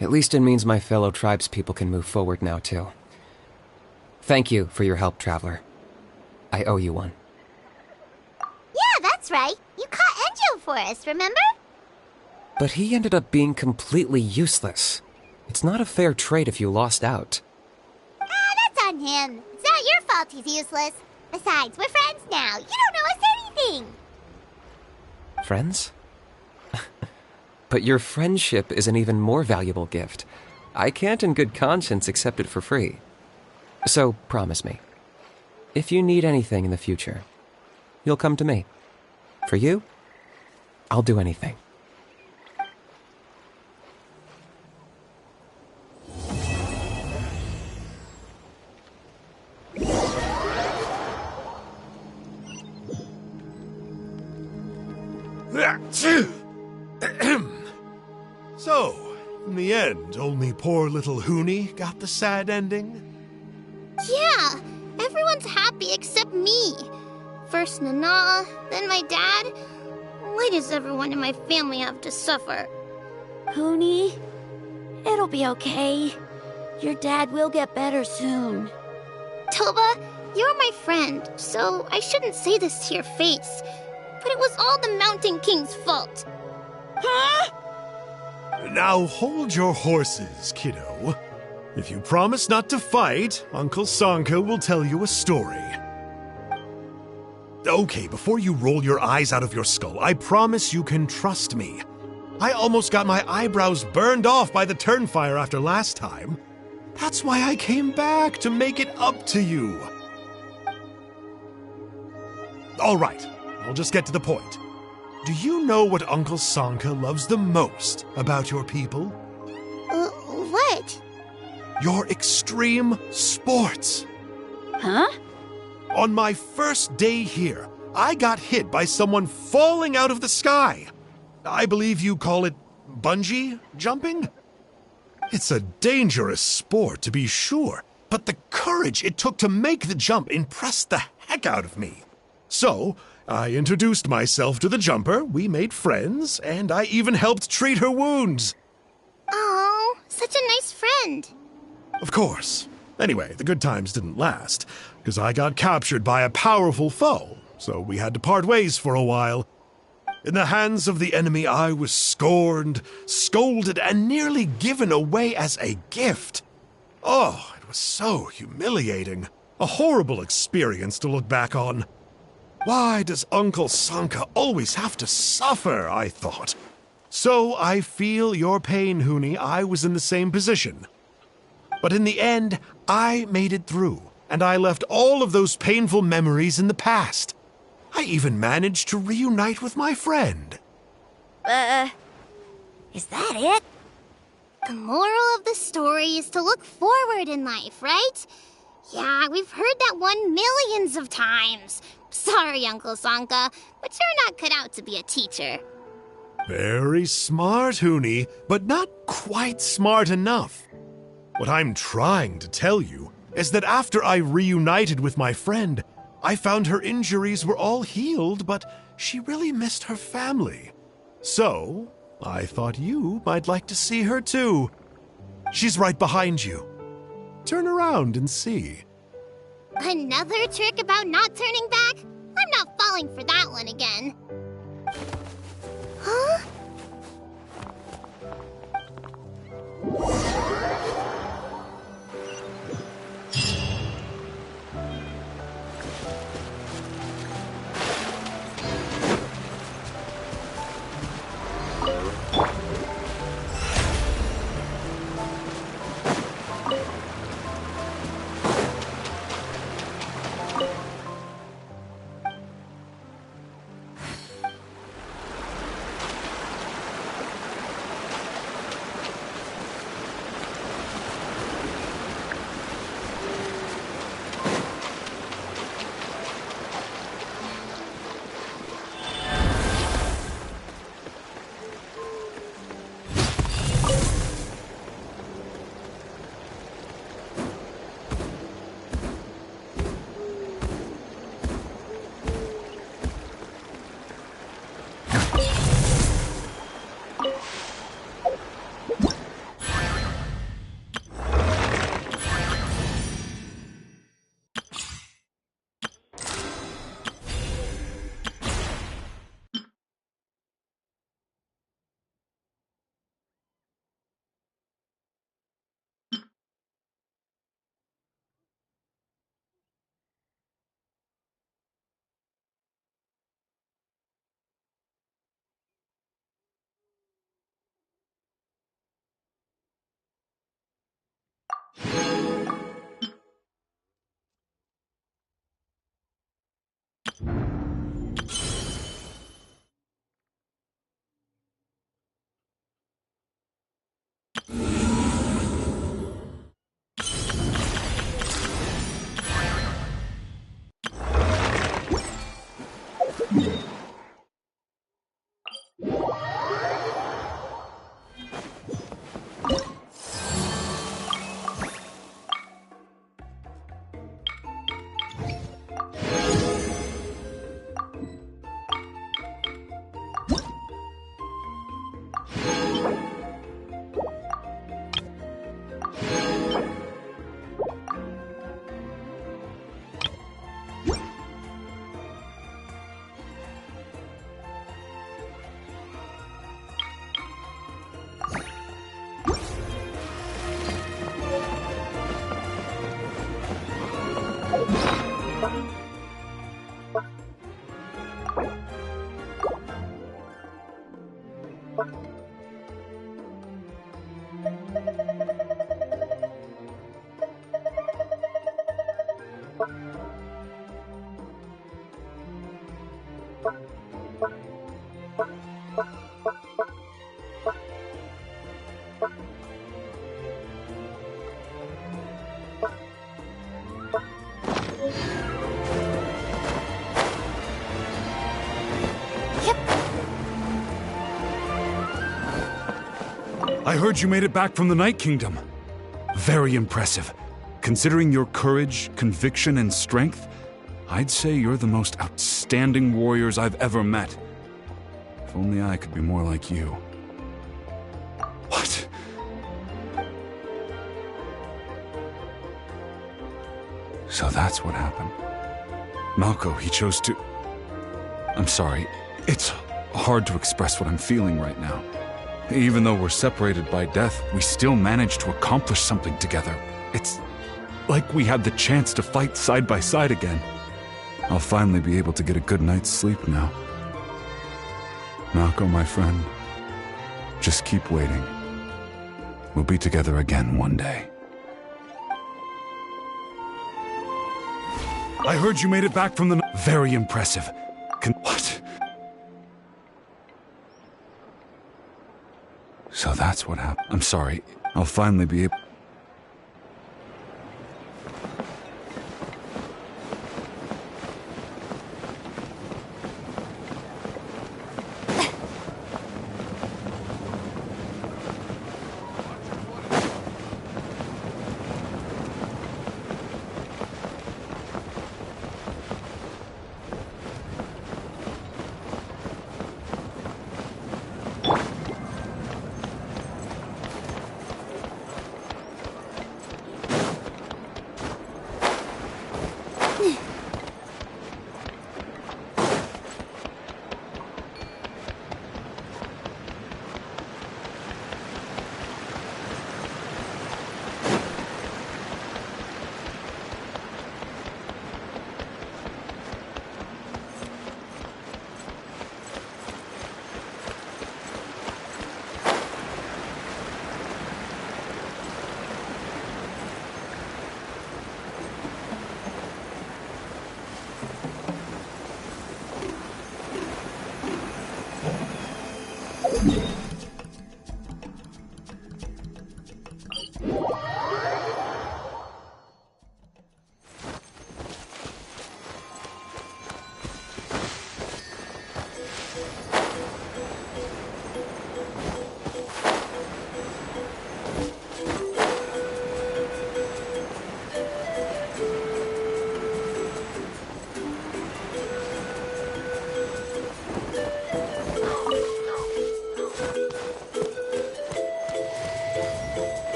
at least it means my fellow tribespeople can move forward now, too. Thank you for your help, Traveler. I owe you one. Yeah, that's right. You caught Enjo for us, remember? But he ended up being completely useless. It's not a fair trade if you lost out. That's on him. It's not your fault he's useless. Besides, we're friends now. You don't owe us anything. Friends? But your friendship is an even more valuable gift. I can't in good conscience accept it for free. So promise me, if you need anything in the future, you'll come to me. For you, I'll do anything. So, in the end, only poor little Huni got the sad ending? Yeah, everyone's happy except me. First Nana, then my dad. Why does everyone in my family have to suffer? Huni, it'll be okay. Your dad will get better soon. Toba, you're my friend, so I shouldn't say this to your face. But it was all the Mountain King's fault. Now hold your horses, kiddo. If you promise not to fight, Uncle Sanka will tell you a story. Okay, before you roll your eyes out of your skull, I promise you can trust me. I almost got my eyebrows burned off by the Turnfire after last time. That's why I came back, to make it up to you. All right, I'll just get to the point. Do you know what Uncle Sanka loves the most about your people? What? Your extreme sports. Huh? On my first day here, I got hit by someone falling out of the sky. I believe you call it bungee jumping? It's a dangerous sport, to be sure, but the courage it took to make the jump impressed the heck out of me. So, I introduced myself to the jumper, we made friends, and I even helped treat her wounds. Oh, such a nice friend. Of course. Anyway, the good times didn't last, because I got captured by a powerful foe, so we had to part ways for a while. In the hands of the enemy, I was scorned, scolded, and nearly given away as a gift. Oh, it was so humiliating. A horrible experience to look back on. Why does Uncle Sanka always have to suffer, I thought. So I feel your pain, Huni. I was in the same position. But in the end, I made it through, and I left all of those painful memories in the past. I even managed to reunite with my friend. Is that it? The moral of the story is to look forward in life, right? Yeah, we've heard that one millions of times. Sorry, Uncle Sanka, but you're not cut out to be a teacher. Very smart, Huni, but not quite smart enough. What I'm trying to tell you is that after I reunited with my friend, I found her injuries were all healed, but she really missed her family. So, I thought you might like to see her too. She's right behind you. Turn around and see. Another trick about not turning back? I'm not falling for that one again. Huh? I heard you made it back from the Night Kingdom. Very impressive. Considering your courage, conviction, and strength, I'd say you're the most outstanding warriors I've ever met. If only I could be more like you. What? So that's what happened. Malko, he chose to... I'm sorry. It's hard to express what I'm feeling right now. Even though we're separated by death, we still managed to accomplish something together. It's like we had the chance to fight side by side again. I'll finally be able to get a good night's sleep now. Malko, my friend, just keep waiting. We'll be together again one day. I heard you made it back from the... Very impressive. What? So that's what happened. I'm sorry. I'll finally be able...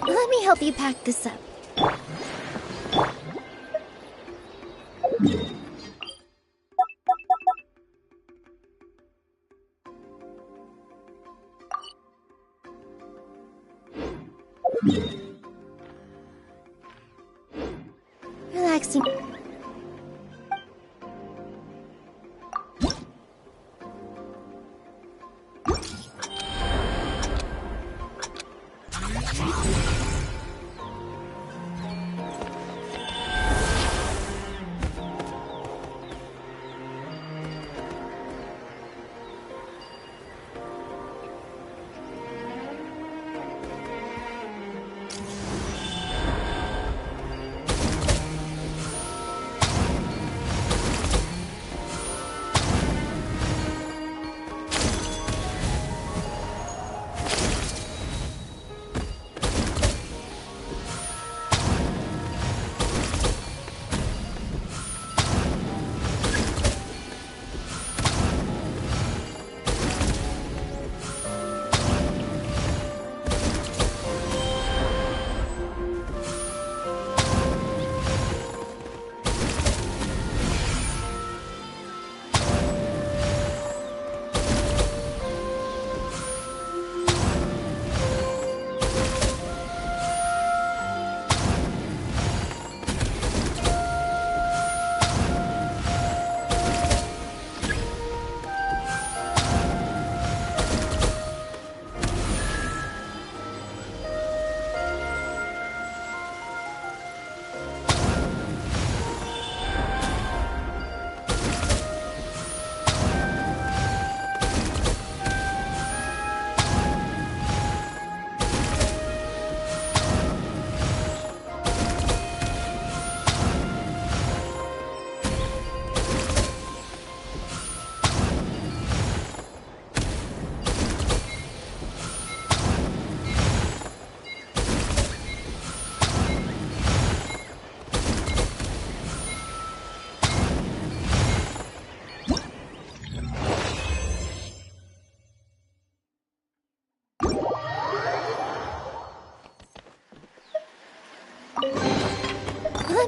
Let me help you pack this up. Relaxing.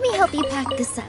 Let me help you pack this up.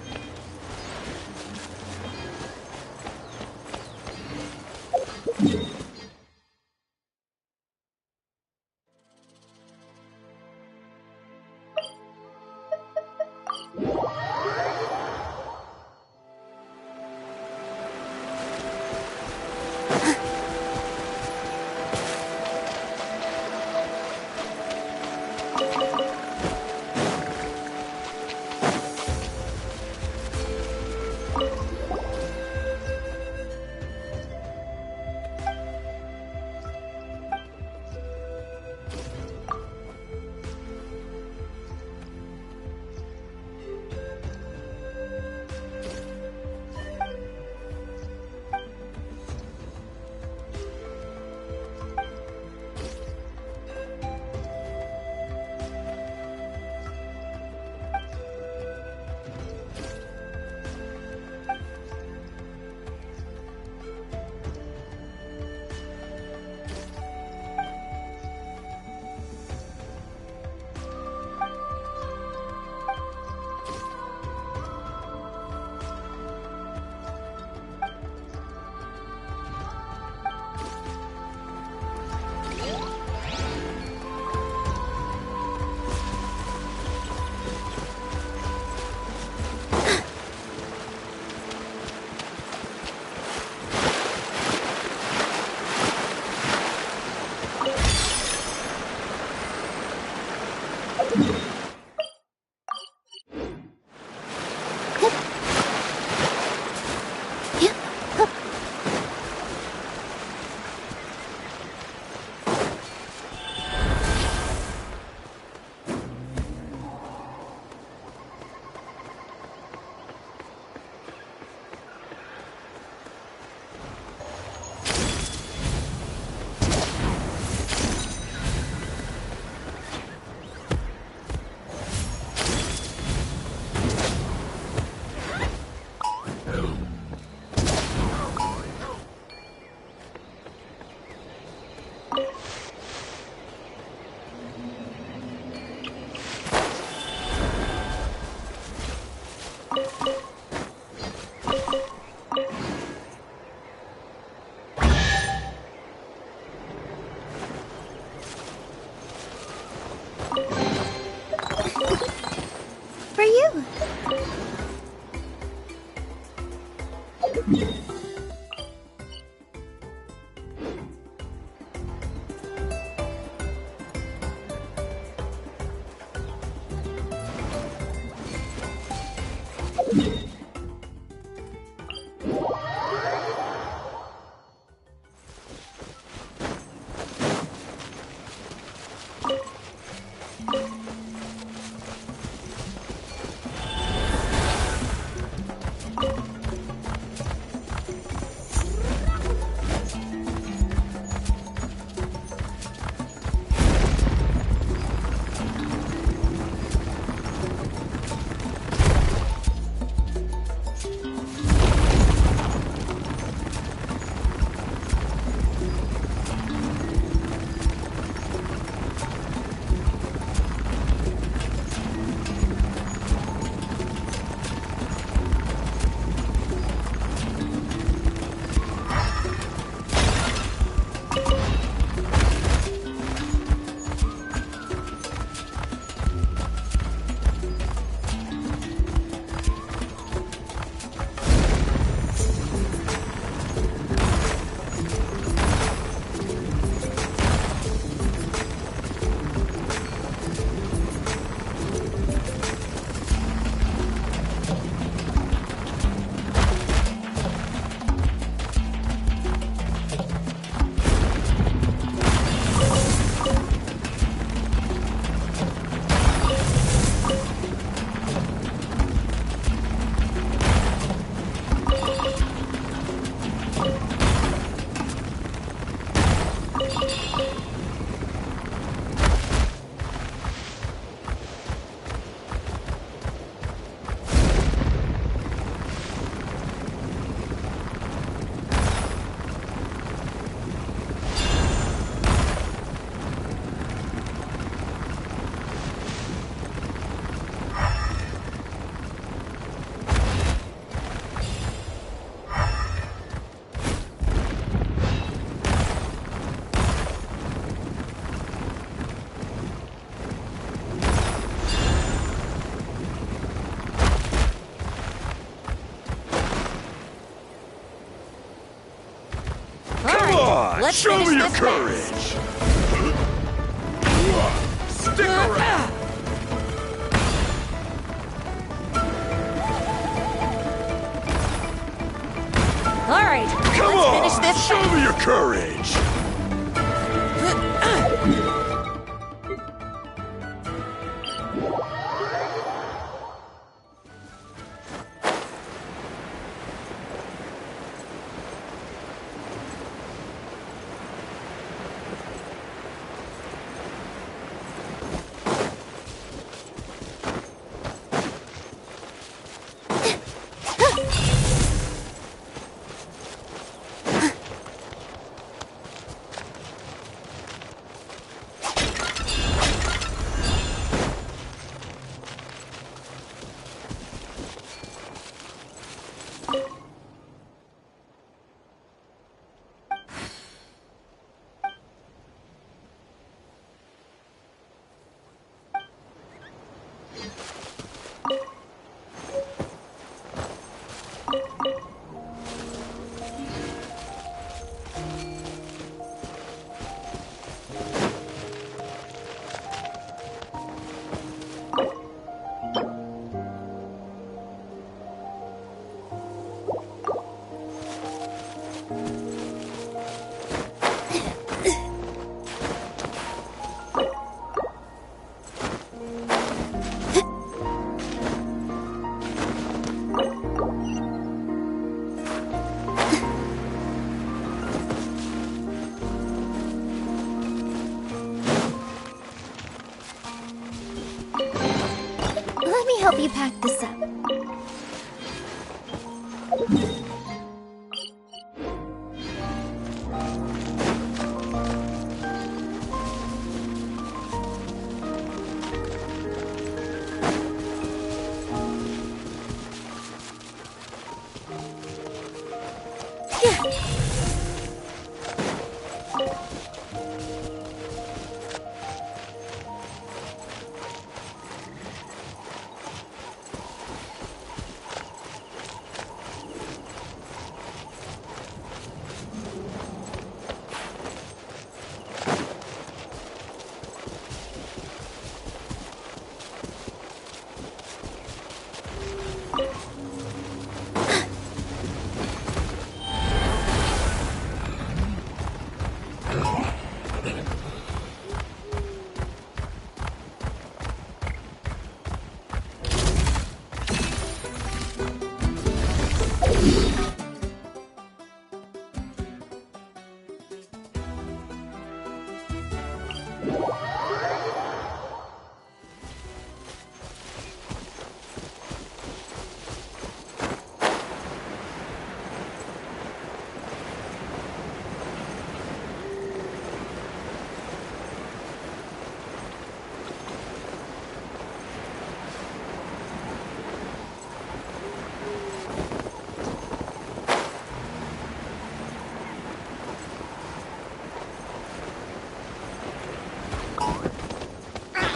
For you. on! Let's Show finish me your this courage! Stick around! All right, Come let's on! finish this Show fast. me your courage! Let me help you pack this up.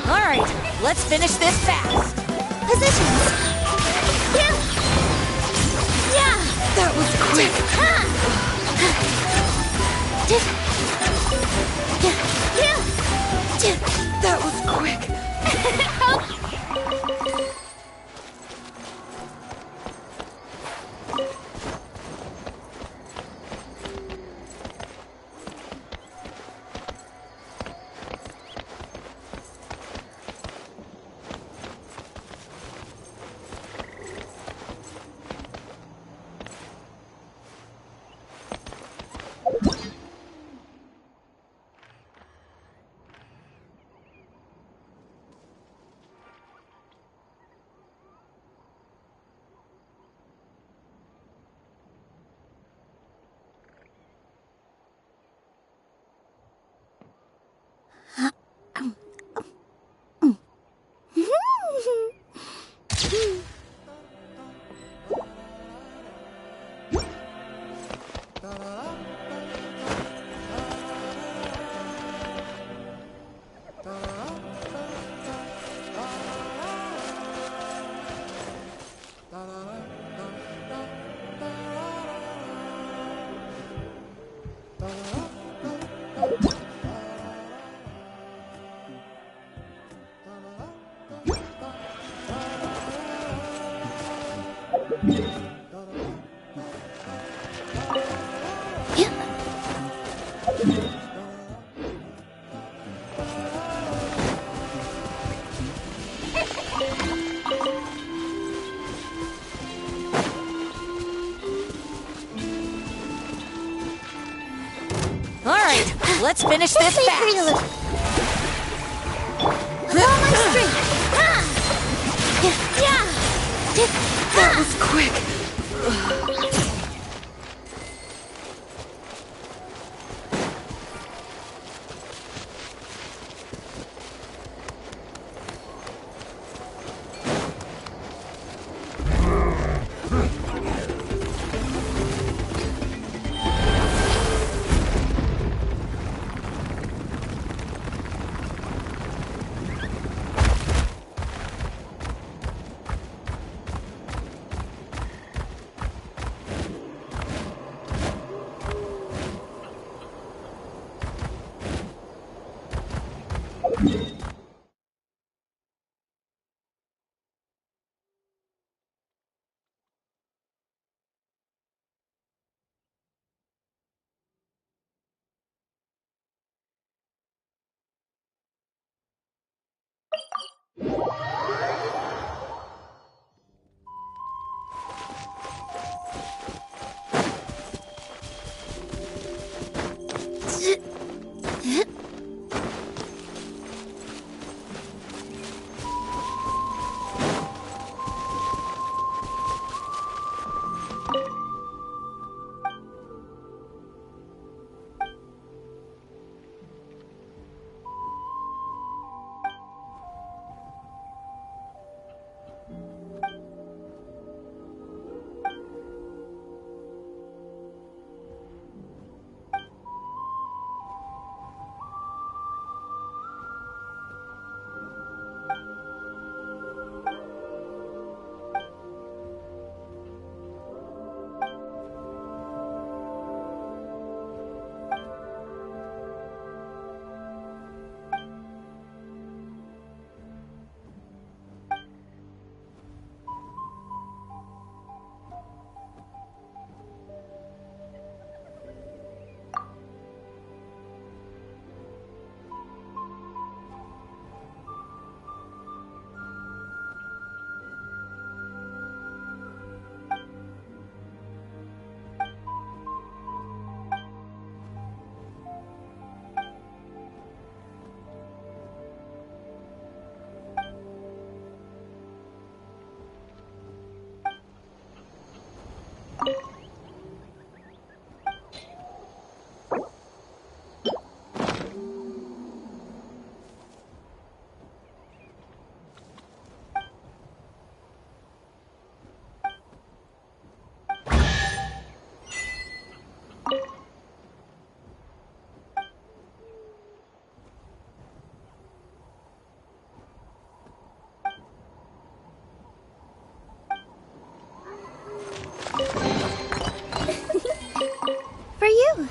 All right, let's finish this fast. Positions. Yeah. Yeah. That was quick. That was quick. right, let's finish this fast. With all my strength. Yeah. That was quick. For you.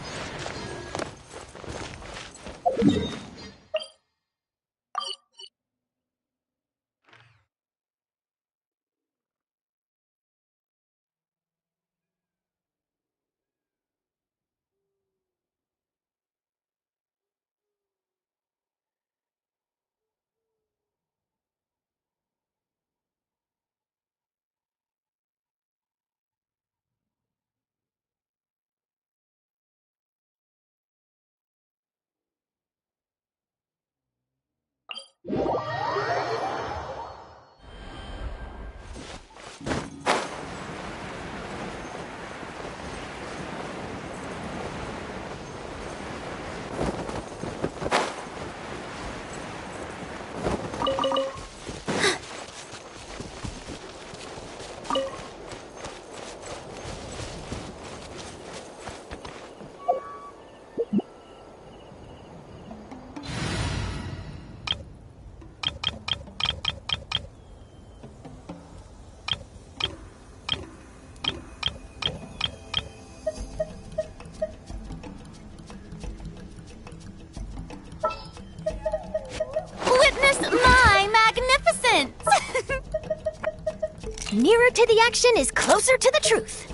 Nearer to the action is closer to the truth.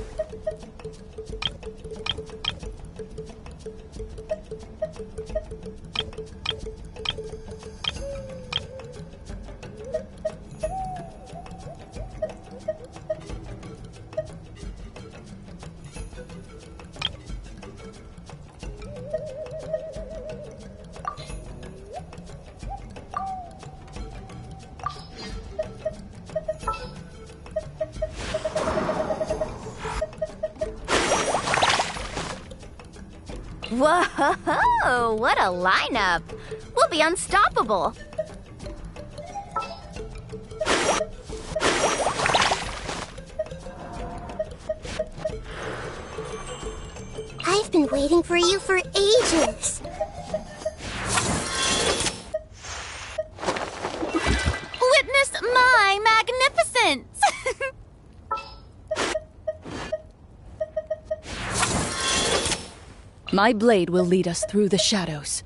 Whoa, what a lineup! We'll be unstoppable. I've been waiting for you for ages. Witness my magnificence! My blade will lead us through the shadows.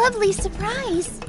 lovely surprise.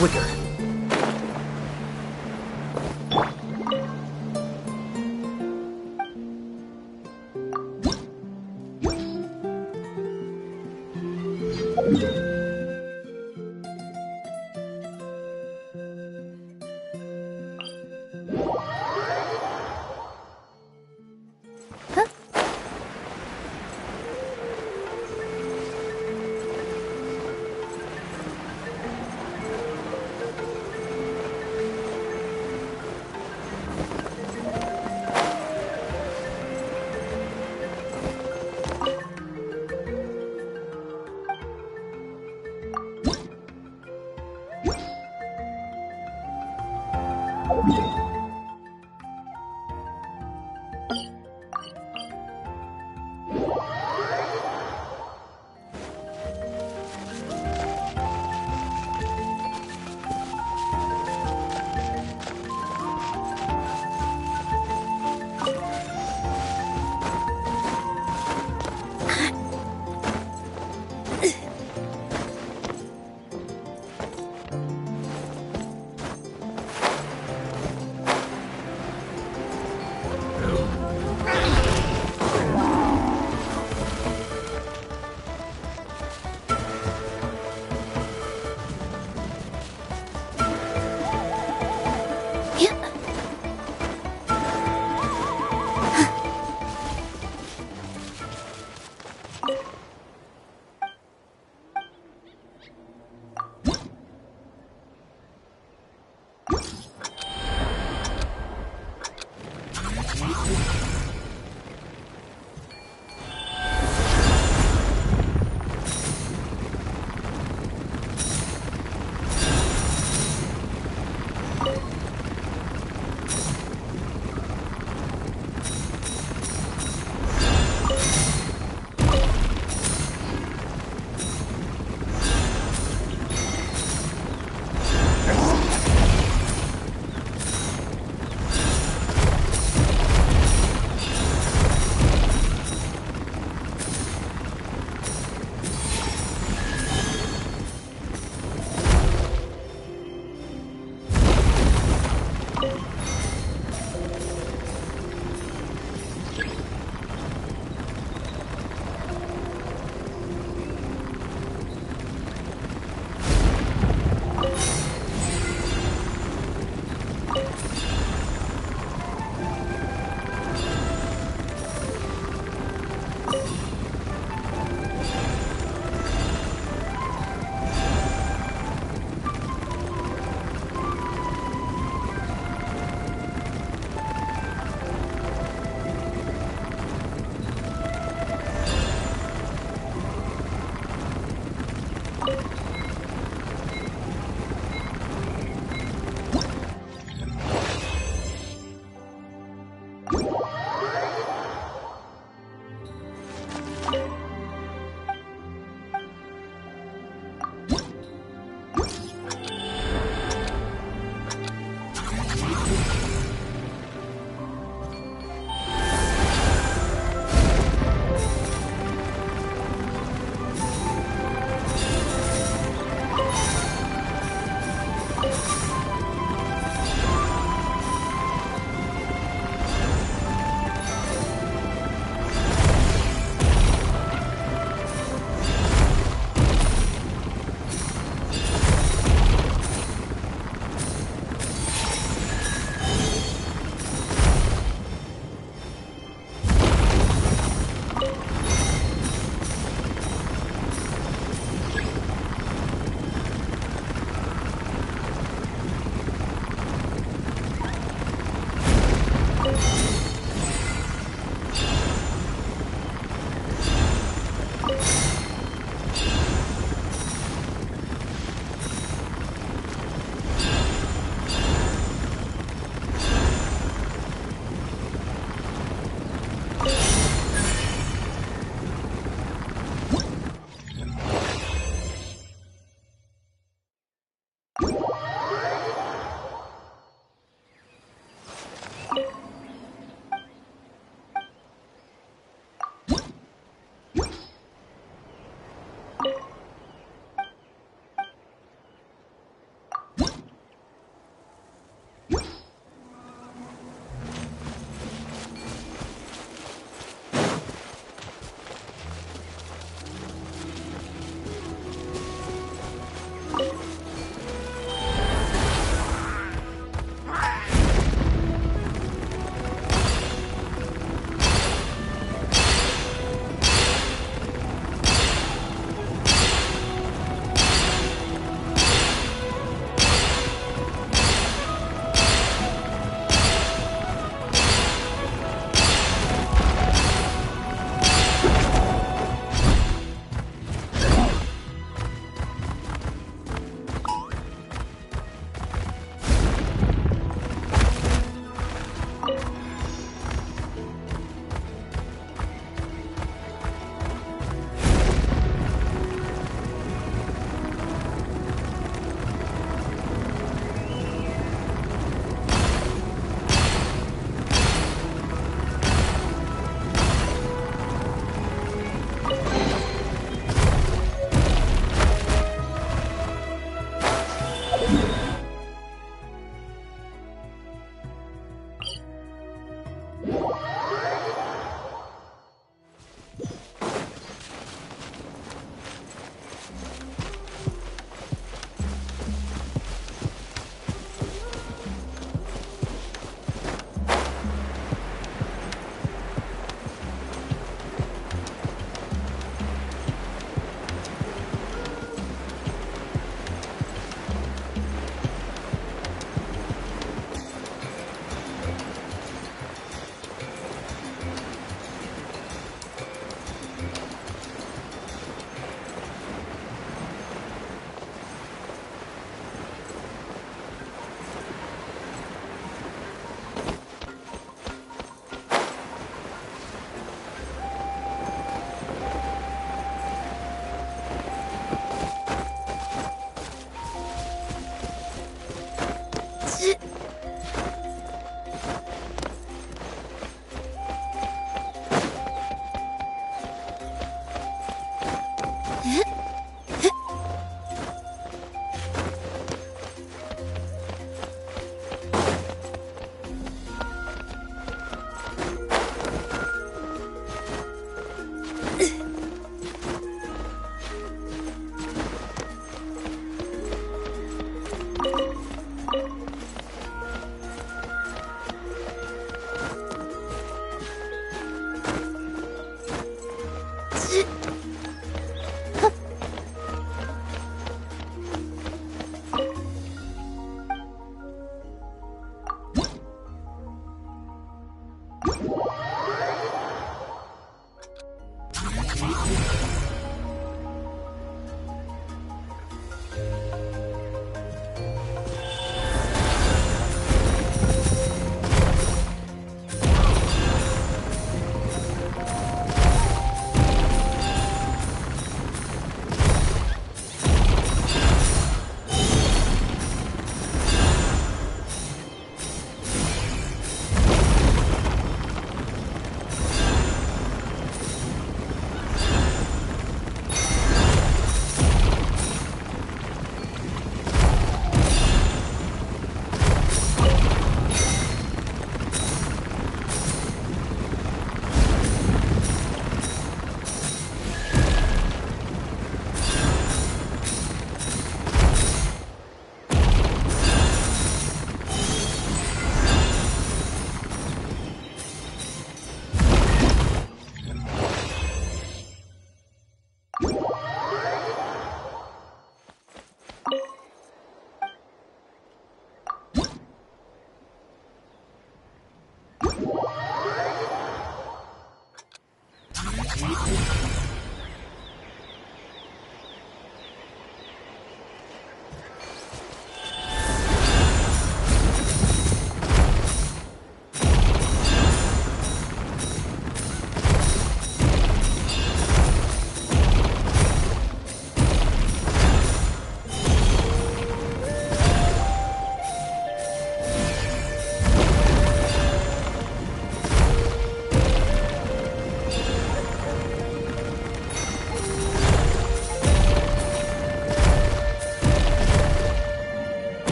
Quicker.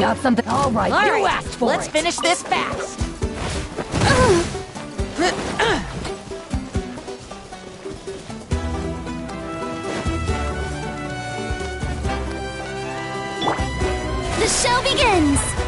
got something. All right, All you right, asked for let's it. finish this fast. The show begins!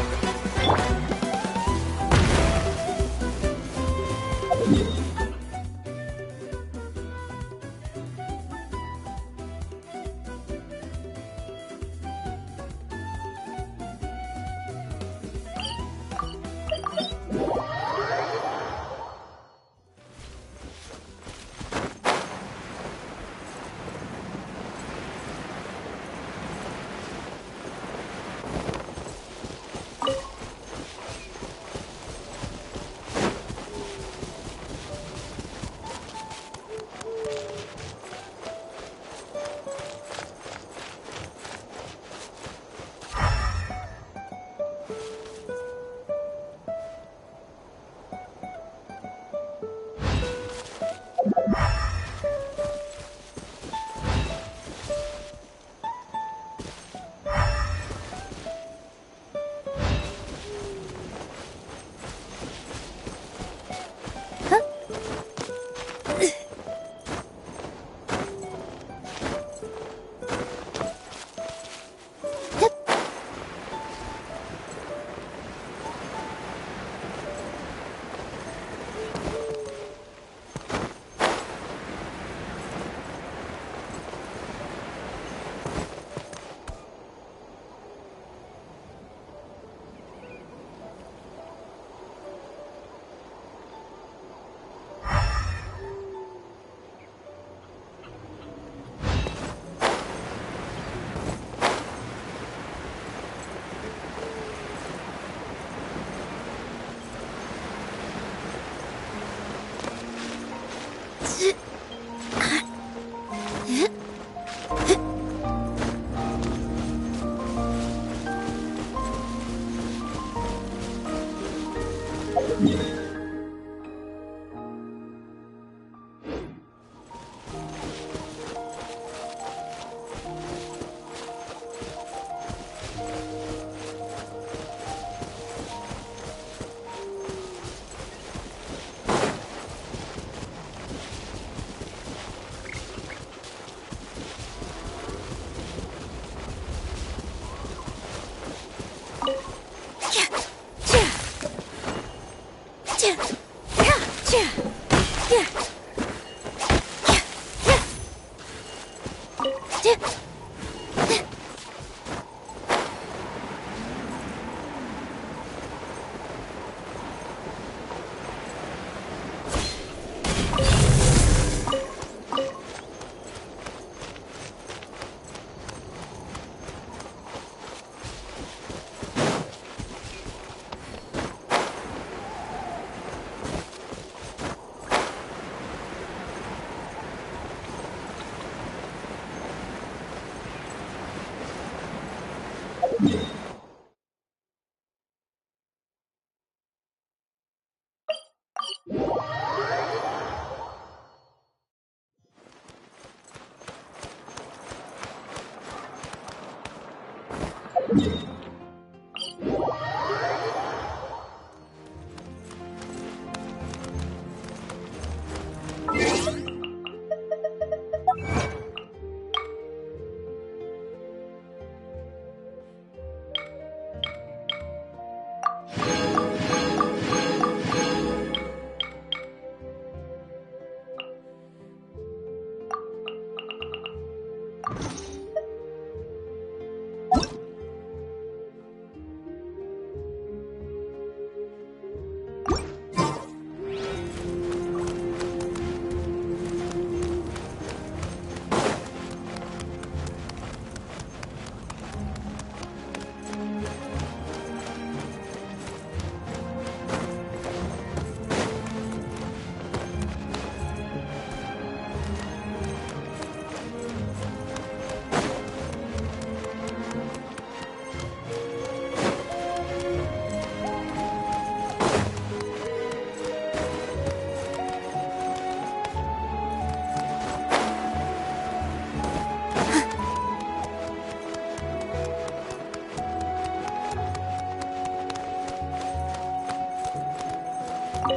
I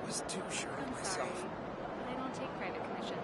was too sure of myself. I don't take private commission.